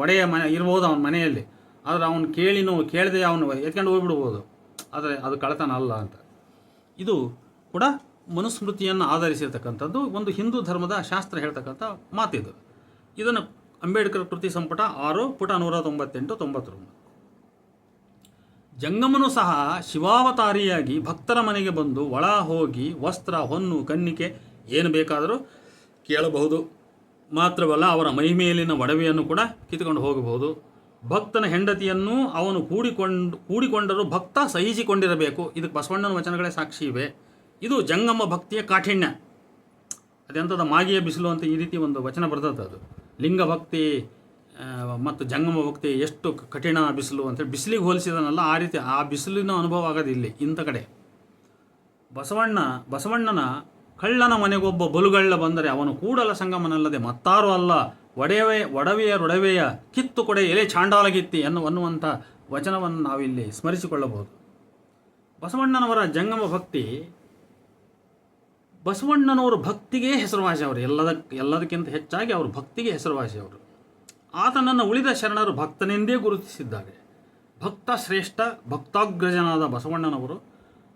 ಒಡೆಯ ಮನೆ ಇರ್ಬೋದು ಅವನ ಮನೆಯಲ್ಲಿ, ಆದರೆ ಅವನು ಕೇಳದೆ ಅವನು ಎತ್ಕೊಂಡು ಹೋಗ್ಬಿಡ್ಬೋದು, ಆದರೆ ಅದು ಕಳ್ಳತನ ಅಲ್ಲ ಅಂತ. ಇದು ಕೂಡ ಮನುಸ್ಮೃತಿಯನ್ನು ಆಧರಿಸಿರ್ತಕ್ಕಂಥದ್ದು, ಒಂದು ಹಿಂದೂ ಧರ್ಮದ ಶಾಸ್ತ್ರ ಹೇಳ್ತಕ್ಕಂಥ ಮಾತಿದು. ಇದನ್ನು ಅಂಬೇಡ್ಕರ್ ಕೃತಿ ಸಂಪುಟ 6 ಪುಟ 198-99. ಜಂಗಮನು ಸಹ ಶಿವಾವತಾರಿಯಾಗಿ ಭಕ್ತರ ಮನೆಗೆ ಬಂದು ಒಳ ಹೋಗಿ ವಸ್ತ್ರ, ಹೊನ್ನು, ಕನ್ನಿಕೆ ಏನು ಬೇಕಾದರೂ ಕೇಳಬಹುದು. ಮಾತ್ರವಲ್ಲ, ಅವರ ಮೈಮೇಲಿನ ಒಡವೆಯನ್ನು ಕೂಡ ಕಿತ್ತುಕೊಂಡು ಹೋಗಬಹುದು. ಭಕ್ತನ ಹೆಂಡತಿಯನ್ನು ಅವನು ಕೂಡಿಕೊಂಡರೂ ಭಕ್ತ ಸಹಿಸಿಕೊಂಡಿರಬೇಕು. ಇದಕ್ಕೆ ಬಸವಣ್ಣನ ವಚನಗಳೇ ಸಾಕ್ಷಿ ಇವೆ. ಇದು ಜಂಗಮ ಭಕ್ತಿಯ ಕಾಠಿಣ್ಯ. ಅದೆಂಥದ್ದು ಮಾಗಿಯ ಬಿಸಿಲು ಅಂತ ಈ ರೀತಿ ಒಂದು ವಚನ ಬರ್ತದೆ. ಅದು ಲಿಂಗ ಭಕ್ತಿ ಮತ್ತು ಜಂಗಮ ಭಕ್ತಿ ಎಷ್ಟು ಕಠಿಣ ಬಿಸಿಲು ಅಂತೇಳಿ ಬಿಸಿಲಿಗೆ ಹೋಲಿಸಿದನಲ್ಲ, ಆ ರೀತಿ ಆ ಬಿಸಿಲಿನ ಅನುಭವ ಆಗೋದಿಲ್ಲ ಇಂಥ ಕಡೆ. ಬಸವಣ್ಣನ ಕಳ್ಳನ ಮನೆಗೊಬ್ಬ ಬಲುಗಳ್ಳ ಬಂದರೆ ಅವನು ಕೂಡಲ ಸಂಗಮನಲ್ಲದೆ ಮತ್ತಾರು ಅಲ್ಲ, ಒಡವೆಯ ಕಿತ್ತು ಕೊಡೆ ಎಲೆ ಚಾಂಡಾಲಗಿತ್ತಿ ಅನ್ನುವಂಥ ವಚನವನ್ನು ನಾವಿಲ್ಲಿ ಸ್ಮರಿಸಿಕೊಳ್ಳಬಹುದು. ಬಸವಣ್ಣನವರ ಜಂಗಮ ಭಕ್ತಿ, ಬಸವಣ್ಣನವರು ಭಕ್ತಿಗೆ ಹೆಸರುವಾಸಿ. ಅವರು ಎಲ್ಲದಕ್ಕಿಂತ ಹೆಚ್ಚಾಗಿ ಅವರು ಭಕ್ತಿಗೆ ಹೆಸರುವಾಸಿ. ಅವರು ಆತನನ್ನು ಉಳಿದ ಶರಣರು ಭಕ್ತನೆಂದೇ ಗುರುತಿಸಿದ್ದಾರೆ. ಭಕ್ತ ಶ್ರೇಷ್ಠ ಭಕ್ತಾಗ್ರಜನಾದ ಬಸವಣ್ಣನವರು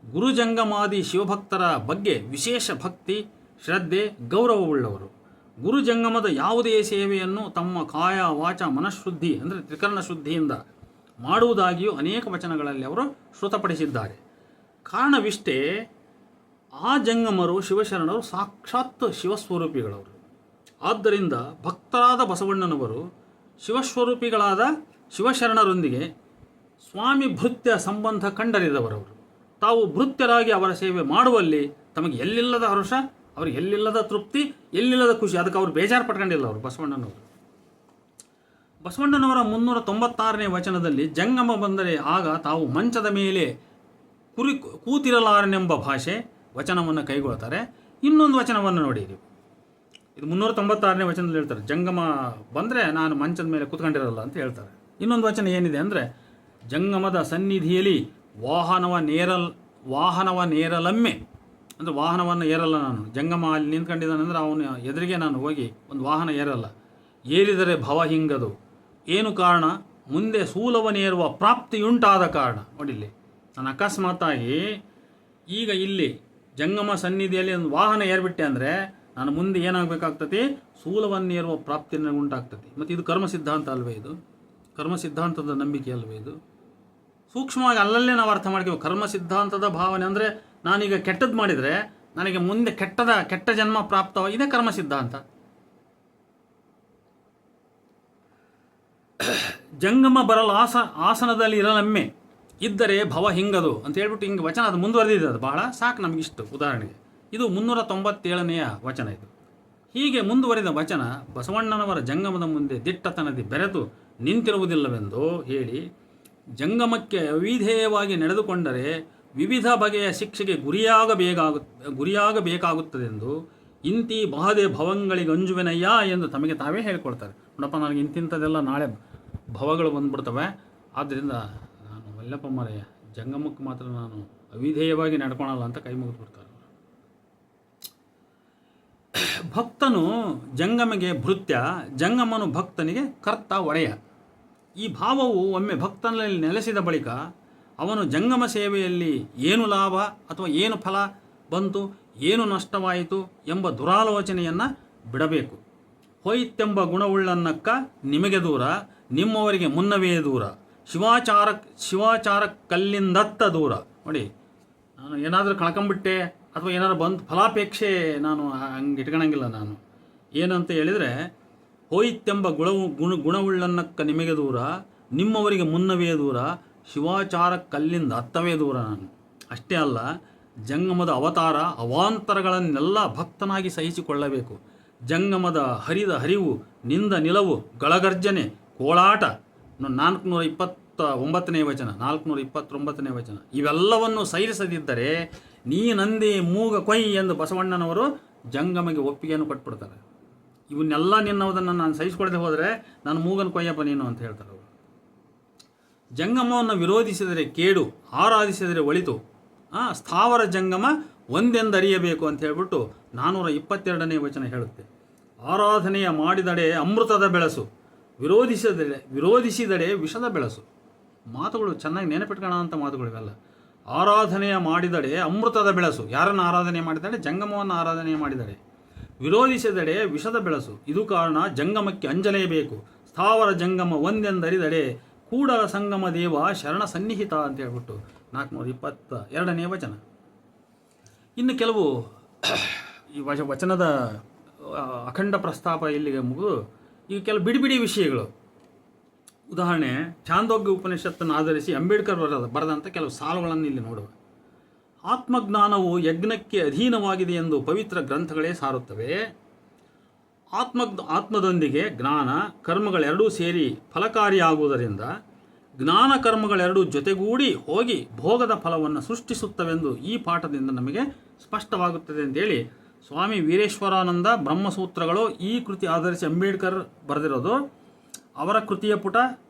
ಗುರುಜಂಗಮಾದಿ ಶಿವಭಕ್ತರ ಬಗ್ಗೆ ವಿಶೇಷ ಭಕ್ತಿ, ಶ್ರದ್ಧೆ, ಗೌರವವುಳ್ಳವರು. ಗುರುಜಂಗಮದ ಯಾವುದೇ ಸೇವೆಯನ್ನು ತಮ್ಮ ಕಾಯ, ವಾಚ, ಮನಃಶುದ್ಧಿ ಅಂದರೆ ತ್ರಿಕರಣ ಶುದ್ಧಿಯಿಂದ ಮಾಡುವುದಾಗಿಯೂ ಅನೇಕ ವಚನಗಳಲ್ಲಿ ಅವರು ಶ್ರುತಪಡಿಸಿದ್ದಾರೆ. ಕಾರಣವಿಷ್ಟೇ, ಆ ಜಂಗಮರು ಶಿವಶರಣರು ಸಾಕ್ಷಾತ್ ಶಿವಸ್ವರೂಪಿಗಳವರು. ಆದ್ದರಿಂದ ಭಕ್ತರಾದ ಬಸವಣ್ಣನವರು ಶಿವಸ್ವರೂಪಿಗಳಾದ ಶಿವಶರಣರೊಂದಿಗೆ ಸ್ವಾಮಿ ಭೃತ್ಯ ಸಂಬಂಧ ಕಂಡರಿದವರವರು. ತಾವು ಭೃತ್ಯರಾಗಿ ಅವರ ಸೇವೆ ಮಾಡುವಲ್ಲಿ ತಮಗೆ ಎಲ್ಲಿಲ್ಲದ ಹರ್ಷ, ಅವ್ರಿಗೆ ಎಲ್ಲಿಲ್ಲದ ತೃಪ್ತಿ, ಎಲ್ಲಿಲ್ಲದ ಖುಷಿ. ಅದಕ್ಕೆ ಅವರು ಬೇಜಾರು ಪಟ್ಕೊಂಡಿಲ್ಲ ಅವರು ಬಸವಣ್ಣನವರು. ಬಸವಣ್ಣನವರ 396ನೇ ವಚನದಲ್ಲಿ ಜಂಗಮ ಬಂದರೆ ಆಗ ತಾವು ಮಂಚದ ಮೇಲೆ ಕೂತಿರಲಾರನೆಂಬ ಭಾಷೆ ವಚನವನ್ನು ಕೈಗೊಳ್ತಾರೆ. ಇನ್ನೊಂದು ವಚನವನ್ನು ನೋಡಿ, ಇದು 396ನೇ ವಚನದಲ್ಲಿ ಹೇಳ್ತಾರೆ, ಜಂಗಮ ಬಂದರೆ ನಾನು ಮಂಚದ ಮೇಲೆ ಕೂತ್ಕೊಂಡಿರಲ್ಲ ಅಂತ ಹೇಳ್ತಾರೆ. ಇನ್ನೊಂದು ವಚನ ಏನಿದೆ ಅಂದರೆ, ಜಂಗಮದ ಸನ್ನಿಧಿಯಲ್ಲಿ ವಾಹನವ ನೇರಲಮ್ಮೆ ಅಂದರೆ ವಾಹನವನ್ನು ಏರಲ್ಲ ನಾನು. ಜಂಗಮ ಅಲ್ಲಿ ನಿಂತ್ಕೊಂಡಿದ್ದಾನೆಂದರೆ ಅವನ ಎದುರಿಗೆ ನಾನು ಹೋಗಿ ಒಂದು ವಾಹನ ಏರಲ್ಲ. ಏರಿದರೆ ಭವ ಹಿಂಗದು, ಏನು ಕಾರಣ, ಮುಂದೆ ಸೂಲವನೇರುವ ಪ್ರಾಪ್ತಿಯುಂಟಾದ ಕಾರಣ. ನೋಡಿಲ್ಲಿ, ನಾನು ಅಕಸ್ಮಾತ್ತಾಗಿ ಈಗ ಇಲ್ಲಿ ಜಂಗಮ ಸನ್ನಿಧಿಯಲ್ಲಿ ಒಂದು ವಾಹನ ಏರ್ಬಿಟ್ಟೆ ಅಂದರೆ ನಾನು ಮುಂದೆ ಏನಾಗಬೇಕಾಗ್ತದೆ, ಸೂಲವನ್ನೇರುವ ಪ್ರಾಪ್ತಿ ಉಂಟಾಗ್ತದೆ. ಮತ್ತು ಇದು ಕರ್ಮ ಸಿದ್ಧಾಂತ ಅಲ್ವೇ? ಇದು ಕರ್ಮ ಸಿದ್ಧಾಂತದ ನಂಬಿಕೆ ಅಲ್ವೇ? ಇದು ಸೂಕ್ಷ್ಮವಾಗಿ ಅಲ್ಲಲ್ಲೇ ನಾವು ಅರ್ಥ ಮಾಡ್ತೀವಿ. ಕರ್ಮ ಸಿದ್ಧಾಂತದ ಭಾವನೆ ಅಂದರೆ ನಾನೀಗ ಕೆಟ್ಟದ್ದು ಮಾಡಿದರೆ ನನಗೆ ಮುಂದೆ ಕೆಟ್ಟ ಜನ್ಮ ಪ್ರಾಪ್ತವ, ಇದೇ ಕರ್ಮ ಸಿದ್ಧಾಂತ. ಜಂಗಮ ಬರಲು ಆಸನದಲ್ಲಿ ಇರಲಮ್ಮೆ ಇದ್ದರೆ ಭವ ಹಿಂಗದು ಅಂತ ಹೇಳ್ಬಿಟ್ಟು ಹಿಂಗೆ ವಚನ ಅದು ಮುಂದುವರೆದಿದೆ. ಅದು ಬಹಳ ಸಾಕು ನಮಗಿಷ್ಟು. ಉದಾಹರಣೆಗೆ ಇದು 397ನೇ ವಚನ. ಇದು ಹೀಗೆ ಮುಂದುವರಿದ ವಚನ ಬಸವಣ್ಣನವರ ಜಂಗಮದ ಮುಂದೆ ದಿಟ್ಟತನದಿ ಬೆರೆತು ನಿಂತಿರುವುದಿಲ್ಲವೆಂದು ಹೇಳಿ, ಜಂಗಮಕ್ಕೆ ಅವಿಧೇಯವಾಗಿ ನಡೆದುಕೊಂಡರೆ ವಿವಿಧ ಬಗೆಯ ಶಿಕ್ಷೆಗೆ ಗುರಿಯಾಗಬೇಕಾಗುತ್ತದೆಂದು ಇಂತಿ ಬಾಧೆ ಭವಂಗಳಿಗಂಜುವೆನಯ್ಯ ಎಂದು ತಮಗೆ ತಾವೇ ಹೇಳ್ಕೊಳ್ತಾರೆ. ನೋಡಪ್ಪ, ನನಗೆ ಇಂತಿಂಥದ್ದೆಲ್ಲ ನಾಳೆ ಭವಗಳು ಬಂದ್ಬಿಡ್ತವೆ, ಆದ್ದರಿಂದ ನಾನು ವಲ್ಲಪ್ಪ ಮಾರಯ್ಯ ಜಂಗಮಕ್ಕೆ ಮಾತ್ರ ನಾನು ಅವಿಧೇಯವಾಗಿ ನಡ್ಕೊಳಲ್ಲ ಅಂತ ಕೈ ಮುಗಿದ್ಬಿಡ್ತಾರೆ. ಭಕ್ತನು ಜಂಗಮಗೆ ಭೃತ್ಯ, ಜಂಗಮನು ಭಕ್ತನಿಗೆ ಕರ್ತ, ಒಡೆಯ. ಈ ಭಾವವು ಒಮ್ಮೆ ಭಕ್ತನಲ್ಲಿ ನೆಲೆಸಿದ ಬಳಿಕ ಅವನು ಜಂಗಮ ಸೇವೆಯಲ್ಲಿ ಏನು ಲಾಭ ಅಥವಾ ಏನು ಫಲ ಬಂತು, ಏನು ನಷ್ಟವಾಯಿತು ಎಂಬ ದುರಾಲೋಚನೆಯನ್ನು ಬಿಡಬೇಕು. ಹೋಯಿತೆಂಬ ಗುಣವುಳ್ಳನ್ನಕ್ಕ ನಿಮಗೆ ದೂರ, ನಿಮ್ಮವರಿಗೆ ಮುನ್ನವೇ ದೂರ, ಶಿವಾಚಾರ ಕಲ್ಲಿಂದತ್ತ ದೂರ. ನೋಡಿ, ನಾನು ಏನಾದರೂ ಕಳ್ಕೊಂಬಿಟ್ಟೆ ಅಥವಾ ಏನಾರು ಬಂದು ಫಲಾಪೇಕ್ಷೆ ನಾನು ಹಂಗೆ ಇಟ್ಕೊಳಂಗಿಲ್ಲ. ನಾನು ಏನಂತ ಹೇಳಿದರೆ, ಹೋಯಿತೆಂಬ ಗುಣವುಳ್ಳನ್ನಕ್ಕ ನಿಮಗೆ ದೂರ, ನಿಮ್ಮವರಿಗೆ ಮುನ್ನವೇ ದೂರ, ಶಿವಾಚಾರ ಕಲ್ಲಿಂದ ಹತ್ತವೇ ದೂರ ನಾನು. ಅಷ್ಟೇ ಅಲ್ಲ, ಜಂಗಮದ ಅವತಾರ ಅವಾಂತರಗಳನ್ನೆಲ್ಲ ಭಕ್ತನಾಗಿ ಸಹಿಸಿಕೊಳ್ಳಬೇಕು. ಜಂಗಮದ ಹರಿದ ಹರಿವು, ನಿಂದ ನಿಲವು, ಗಳಗರ್ಜನೆ, ಕೋಳಾಟ, 429ನೇ ವಚನ, 429ನೇ ವಚನ, ಇವೆಲ್ಲವನ್ನು ಸಹಿಸದಿದ್ದರೆ ನೀನಂದೇ ಮೂಗ ಕೊಯ್ ಎಂದು ಬಸವಣ್ಣನವರು ಜಂಗಮಗೆ ಒಪ್ಪಿಗೆಯನ್ನು ಕೊಟ್ಬಿಡ್ತಾರೆ. ಇವನ್ನೆಲ್ಲ ನಿನ್ನವುದನ್ನು ನಾನು ಸಹಿಸಿಕೊಳ್ಳದೆ ಹೋದರೆ ನಾನು ಮೂಗನ ಕೊಯ್ಯಪ್ಪ ನೀನು ಅಂತ ಹೇಳ್ತಾರೆ ಅವರು. ಜಂಗಮವನ್ನು ವಿರೋಧಿಸಿದರೆ ಕೇಡು, ಆರಾಧಿಸಿದರೆ ಒಳಿತು. ಸ್ಥಾವರ ಜಂಗಮ ಒಂದೆಂದರಿಯಬೇಕು ಅಂತ ಹೇಳ್ಬಿಟ್ಟು 422ನೇ ವಚನ ಹೇಳುತ್ತೆ. ಆರಾಧನೆಯ ಮಾಡಿದಡೆ ಅಮೃತದ ಬೆಳಸು, ವಿರೋಧಿಸಿದಡೆ ವಿಷದ ಬೆಳಸು. ಮಾತುಗಳು ಚೆನ್ನಾಗಿ ನೆನಪಿಟ್ಕೋಣ ಅಂತ ಮಾತುಗಳು ಇವೆಲ್ಲ. ಆರಾಧನೆಯ ಮಾಡಿದಡೆ ಅಮೃತದ ಬೆಳಸು, ಯಾರನ್ನು ಆರಾಧನೆ ಮಾಡಿದಡೆ? ಜಂಗಮವನ್ನು ಆರಾಧನೆ ಮಾಡಿದಡೆ. ವಿರೋಧಿಸಿದಡೆ ವಿಷದ ಬೆಳಸು, ಇದು ಕಾರಣ ಜಂಗಮಕ್ಕೆ ಅಂಜಲೇಬೇಕು. ಸ್ಥಾವರ ಜಂಗಮ ಒಂದೆಂದರಿದಡೆ ಕೂಡಲ ಸಂಗಮ ದೇವ ಶರಣ ಸನ್ನಿಹಿತ ಅಂತ ಹೇಳ್ಬಿಟ್ಟು 422ನೇ ವಚನ. ಇನ್ನು ಕೆಲವು ಈ ವಚನದ ಅಖಂಡ ಪ್ರಸ್ತಾಪ ಇಲ್ಲಿಗೆ ಮುಗಿದು ಈಗ ಕೆಲವು ಬಿಡಿ ವಿಷಯಗಳು. ಉದಾಹರಣೆ, ಛಾಂದೋಗ್ಯ ಉಪನಿಷತ್ತನ್ನು ಆಧರಿಸಿ ಅಂಬೇಡ್ಕರ್ ಬರೆದಂಥ ಕೆಲವು ಸಾಲುಗಳನ್ನು ಇಲ್ಲಿ ನೋಡುವ. ಆತ್ಮಜ್ಞಾನವು ಯಜ್ಞಕ್ಕೆ ಅಧೀನವಾಗಿದೆ ಎಂದು ಪವಿತ್ರ ಗ್ರಂಥಗಳೇ ಸಾರುತ್ತವೆ. ಆತ್ಮದೊಂದಿಗೆ ಜ್ಞಾನ ಕರ್ಮಗಳೆರಡೂ ಸೇರಿ ಫಲಕಾರಿಯಾಗುವುದರಿಂದ ಜ್ಞಾನ ಕರ್ಮಗಳೆರಡೂ ಜೊತೆಗೂಡಿ ಹೋಗಿ ಭೋಗದ ಫಲವನ್ನು ಸೃಷ್ಟಿಸುತ್ತವೆಂದು ಈ ಪಾಠದಿಂದ ನಮಗೆ ಸ್ಪಷ್ಟವಾಗುತ್ತದೆ ಅಂತೇಳಿ ಸ್ವಾಮಿ ವೀರೇಶ್ವರಾನಂದ ಬ್ರಹ್ಮಸೂತ್ರಗಳು ಈ ಕೃತಿ ಆಧರಿಸಿ ಅಂಬೇಡ್ಕರ್ ಬರೆದಿರೋದು. ಅವರ ಕೃತಿಯ ಪುಟ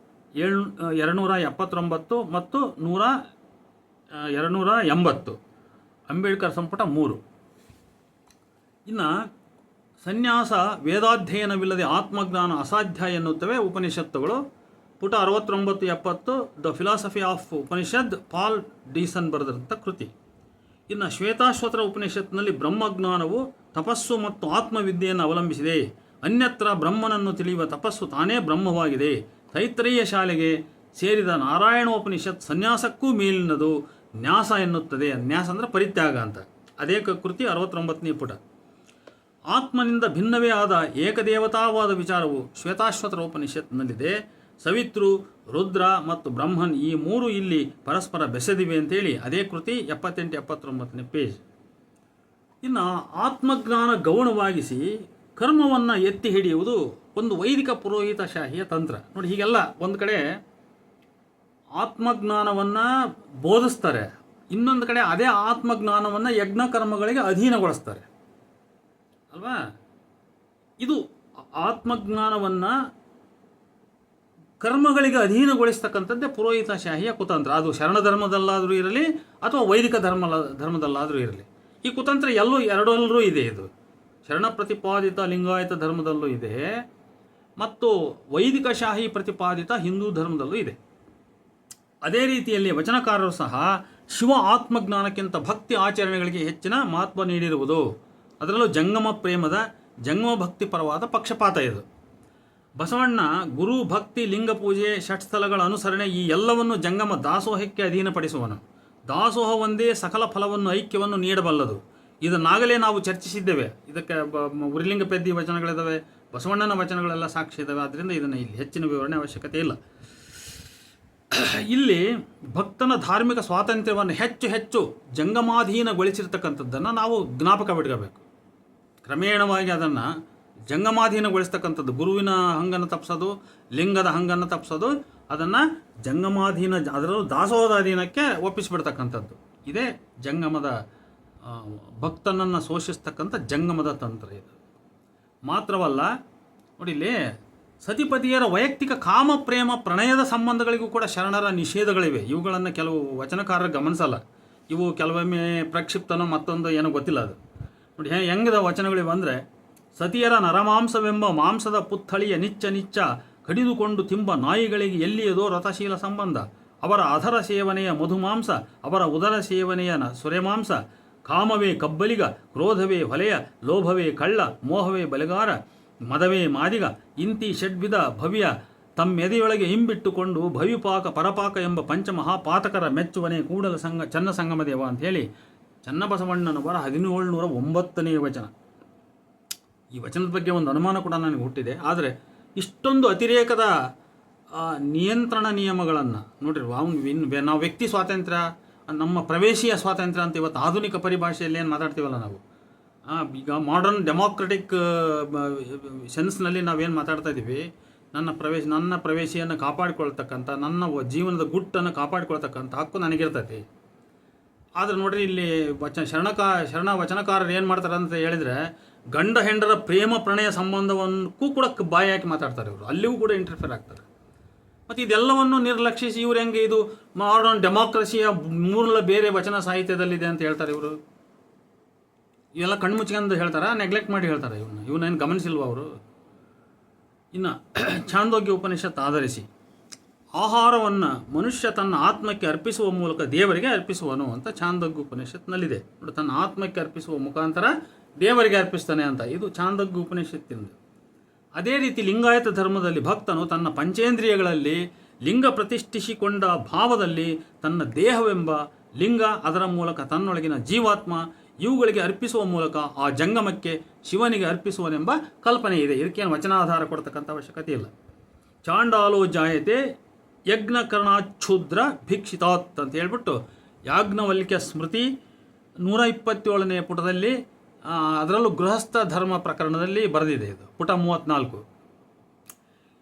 279 ಮತ್ತು 280, ಅಂಬೇಡ್ಕರ್ ಸಂಪುಟ 3. ಇನ್ನು ಸನ್ಯಾಸ ವೇದಾಧ್ಯಯನವಿಲ್ಲದೆ ಆತ್ಮಜ್ಞಾನ ಅಸಾಧ್ಯ ಎನ್ನುತ್ತವೆ ಉಪನಿಷತ್ತುಗಳು. ಪುಟ 69-70 the philosophy of Upanishad, Paul Deussen ಬರೆದಂಥ ಕೃತಿ. ಇನ್ನು ಶ್ವೇತಾಶ್ವತರ ಉಪನಿಷತ್ನಲ್ಲಿ ಬ್ರಹ್ಮಜ್ಞಾನವು ತಪಸ್ಸು ಮತ್ತು ಆತ್ಮವಿದ್ಯೆಯನ್ನು ಅವಲಂಬಿಸಿದೆ. ಅನ್ಯತ್ರ ಬ್ರಹ್ಮನನ್ನು ತಿಳಿಯುವ ತಪಸ್ಸು ತಾನೇ ಬ್ರಹ್ಮವಾಗಿದೆ. ತೈತ್ರೇಯ ಶಾಲೆಗೆ ಸೇರಿದ ನಾರಾಯಣೋಪನಿಷತ್ ಸನ್ಯಾಸಕ್ಕೂ ಮೇಲಿನದು ನ್ಯಾಸ ಎನ್ನುತ್ತದೆ. ನ್ಯಾಸ ಅಂದರೆ ಪರಿತ್ಯಾಗ ಅಂತ. ಅದೇ ಕೃತಿ 69ನೇ ಪುಟ. ಆತ್ಮನಿಂದ ಭಿನ್ನವೇ ಆದ ಏಕದೇವತಾವಾದ ವಿಚಾರವು ಶ್ವೇತಾಶ್ವತರ ಉಪನಿಷತ್ನಲ್ಲಿದೆ. ಸವಿತೃ, ರುದ್ರ ಮತ್ತು ಬ್ರಹ್ಮನ್ ಈ ಮೂರು ಇಲ್ಲಿ ಪರಸ್ಪರ ಬೆಸೆದಿವೆ ಅಂತೇಳಿ ಅದೇ ಕೃತಿ 78-79ನೇ ಪೇಜ್. ಇನ್ನು ಆತ್ಮಜ್ಞಾನ ಗೌಣವಾಗಿಸಿ ಕರ್ಮವನ್ನು ಎತ್ತಿ ಹಿಡಿಯುವುದು ಒಂದು ವೈದಿಕ ಪುರೋಹಿತ ಶಾಹಿಯ ತಂತ್ರ. ನೋಡಿ, ಹೀಗೆಲ್ಲ ಒಂದು ಕಡೆ ಆತ್ಮಜ್ಞಾನವನ್ನು ಬೋಧಿಸ್ತಾರೆ, ಇನ್ನೊಂದು ಕಡೆ ಅದೇ ಆತ್ಮಜ್ಞಾನವನ್ನು ಯಜ್ಞ ಕರ್ಮಗಳಿಗೆ ಅಧೀನಗೊಳಿಸ್ತಾರೆ ಅಲ್ವಾ. ಇದು ಆತ್ಮಜ್ಞಾನವನ್ನು ಕರ್ಮಗಳಿಗೆ ಅಧೀನಗೊಳಿಸ್ತಕ್ಕಂಥದ್ದೇ ಪುರೋಹಿತ ಶಾಹಿಯ ಕುತಂತ್ರ. ಅದು ಶರಣ ಧರ್ಮದಲ್ಲಾದರೂ ಇರಲಿ ಅಥವಾ ವೈದಿಕ ಧರ್ಮದಲ್ಲಾದರೂ ಇರಲಿ. ಈ ಕುತಂತ್ರ ಎರಡಲ್ಲೂ ಇದೆ. ಇದು ಶರಣ ಪ್ರತಿಪಾದಿತ ಲಿಂಗಾಯತ ಧರ್ಮದಲ್ಲೂ ಇದೆ ಮತ್ತು ವೈದಿಕ ಶಾಹಿ ಪ್ರತಿಪಾದಿತ ಹಿಂದೂ ಧರ್ಮದಲ್ಲೂ ಇದೆ. ಅದೇ ರೀತಿಯಲ್ಲಿ ವಚನಕಾರರು ಸಹ ಶಿವ ಆತ್ಮಜ್ಞಾನಕ್ಕಿಂತ ಭಕ್ತಿ ಆಚರಣೆಗಳಿಗೆ ಹೆಚ್ಚಿನ ಮಹತ್ವ ನೀಡಿರುವುದು. ಅದರಲ್ಲೂ ಜಂಗಮ ಪ್ರೇಮದ ಜಂಗಮ ಭಕ್ತಿ ಪರವಾದ ಪಕ್ಷಪಾತ ಇದು. ಬಸವಣ್ಣ ಗುರು, ಭಕ್ತಿ, ಲಿಂಗ ಪೂಜೆ, ಷಟ್ಸ್ಥಲಗಳ ಅನುಸರಣೆ ಈ ಎಲ್ಲವನ್ನು ಜಂಗಮ ದಾಸೋಹಕ್ಕೆ ಅಧೀನಪಡಿಸುವನು. ದಾಸೋಹ ಒಂದೇ ಸಕಲ ಫಲವನ್ನು ಐಕ್ಯವನ್ನು ನೀಡಬಲ್ಲದು. ಇದನ್ನಾಗಲೇ ನಾವು ಚರ್ಚಿಸಿದ್ದೇವೆ. ಇದಕ್ಕೆ ಉರಿಲಿಂಗ ಪೆದ್ದಿ ವಚನಗಳಿದ್ದಾವೆ, ಬಸವಣ್ಣನ ವಚನಗಳೆಲ್ಲ ಸಾಕ್ಷಿ ಇದ್ದಾವೆ. ಆದ್ದರಿಂದ ಇದನ್ನು ಇಲ್ಲಿ ಹೆಚ್ಚಿನ ವಿವರಣೆ ಅವಶ್ಯಕತೆ ಇಲ್ಲ. ಇಲ್ಲಿ ಭಕ್ತನ ಧಾರ್ಮಿಕ ಸ್ವಾತಂತ್ರ್ಯವನ್ನು ಹೆಚ್ಚು ಜಂಗಮಾಧೀನಗೊಳಿಸಿರ್ತಕ್ಕಂಥದ್ದನ್ನು ನಾವು ಜ್ಞಾಪಕವಿಟ್ಕೋಬೇಕು. ಕ್ರಮೇಣವಾಗಿ ಅದನ್ನು ಜಂಗಮಾಧೀನಗೊಳಿಸ್ತಕ್ಕಂಥದ್ದು, ಗುರುವಿನ ಹಂಗನ್ನು ತಪ್ಪಿಸೋದು, ಲಿಂಗದ ಹಂಗನ್ನು ತಪ್ಪಿಸೋದು, ಅದನ್ನು ಜಂಗಮಾಧೀನ, ಅದರಲ್ಲೂ ದಾಸೋಹದ ಅಧೀನಕ್ಕೆ ಒಪ್ಪಿಸಿಬಿಡ್ತಕ್ಕಂಥದ್ದು. ಇದೇ ಜಂಗಮದ ಭಕ್ತನನ್ನು ಶೋಷಿಸ್ತಕ್ಕಂಥ ಜಂಗಮದ ತಂತ್ರ ಇದು. ಮಾತ್ರವಲ್ಲ, ನೋಡಿ ಇಲ್ಲಿ ಸತಿಪತಿಯರ ವೈಯಕ್ತಿಕ ಕಾಮ, ಪ್ರೇಮ, ಪ್ರಣಯದ ಸಂಬಂಧಗಳಿಗೂ ಕೂಡ ಶರಣರ ನಿಷೇಧಗಳಿವೆ. ಇವುಗಳನ್ನು ಕೆಲವು ವಚನಕಾರರು ಗಮನಿಸಲ್ಲ. ಇವು ಕೆಲವೊಮ್ಮೆ ಪ್ರಕ್ಷಿಪ್ತನೋ ಮತ್ತೊಂದು ಏನೋ ಗೊತ್ತಿಲ್ಲ. ಅದು ನೋಡಿ ಹೆಂಗದ ವಚನಗಳಿವೆ ಅಂದರೆ, ಸತಿಯರ ನರಮಾಂಸವೆಂಬ ಮಾಂಸದ ಪುತ್ಥಳಿಯ ನಿಚ್ಚ ಕಡಿದುಕೊಂಡು ತಿಂಬ ನಾಯಿಗಳಿಗೆ ಎಲ್ಲಿಯದೋ ರಥಶೀಲ ಸಂಬಂಧ. ಅವರ ಅಧರ ಸೇವನೆಯ ಮಧುಮಾಂಸ, ಅವರ ಉದರ ಸೇವನೆಯ ಸುರೆಮಾಂಸ. ಕಾಮವೇ ಕಬ್ಬಲಿಗ, ಕ್ರೋಧವೇ ಹೊಲೆಯ, ಲೋಭವೇ ಕಳ್ಳ, ಮೋಹವೇ ಬಲೆಗಾರ, ಮದವೇ ಮಾದಿಗ. ಇಂತಿ ಷಡ್ವಿಧ ಭವ್ಯ ತಮ್ಮೆದೆಯೊಳಗೆ ಹಿಂಬಿಟ್ಟುಕೊಂಡು ಭವಿಪಾಕ ಪರಪಾಕ ಎಂಬ ಪಂಚಮಹಾಪಾತಕರ ಮೆಚ್ಚುವನೇ ಕೂಡಲ ಚನ್ನ ಸಂಗಮ ದೇವ ಅಂಥೇಳಿ ಚನ್ನಬಸವಣ್ಣನವರ 1709ನೇ ವಚನ. ಈ ವಚನದ ಬಗ್ಗೆ ಒಂದು ಅನುಮಾನ ಕೂಡ ನನಗೆ ಹುಟ್ಟಿದೆ. ಆದರೆ ಇಷ್ಟೊಂದು ಅತಿರೇಕದ ನಿಯಂತ್ರಣ ನಿಯಮಗಳನ್ನು ನೋಡಿರಿ. ನಾವು ವ್ಯಕ್ತಿ ಸ್ವಾತಂತ್ರ್ಯ, ನಮ್ಮ ಪ್ರವೇಶೀಯ ಸ್ವಾತಂತ್ರ್ಯ ಅಂತ ಇವತ್ತು ಆಧುನಿಕ ಪರಿಭಾಷೆಯಲ್ಲಿ ಏನು ಮಾತಾಡ್ತೀವಲ್ಲ ನಾವು, ಈಗ ಮಾಡರ್ನ್ ಡೆಮಾಕ್ರೆಟಿಕ್ ಸೆನ್ಸ್ನಲ್ಲಿ ನಾವೇನು ಮಾತಾಡ್ತಾ ಇದ್ದೀವಿ, ನನ್ನ ಪ್ರವೇಶಿಯನ್ನು ಕಾಪಾಡಿಕೊಳ್ತಕ್ಕಂಥ, ನನ್ನ ಜೀವನದ ಗುಟ್ಟನ್ನು ಕಾಪಾಡಿಕೊಳ್ತಕ್ಕಂಥ ಹಕ್ಕು ನನಗಿರ್ತೈತಿ. ಆದರೆ ನೋಡ್ರಿ, ಇಲ್ಲಿ ಶರಣ ವಚನಕಾರರು ಏನು ಮಾಡ್ತಾರೆ ಅಂತ ಹೇಳಿದರೆ, ಗಂಡ ಹೆಂಡರ ಪ್ರೇಮ ಪ್ರಣಯ ಸಂಬಂಧವನ್ನೂ ಕೂಡ ಬಾಯಿ ಹಾಕಿ ಮಾತಾಡ್ತಾರೆ ಇವರು, ಅಲ್ಲಿಗೂ ಕೂಡ ಇಂಟರ್ಫಿಯರ್ ಆಗ್ತಾರೆ. ಮತ್ತು ಇದೆಲ್ಲವನ್ನು ನಿರ್ಲಕ್ಷಿಸಿ ಇವ್ರು ಹೆಂಗೆ ಇದು ಮಾಡರ್ನ್ ಡೆಮಾಕ್ರಸಿಯ ಮೂಲ ಬೇರೆ ವಚನ ಸಾಹಿತ್ಯದಲ್ಲಿದೆ ಅಂತ ಹೇಳ್ತಾರೆ ಇವರು. ಇವೆಲ್ಲ ಕಣ್ಮುಚ್ಕೊಂಡು ಹೇಳ್ತಾರೆ, ನೆಗ್ಲೆಕ್ಟ್ ಮಾಡಿ ಹೇಳ್ತಾರೆ ಇವನೇನು ಗಮನಿಸಿಲ್ವ ಅವರು. ಇನ್ನು ಛಾಂದೋಗ್ಯ ಉಪನಿಷತ್ ಆಧರಿಸಿ ಆಹಾರವನ್ನು ಮನುಷ್ಯ ತನ್ನ ಆತ್ಮಕ್ಕೆ ಅರ್ಪಿಸುವ ಮೂಲಕ ದೇವರಿಗೆ ಅರ್ಪಿಸುವನು ಅಂತ ಛಾಂದೋಗ್ಯ ಉಪನಿಷತ್ನಲ್ಲಿದೆ ನೋಡಿ. ತನ್ನ ಆತ್ಮಕ್ಕೆ ಅರ್ಪಿಸುವ ಮುಖಾಂತರ ದೇವರಿಗೆ ಅರ್ಪಿಸ್ತಾನೆ ಅಂತ, ಇದು ಛಾಂದೋಗ್ಯ ಉಪನಿಷತ್ತಿಂದ. ಅದೇ ರೀತಿ ಲಿಂಗಾಯತ ಧರ್ಮದಲ್ಲಿ ಭಕ್ತನು ತನ್ನ ಪಂಚೇಂದ್ರಿಯಗಳಲ್ಲಿ ಲಿಂಗ ಪ್ರತಿಷ್ಠಿಸಿಕೊಂಡ ಭಾವದಲ್ಲಿ ತನ್ನ ದೇಹವೆಂಬ ಲಿಂಗ, ಅದರ ಮೂಲಕ ತನ್ನೊಳಗಿನ ಜೀವಾತ್ಮ ಇವುಗಳಿಗೆ ಅರ್ಪಿಸುವ ಮೂಲಕ ಆ ಜಂಗಮಕ್ಕೆ ಶಿವನಿಗೆ ಅರ್ಪಿಸುವನೆಂಬ ಕಲ್ಪನೆ ಇದೆ. ಇದಕ್ಕೇನು ವಚನಾಧಾರ ಕೊಡ್ತಕ್ಕಂಥ ಅವಶ್ಯಕತೆ ಇಲ್ಲ. ಚಾಂಡಾಲೋ ಜಾಯತೆ ಯಜ್ಞಕರ್ಣಾಚ್ಛೂದ್ರ ಭಿಕ್ಷಿತಾತ್ ಅಂತ ಹೇಳ್ಬಿಟ್ಟು ಯಾಜ್ಞವಲ್ಕ್ಯ ಸ್ಮೃತಿ 127ನೇ ಪುಟದಲ್ಲಿ, ಅದರಲ್ಲೂ ಗೃಹಸ್ಥ ಧರ್ಮ ಪ್ರಕರಣದಲ್ಲಿ ಬರೆದಿದೆ. ಇದು ಪುಟ 34.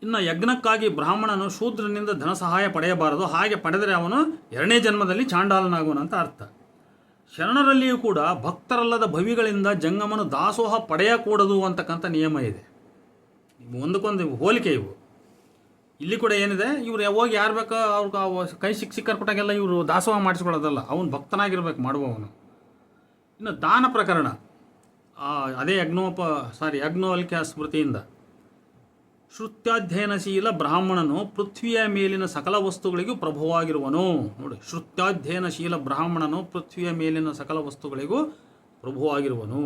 ಇನ್ನು ಯಜ್ಞಕ್ಕಾಗಿ ಬ್ರಾಹ್ಮಣನು ಶೂದ್ರನಿಂದ ಧನ ಸಹಾಯ ಪಡೆಯಬಾರದು, ಹಾಗೆ ಪಡೆದರೆ ಅವನು 2ನೇ ಜನ್ಮದಲ್ಲಿ ಚಾಂಡಾಲನಾಗುವನಂತ ಅರ್ಥ. ಶರಣರಲ್ಲಿಯೂ ಕೂಡ ಭಕ್ತರಲ್ಲದ ಭವಿಗಳಿಂದ ಜಂಗಮನು ದಾಸೋಹ ಪಡೆಯಕೂಡದು ಅಂತಕ್ಕಂಥ ನಿಯಮ ಇದೆ. ಒಂದಕ್ಕೊಂದು ಹೋಲಿಕೆ ಇವು. ಇಲ್ಲಿ ಕೂಡ ಏನಿದೆ, ಇವ್ರು ಹೋಗಿ ಯಾರು ಬೇಕೋ ಅವ್ರಿಗೆ ಕೈ ಸಿಕ್ಕರ್ಪಟ್ಟಾಗೆಲ್ಲ ಇವರು ದಾಸೋಹ ಮಾಡಿಸ್ಕೊಳ್ಳೋದಲ್ಲ, ಅವನು ಭಕ್ತನಾಗಿರ್ಬೇಕು ಮಾಡುವವನು. ಇನ್ನು ದಾನ ಪ್ರಕರಣ, ಅದೇ ಯಜ್ಞವಲ್ಕ್ಯ ಸ್ಮೃತಿಯಿಂದ, ಶ್ರುತ್ಯಾಧ್ಯಯನಶೀಲ ಬ್ರಾಹ್ಮಣನು ಪೃಥ್ವಿಯ ಮೇಲಿನ ಸಕಲ ವಸ್ತುಗಳಿಗೂ ಪ್ರಭುವಾಗಿರುವನು. ನೋಡಿ, ಶ್ರುತ್ಯಾಧ್ಯಯನಶೀಲ ಬ್ರಾಹ್ಮಣನು ಪೃಥ್ವಿಯ ಮೇಲಿನ ಸಕಲ ವಸ್ತುಗಳಿಗೂ ಪ್ರಭುವಾಗಿರುವನು.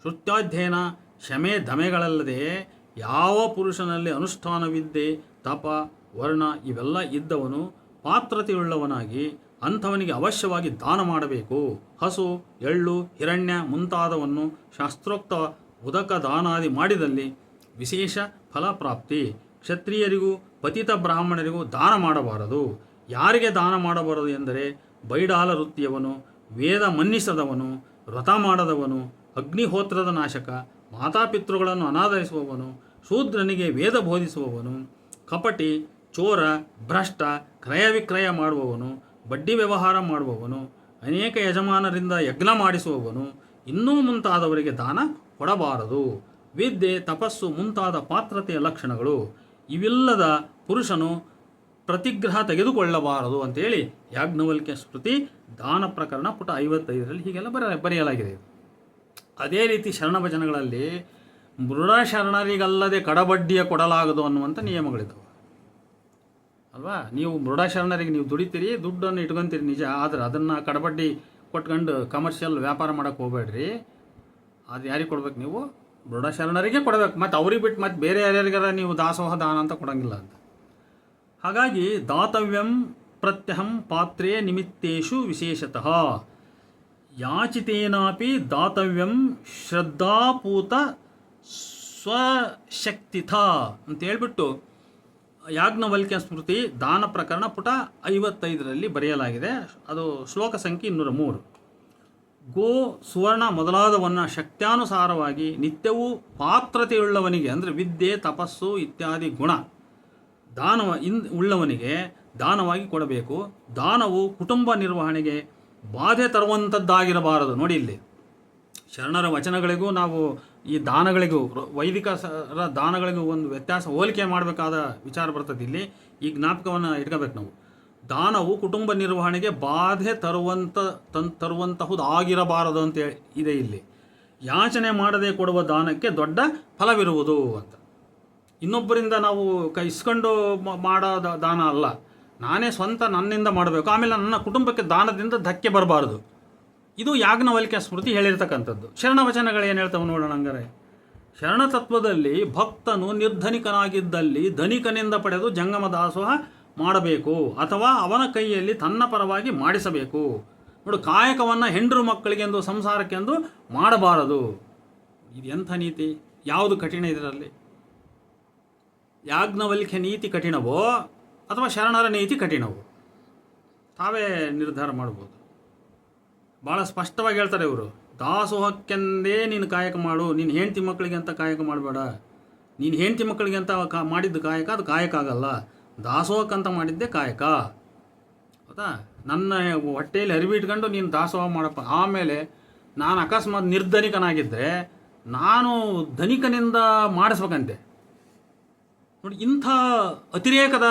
ಶ್ರುತ್ಯಾಧ್ಯಯನ ಶಮೆ ದಮೆಗಳಲ್ಲದೆ ಯಾವ ಪುರುಷನಲ್ಲಿ ಅನುಷ್ಠಾನವಿದ್ದೆ, ತಪ, ವರ್ಣ ಇವೆಲ್ಲ ಇದ್ದವನು ಪಾತ್ರತೆಯುಳ್ಳವನಾಗಿ ಅಂಥವನಿಗೆ ಅವಶ್ಯವಾಗಿ ದಾನ ಮಾಡಬೇಕು. ಹಸು, ಎಳ್ಳು, ಹಿರಣ್ಯ ಮುಂತಾದವನ್ನು ಶಾಸ್ತ್ರೋಕ್ತ ಉದಕ ದಾನಾದಿ ಮಾಡಿದಲ್ಲಿ ವಿಶೇಷ ಫಲಪ್ರಾಪ್ತಿ. ಕ್ಷತ್ರಿಯರಿಗೂ ಪತಿತ ಬ್ರಾಹ್ಮಣರಿಗೂ ದಾನ ಮಾಡಬಾರದು. ಯಾರಿಗೆ ದಾನ ಮಾಡಬಾರದು ಎಂದರೆ ಬೈಡಾಲ ವೃತ್ತಿಯವನು, ವೇದ ಮನ್ನಿಸದವನು, ವ್ರತ ಮಾಡದವನು, ಅಗ್ನಿಹೋತ್ರದ ನಾಶಕ, ಮಾತಾಪಿತೃಗಳನ್ನು ಅನಾದರಿಸುವವನು, ಶೂದ್ರನಿಗೆ ವೇದ ಬೋಧಿಸುವವನು, ಕಪಟಿ, ಚೋರ, ಭ್ರಷ್ಟ, ಕ್ರಯ ವಿಕ್ರಯ ಮಾಡುವವನು, ಬಡ್ಡಿ ವ್ಯವಹಾರ ಮಾಡುವವನು, ಅನೇಕ ಯಜಮಾನರಿಂದ ಯಜ್ಞ ಮಾಡಿಸುವವನು, ಇನ್ನೂ ಮುಂತಾದವರಿಗೆ ದಾನ ಕೊಡಬಾರದು. ವಿದ್ಯೆ, ತಪಸ್ಸು ಮುಂತಾದ ಪಾತ್ರತೆಯ ಲಕ್ಷಣಗಳು ಇವಿಲ್ಲದ ಪುರುಷನು ಪ್ರತಿಗ್ರಹ ತೆಗೆದುಕೊಳ್ಳಬಾರದು ಅಂತೇಳಿ ಯಾಜ್ಞವಲ್ಕ್ಯ ಸ್ಮೃತಿ ದಾನ ಪ್ರಕರಣ ಪುಟ 55ರಲ್ಲಿ ಹೀಗೆಲ್ಲ ಬರೆಯಲಾಗಿದೆ. ಅದೇ ರೀತಿ ಶರಣಭಜನಗಳಲ್ಲಿ ಮೃಡ ಶರಣರಿಗಲ್ಲದೆ ಕಡಬಡ್ಡಿಯ ಕೊಡಲಾಗದು ಅನ್ನುವಂಥ ನಿಯಮಗಳಿದ್ದಾವೆ ಅಲ್ವಾ. ನೀವು ಮೃಡ ಶರಣರಿಗೆ ನೀವು ದುಡಿತೀರಿ, ದುಡ್ಡನ್ನು ಇಟ್ಕೊಂತೀರಿ ನಿಜ, ಆದರೆ ಅದನ್ನು ಕಡಬಡ್ಡಿ ಕೊಟ್ಕೊಂಡು ಕಮರ್ಷಿಯಲ್ ವ್ಯಾಪಾರ ಮಾಡೋಕ್ಕೆ ಹೋಗಬೇಡ್ರಿ. ಅದು ಯಾರಿಗೆ ಕೊಡ್ಬೇಕು? ನೀವು ಮೃಡ ಶರಣರಿಗೆ ಕೊಡಬೇಕು. ಮತ್ತು ಅವ್ರಿಗೆ ಬಿಟ್ಟು ಮತ್ತೆ ಬೇರೆ ಯಾರ್ಯಾರಿಗಾರ ನೀವು ದಾಸೋಹ ದಾನ ಅಂತ ಕೊಡೋಂಗಿಲ್ಲ ಅಂತ. ಹಾಗಾಗಿ ದಾತವ್ಯಂ ಪ್ರತ್ಯಹಂ ಪಾತ್ರೇ ನಿಮಿತ್ತೇಶು ವಿಶೇಷತಃ ಯಾಚಿತೇನಾಪಿ ದಾತವ್ಯಂ ಶ್ರದ್ಧಾಪೂತ ಸ್ವಶಕ್ತಿಥ ಅಂತ ಹೇಳ್ಬಿಟ್ಟು ಯಾಜ್ಞವಲ್ಕ್ಯ ಸ್ಮೃತಿ ದಾನ ಪ್ರಕರಣ ಪುಟ 55ರಲ್ಲಿ ಬರೆಯಲಾಗಿದೆ. ಅದು ಶ್ಲೋಕ ಸಂಖ್ಯೆ 203. ಗೋ, ಸುವರ್ಣ ಮೊದಲಾದವನ್ನು ಶಕ್ತ್ಯಾನುಸಾರವಾಗಿ ನಿತ್ಯವೂ ಪಾತ್ರತೆಯುಳ್ಳವನಿಗೆ, ಅಂದರೆ ವಿದ್ಯೆ, ತಪಸ್ಸು ಇತ್ಯಾದಿ ಗುಣ ಉಳ್ಳವನಿಗೆ ದಾನವಾಗಿ ಕೊಡಬೇಕು. ದಾನವು ಕುಟುಂಬ ನಿರ್ವಹಣೆಗೆ ಬಾಧೆ ತರುವಂಥದ್ದಾಗಿರಬಾರದು. ನೋಡಿ, ಇಲ್ಲಿ ಶರಣರ ವಚನಗಳಿಗೂ ನಾವು ಈ ದಾನಗಳಿಗೂ ವೈದಿಕರ ದಾನಗಳಿಗೂ ಒಂದು ವ್ಯತ್ಯಾಸ, ಹೋಲಿಕೆ ಮಾಡಬೇಕಾದ ವಿಚಾರ ಬರ್ತದೆ. ಇಲ್ಲಿ ಈ ಜ್ಞಾಪಕವನ್ನು ಇಟ್ಕೋಬೇಕು ನಾವು. ದಾನವು ಕುಟುಂಬ ನಿರ್ವಹಣೆಗೆ ಬಾಧೆ ತರುವಂತಹುದು ಆಗಿರಬಾರದು ಅಂತ ಇದೆ ಇಲ್ಲಿ. ಯಾಚನೆ ಮಾಡದೆ ಕೊಡುವ ದಾನಕ್ಕೆ ದೊಡ್ಡ ಫಲವಿರುವುದು ಅಂತ. ಇನ್ನೊಬ್ಬರಿಂದ ನಾವು ಇಸ್ಕೊಂಡು ಮಾಡೋ ದಾನ ಅಲ್ಲ, ನಾನೇ ಸ್ವಂತ ನನ್ನಿಂದ ಮಾಡಬೇಕು, ಆಮೇಲೆ ನನ್ನ ಕುಟುಂಬಕ್ಕೆ ದಾನದಿಂದ ಧಕ್ಕೆ ಬರಬಾರದು. ಇದು ಯಾಜ್ಞವಲ್ಕ್ಯ ಸ್ಮೃತಿ ಹೇಳಿರ್ತಕ್ಕಂಥದ್ದು. ಶರಣವಚನಗಳು ಏನು ಹೇಳ್ತಾವೆ ನೋಡೋಣ. ಹಂಗಾರೆ ಶರಣತತ್ವದಲ್ಲಿ ಭಕ್ತನು ನಿರ್ಧನಿಕನಾಗಿದ್ದಲ್ಲಿ ಧನಿಕನಿಂದ ಪಡೆದು ಜಂಗಮ ದಾಸೋಹ ಮಾಡಬೇಕು, ಅಥವಾ ಅವನ ಕೈಯಲ್ಲಿ ತನ್ನ ಪರವಾಗಿ ಮಾಡಿಸಬೇಕು. ನೋಡು, ಕಾಯಕವನ್ನು ಹೆಂಡರು ಮಕ್ಕಳಿಗೆಂದು ಸಂಸಾರಕ್ಕೆಂದು ಮಾಡಬಾರದು. ಇದು ಎಂಥ ನೀತಿ? ಯಾವುದು ಕಠಿಣ ಇದರಲ್ಲಿ? ಯಾಜ್ಞವಲ್ಕ್ಯ ನೀತಿ ಕಠಿಣವೋ ಅಥವಾ ಶರಣರ ನೀತಿ ಕಠಿಣವೋ? ತಾವೇ ನಿರ್ಧಾರ ಮಾಡ್ಬೋದು. ಭಾಳ ಸ್ಪಷ್ಟವಾಗಿ ಹೇಳ್ತಾರೆ ಇವರು. ದಾಸೋಹಕ್ಕೆಂದೇ ನೀನು ಕಾಯಕ ಮಾಡು, ನೀನು ಹೆಂಡತಿ ಮಕ್ಕಳಿಗೆ ಅಂತ ಕಾಯಕ ಮಾಡಬೇಡ. ನೀನು ಹೆಂಡತಿ ಮಕ್ಕಳಿಗೆ ಅಂತ ಮಾಡಿದ್ದು ಕಾಯಕ, ಅದು ಕಾಯಕ ಆಗಲ್ಲ. ದಾಸೋಹಕ್ಕಂತ ಮಾಡಿದ್ದೆ ಕಾಯಕ. ಹೌದಾ? ನನ್ನ ಹೊಟ್ಟೆಯಲ್ಲಿ ಅರಿವಿಟ್ಕೊಂಡು ನೀನು ದಾಸೋಹ ಮಾಡಪ್ಪ. ಆಮೇಲೆ ನಾನು ಅಕಸ್ಮಾತ್ ನಿರ್ಧನಿಕನಾಗಿದ್ದರೆ ನಾನು ಧನಿಕನಿಂದ ಮಾಡಿಸ್ಬೇಕಂತೆ. ನೋಡಿ, ಇಂಥ ಅತಿರೇಕದ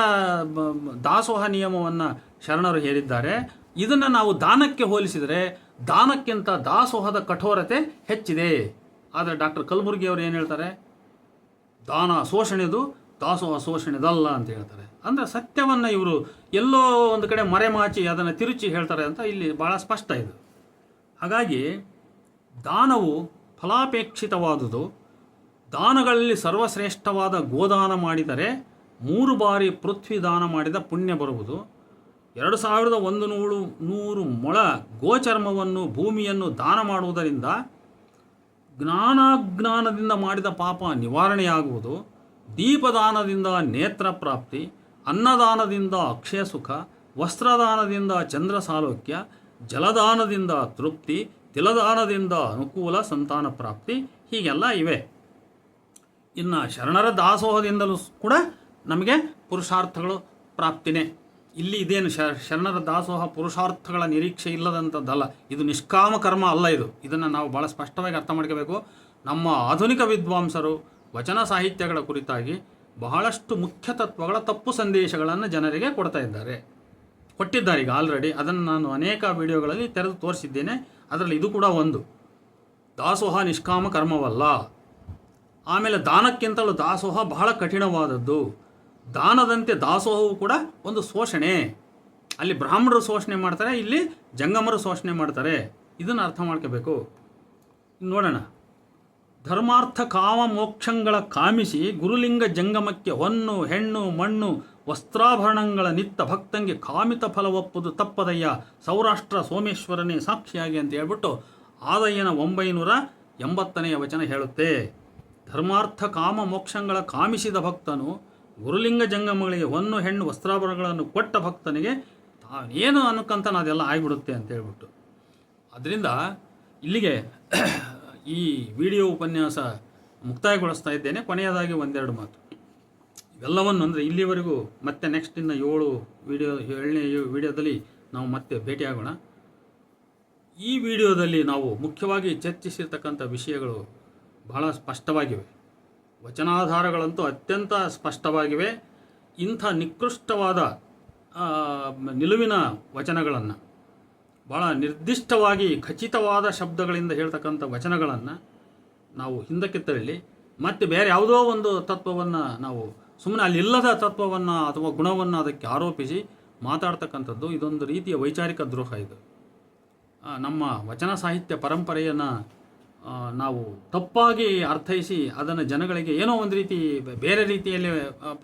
ದಾಸೋಹ ನಿಯಮವನ್ನು ಶರಣರು ಹೇರಿದ್ದಾರೆ. ಇದನ್ನು ನಾವು ದಾನಕ್ಕೆ ಹೋಲಿಸಿದರೆ ದಾನಕ್ಕಿಂತ ದಾಸೋಹದ ಕಠೋರತೆ ಹೆಚ್ಚಿದೆ. ಆದರೆ ಡಾಕ್ಟರ್ ಕಲಬುರ್ಗಿ ಅವರು ಏನು ಹೇಳ್ತಾರೆ? ದಾನ ಶೋಷಣೆದು, ದಾಸೋಹ ಶೋಷಣೆದಲ್ಲ ಅಂತ ಹೇಳ್ತಾರೆ. ಅಂದರೆ ಸತ್ಯವನ್ನು ಇವರು ಎಲ್ಲೋ ಒಂದು ಕಡೆ ಮರೆಮಾಚಿ ಅದನ್ನು ತಿರುಚಿ ಹೇಳ್ತಾರೆ ಅಂತ ಇಲ್ಲಿ ಭಾಳ ಸ್ಪಷ್ಟ ಇದು. ಹಾಗಾಗಿ ದಾನವು ಫಲಾಪೇಕ್ಷಿತವಾದುದು. ದಾನಗಳಲ್ಲಿ ಸರ್ವಶ್ರೇಷ್ಠವಾದ ಗೋದಾನ ಮಾಡಿದರೆ 3 ಬಾರಿ ಪೃಥ್ವಿ ದಾನ ಮಾಡಿದ ಪುಣ್ಯ ಬರುವುದು. 2100 ಮೊಳ ಗೋಚರ್ಮವನ್ನು, ಭೂಮಿಯನ್ನು ದಾನ ಮಾಡುವುದರಿಂದ ಜ್ಞಾನಾಜ್ಞಾನದಿಂದ ಮಾಡಿದ ಪಾಪ ನಿವಾರಣೆಯಾಗುವುದು. ದೀಪದಾನದಿಂದ ನೇತ್ರ ಪ್ರಾಪ್ತಿ, ಅನ್ನದಾನದಿಂದ ಅಕ್ಷಯ ಸುಖ, ವಸ್ತ್ರದಾನದಿಂದ ಚಂದ್ರ ಸಾಲೋಕ್ಯ, ಜಲದಾನದಿಂದ ತೃಪ್ತಿ, ತಿಲದಾನದಿಂದ ಅನುಕೂಲ ಸಂತಾನ ಪ್ರಾಪ್ತಿ, ಹೀಗೆಲ್ಲ ಇವೆ. ಇನ್ನು ಶರಣರ ದಾಸೋಹದಿಂದಲೂ ಕೂಡ ನಮಗೆ ಪುರುಷಾರ್ಥಗಳು ಪ್ರಾಪ್ತಿನೇ. ಇಲ್ಲಿ ಇದೇನು ಶರಣರ ದಾಸೋಹ ಪುರುಷಾರ್ಥಗಳ ನಿರೀಕ್ಷೆ ಇಲ್ಲದಂಥದ್ದಲ್ಲ. ಇದು ನಿಷ್ಕಾಮ ಕರ್ಮ ಅಲ್ಲ. ಇದನ್ನು ನಾವು ಭಾಳ ಸ್ಪಷ್ಟವಾಗಿ ಅರ್ಥ ಮಾಡ್ಕೋಬೇಕು. ನಮ್ಮ ಆಧುನಿಕ ವಿದ್ವಾಂಸರು ವಚನ ಸಾಹಿತ್ಯಗಳ ಕುರಿತಾಗಿ ಬಹಳಷ್ಟು ಮುಖ್ಯ ತತ್ವಗಳ ತಪ್ಪು ಸಂದೇಶಗಳನ್ನು ಜನರಿಗೆ ಕೊಟ್ಟಿದ್ದಾರೆ ಈಗ ಆಲ್ರೆಡಿ. ಅದನ್ನು ನಾನು ಅನೇಕ ವಿಡಿಯೋಗಳಲ್ಲಿ ತೆರೆದು ತೋರಿಸಿದ್ದೇನೆ. ಅದರಲ್ಲಿ ಇದು ಕೂಡ ಒಂದು. ದಾಸೋಹ ನಿಷ್ಕಾಮ ಕರ್ಮವಲ್ಲ. ಆಮೇಲೆ ದಾನಕ್ಕಿಂತಲೂ ದಾಸೋಹ ಬಹಳ ಕಠಿಣವಾದದ್ದು. ದಾನದಂತೆ ದಾಸೋಹವು ಕೂಡ ಒಂದು ಶೋಷಣೆ. ಅಲ್ಲಿ ಬ್ರಾಹ್ಮಣರು ಶೋಷಣೆ ಮಾಡ್ತಾರೆ, ಇಲ್ಲಿ ಜಂಗಮರು ಶೋಷಣೆ ಮಾಡ್ತಾರೆ. ಇದನ್ನು ಅರ್ಥ ಮಾಡ್ಕೋಬೇಕು. ನೋಡೋಣ. ಧರ್ಮಾರ್ಥ ಕಾಮ ಮೋಕ್ಷಗಳ ಕಾಮಿಸಿ ಗುರುಲಿಂಗ ಜಂಗಮಕ್ಕೆ ಹೊನ್ನು ಹೆಣ್ಣು ಮಣ್ಣು ವಸ್ತ್ರಾಭರಣಗಳ ನಿತ್ತ ಭಕ್ತಂಗೆ ಕಾಮಿತ ಫಲ ಒಪ್ಪುದು ತಪ್ಪದಯ್ಯ, ಸೌರಾಷ್ಟ್ರ ಸೋಮೇಶ್ವರನೇ ಸಾಕ್ಷಿಯಾಗಿ ಅಂತ ಹೇಳ್ಬಿಟ್ಟು ಆದಯ್ಯನ 980ನೇ ವಚನ ಹೇಳುತ್ತೆ. ಧರ್ಮಾರ್ಥ ಕಾಮ ಮೋಕ್ಷಗಳ ಕಾಮಿಸಿದ ಭಕ್ತನು ಗುರುಲಿಂಗ ಜಂಗಮಗಳಿಗೆ ಹೊನ್ನು ಹೆಣ್ಣು ವಸ್ತ್ರಾಭರಣಗಳನ್ನು ಕೊಟ್ಟ ಭಕ್ತನಿಗೆ ತಾನೇನು ಅನ್ಕಂತಾನೆ ಅದೆಲ್ಲ ಆಗಿಬಿಡುತ್ತೆ ಅಂತ ಹೇಳ್ಬಿಟ್ಟು. ಅದರಿಂದ ಇಲ್ಲಿಗೆ ಈ ವಿಡಿಯೋ ಉಪನ್ಯಾಸ ಮುಕ್ತಾಯಗೊಳಿಸ್ತಾ ಇದ್ದೇನೆ. ಕೊನೆಯದಾಗಿ ಒಂದೆರಡು ಮಾತು. ಇವೆಲ್ಲವನ್ನು ಅಂದರೆ ಇಲ್ಲಿವರೆಗೂ ಮತ್ತೆ ನೆಕ್ಸ್ಟ್ ಇನ್ನು 7ನೇ ವಿಡಿಯೋದಲ್ಲಿ ನಾವು ಮತ್ತೆ ಭೇಟಿಯಾಗೋಣ. ಈ ವಿಡಿಯೋದಲ್ಲಿ ನಾವು ಮುಖ್ಯವಾಗಿ ಚರ್ಚಿಸಿರ್ತಕ್ಕಂಥ ವಿಷಯಗಳು ಬಹಳ ಸ್ಪಷ್ಟವಾಗಿವೆ. ವಚನಾಧಾರಗಳಂತೂ ಅತ್ಯಂತ ಸ್ಪಷ್ಟವಾಗಿವೆ. ಇಂಥ ನಿಕೃಷ್ಟವಾದ ನಿಲುವಿನ ವಚನಗಳನ್ನು, ಭಾಳ ನಿರ್ದಿಷ್ಟವಾಗಿ ಖಚಿತವಾದ ಶಬ್ದಗಳಿಂದ ಹೇಳ್ತಕ್ಕಂಥ ವಚನಗಳನ್ನು ನಾವು ಹಿಂದಕ್ಕೆ ತಳ್ಳಿ ಮತ್ತೆ ಬೇರೆ ಯಾವುದೋ ಒಂದು ತತ್ವವನ್ನು ನಾವು ಸುಮ್ಮನೆ ಅಲ್ಲಿಲ್ಲದ ತತ್ವವನ್ನು ಅಥವಾ ಗುಣವನ್ನು ಅದಕ್ಕೆ ಆರೋಪಿಸಿ ಮಾತಾಡ್ತಕ್ಕಂಥದ್ದು ಇದೊಂದು ರೀತಿಯ ವೈಚಾರಿಕ ದ್ರೋಹ. ಇದು ನಮ್ಮ ವಚನ ಸಾಹಿತ್ಯ ಪರಂಪರೆಯನ್ನು ನಾವು ತಪ್ಪಾಗಿ ಅರ್ಥೈಸಿ ಅದನ್ನು ಜನಗಳಿಗೆ ಏನೋ ಒಂದು ರೀತಿ ಬೇರೆ ರೀತಿಯಲ್ಲಿ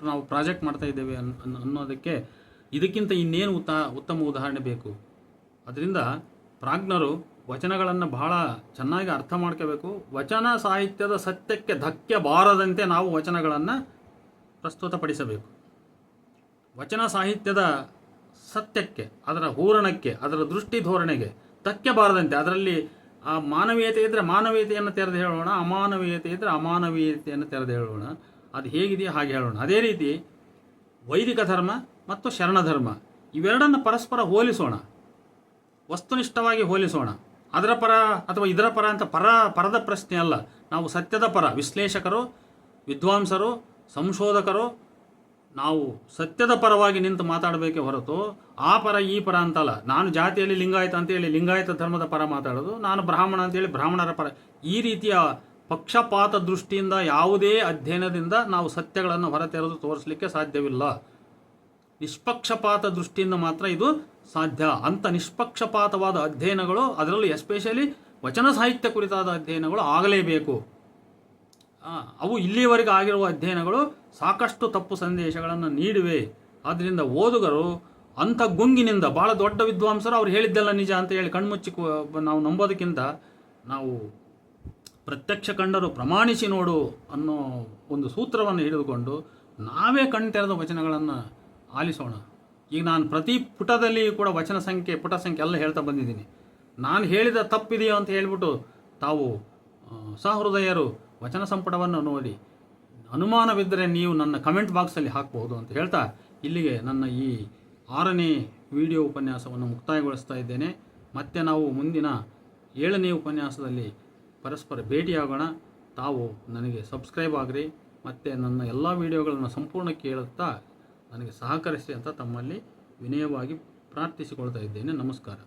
ನಾವು ಪ್ರಾಜೆಕ್ಟ್ ಮಾಡ್ತಾ ಇದ್ದೇವೆ ಅನ್ನೋದಕ್ಕೆ ಇದಕ್ಕಿಂತ ಇನ್ನೇನು ಉತ್ತಮ ಉದಾಹರಣೆ ಬೇಕು. ಅದರಿಂದ ಪ್ರಾಜ್ಞರು ವಚನಗಳನ್ನು ಬಹಳ ಚೆನ್ನಾಗಿ ಅರ್ಥ ಮಾಡ್ಕೋಬೇಕು. ವಚನ ಸಾಹಿತ್ಯದ ಸತ್ಯಕ್ಕೆ ಧಕ್ಕೆ ಬಾರದಂತೆ ನಾವು ವಚನಗಳನ್ನು ಪ್ರಸ್ತುತಪಡಿಸಬೇಕು. ವಚನ ಸಾಹಿತ್ಯದ ಸತ್ಯಕ್ಕೆ, ಅದರ ಹೂರಣಕ್ಕೆ, ಅದರ ದೃಷ್ಟಿ ಧೋರಣೆಗೆ ಧಕ್ಕೆ ಬಾರದಂತೆ, ಅದರಲ್ಲಿ ಆ ಮಾನವೀಯತೆ ಇದ್ದರೆ ಮಾನವೀಯತೆಯನ್ನು ತೆರೆದು ಹೇಳೋಣ, ಅಮಾನವೀಯತೆ ಇದ್ದರೆ ಅಮಾನವೀಯತೆಯನ್ನು ತೆರೆದು ಹೇಳೋಣ. ಅದು ಹೇಗಿದೆಯೋ ಹಾಗೆ ಹೇಳೋಣ. ಅದೇ ರೀತಿ ವೈದಿಕ ಧರ್ಮ ಮತ್ತು ಶರಣ ಧರ್ಮ ಇವೆರಡನ್ನು ಪರಸ್ಪರ ಹೋಲಿಸೋಣ, ವಸ್ತುನಿಷ್ಠವಾಗಿ ಹೋಲಿಸೋಣ. ಅದರ ಪರ ಅಥವಾ ಇದರ ಪರ ಅಂತ ಪರದ ಪ್ರಶ್ನೆ ಅಲ್ಲ. ನಾವು ಸತ್ಯದ ಪರ ವಿಶ್ಲೇಷಕರು, ವಿದ್ವಾಂಸರು, ಸಂಶೋಧಕರು, ನಾವು ಸತ್ಯದ ಪರವಾಗಿ ನಿಂತು ಮಾತಾಡಬೇಕೇ ಹೊರತು ಆ ಪರ ಈ ಪರ ಅಂತಲ್ಲ. ನಾನು ಜಾತಿಯಲ್ಲಿ ಲಿಂಗಾಯತ ಅಂತೇಳಿ ಲಿಂಗಾಯತ ಧರ್ಮದ ಪರ ಮಾತಾಡೋದು, ನಾನು ಬ್ರಾಹ್ಮಣ ಅಂತೇಳಿ ಬ್ರಾಹ್ಮಣರ ಪರ. ಈ ರೀತಿಯ ಪಕ್ಷಪಾತ ದೃಷ್ಟಿಯಿಂದ ಯಾವುದೇ ಅಧ್ಯಯನದಿಂದ ನಾವು ಸತ್ಯಗಳನ್ನು ಹೊರತೆರೆದು ತೋರಿಸಲಿಕ್ಕೆ ಸಾಧ್ಯವಿಲ್ಲ. ನಿಷ್ಪಕ್ಷಪಾತ ದೃಷ್ಟಿಯಿಂದ ಮಾತ್ರ ಇದು ಸಾಧ್ಯ. ಅಂಥ ನಿಷ್ಪಕ್ಷಪಾತವಾದ ಅಧ್ಯಯನಗಳು, ಅದರಲ್ಲೂ ಎಸ್ಪೆಷಲಿ ವಚನ ಸಾಹಿತ್ಯ ಕುರಿತಾದ ಅಧ್ಯಯನಗಳು ಆಗಲೇಬೇಕು. ಅವು ಇಲ್ಲಿಯವರೆಗೆ ಆಗಿರುವ ಅಧ್ಯಯನಗಳು ಸಾಕಷ್ಟು ತಪ್ಪು ಸಂದೇಶಗಳನ್ನು ನೀಡಿವೆ. ಆದ್ದರಿಂದ ಓದುಗರು ಅಂಥ ಗುಂಗಿನಿಂದ ಭಾಳ ದೊಡ್ಡ ವಿದ್ವಾಂಸರು ಅವ್ರು ಹೇಳಿದ್ದೆಲ್ಲ ನಿಜ ಅಂತ ಹೇಳಿ ಕಣ್ಮುಚ್ಚಿ ನಾವು ನಂಬೋದಕ್ಕಿಂತ ನಾವು ಪ್ರತ್ಯಕ್ಷ ಕಂಡರು ಪ್ರಮಾಣಿಸಿ ನೋಡು ಅನ್ನೋ ಒಂದು ಸೂತ್ರವನ್ನು ಹಿಡಿದುಕೊಂಡು ನಾವೇ ಕಣ್ತೆರೆದ ವಚನಗಳನ್ನು ಆಲಿಸೋಣ. ಈಗ ನಾನು ಪ್ರತಿ ಪುಟದಲ್ಲಿ ಕೂಡ ವಚನ ಸಂಖ್ಯೆ ಪುಟ ಸಂಖ್ಯೆ ಎಲ್ಲ ಹೇಳ್ತಾ ಬಂದಿದ್ದೀನಿ. ನಾನು ಹೇಳಿದ ತಪ್ಪಿದೆಯೋ ಅಂತ ಹೇಳಿಬಿಟ್ಟು ತಾವು ಸಹೃದಯರು ವಚನ ಸಂಪುಟವನ್ನು ನೋಡಿ ಅನುಮಾನವಿದ್ದರೆ ನೀವು ನನ್ನ ಕಮೆಂಟ್ ಬಾಕ್ಸಲ್ಲಿ ಹಾಕ್ಬೋದು ಅಂತ ಹೇಳ್ತಾ ಇಲ್ಲಿಗೆ ನನ್ನ ಈ 6ನೇ ವಿಡಿಯೋ ಉಪನ್ಯಾಸವನ್ನು ಮುಕ್ತಾಯಗೊಳಿಸ್ತಾ ಇದ್ದೇನೆ. ಮತ್ತೆ ನಾವು ಮುಂದಿನ 7ನೇ ಉಪನ್ಯಾಸದಲ್ಲಿ ಪರಸ್ಪರ ಭೇಟಿಯಾಗೋಣ. ತಾವು ನನಗೆ ಸಬ್ಸ್ಕ್ರೈಬ್ ಆಗಿರಿ ಮತ್ತು ನನ್ನ ಎಲ್ಲ ವಿಡಿಯೋಗಳನ್ನು ಸಂಪೂರ್ಣ ಕೇಳುತ್ತಾ ನನಗೆ ಸಹಕರಿಸಿ ಅಂತ ತಮ್ಮಲ್ಲಿ ವಿನಯವಾಗಿ ಪ್ರಾರ್ಥಿಸಿಕೊಳ್ತಾ ಇದ್ದೇನೆ. ನಮಸ್ಕಾರ.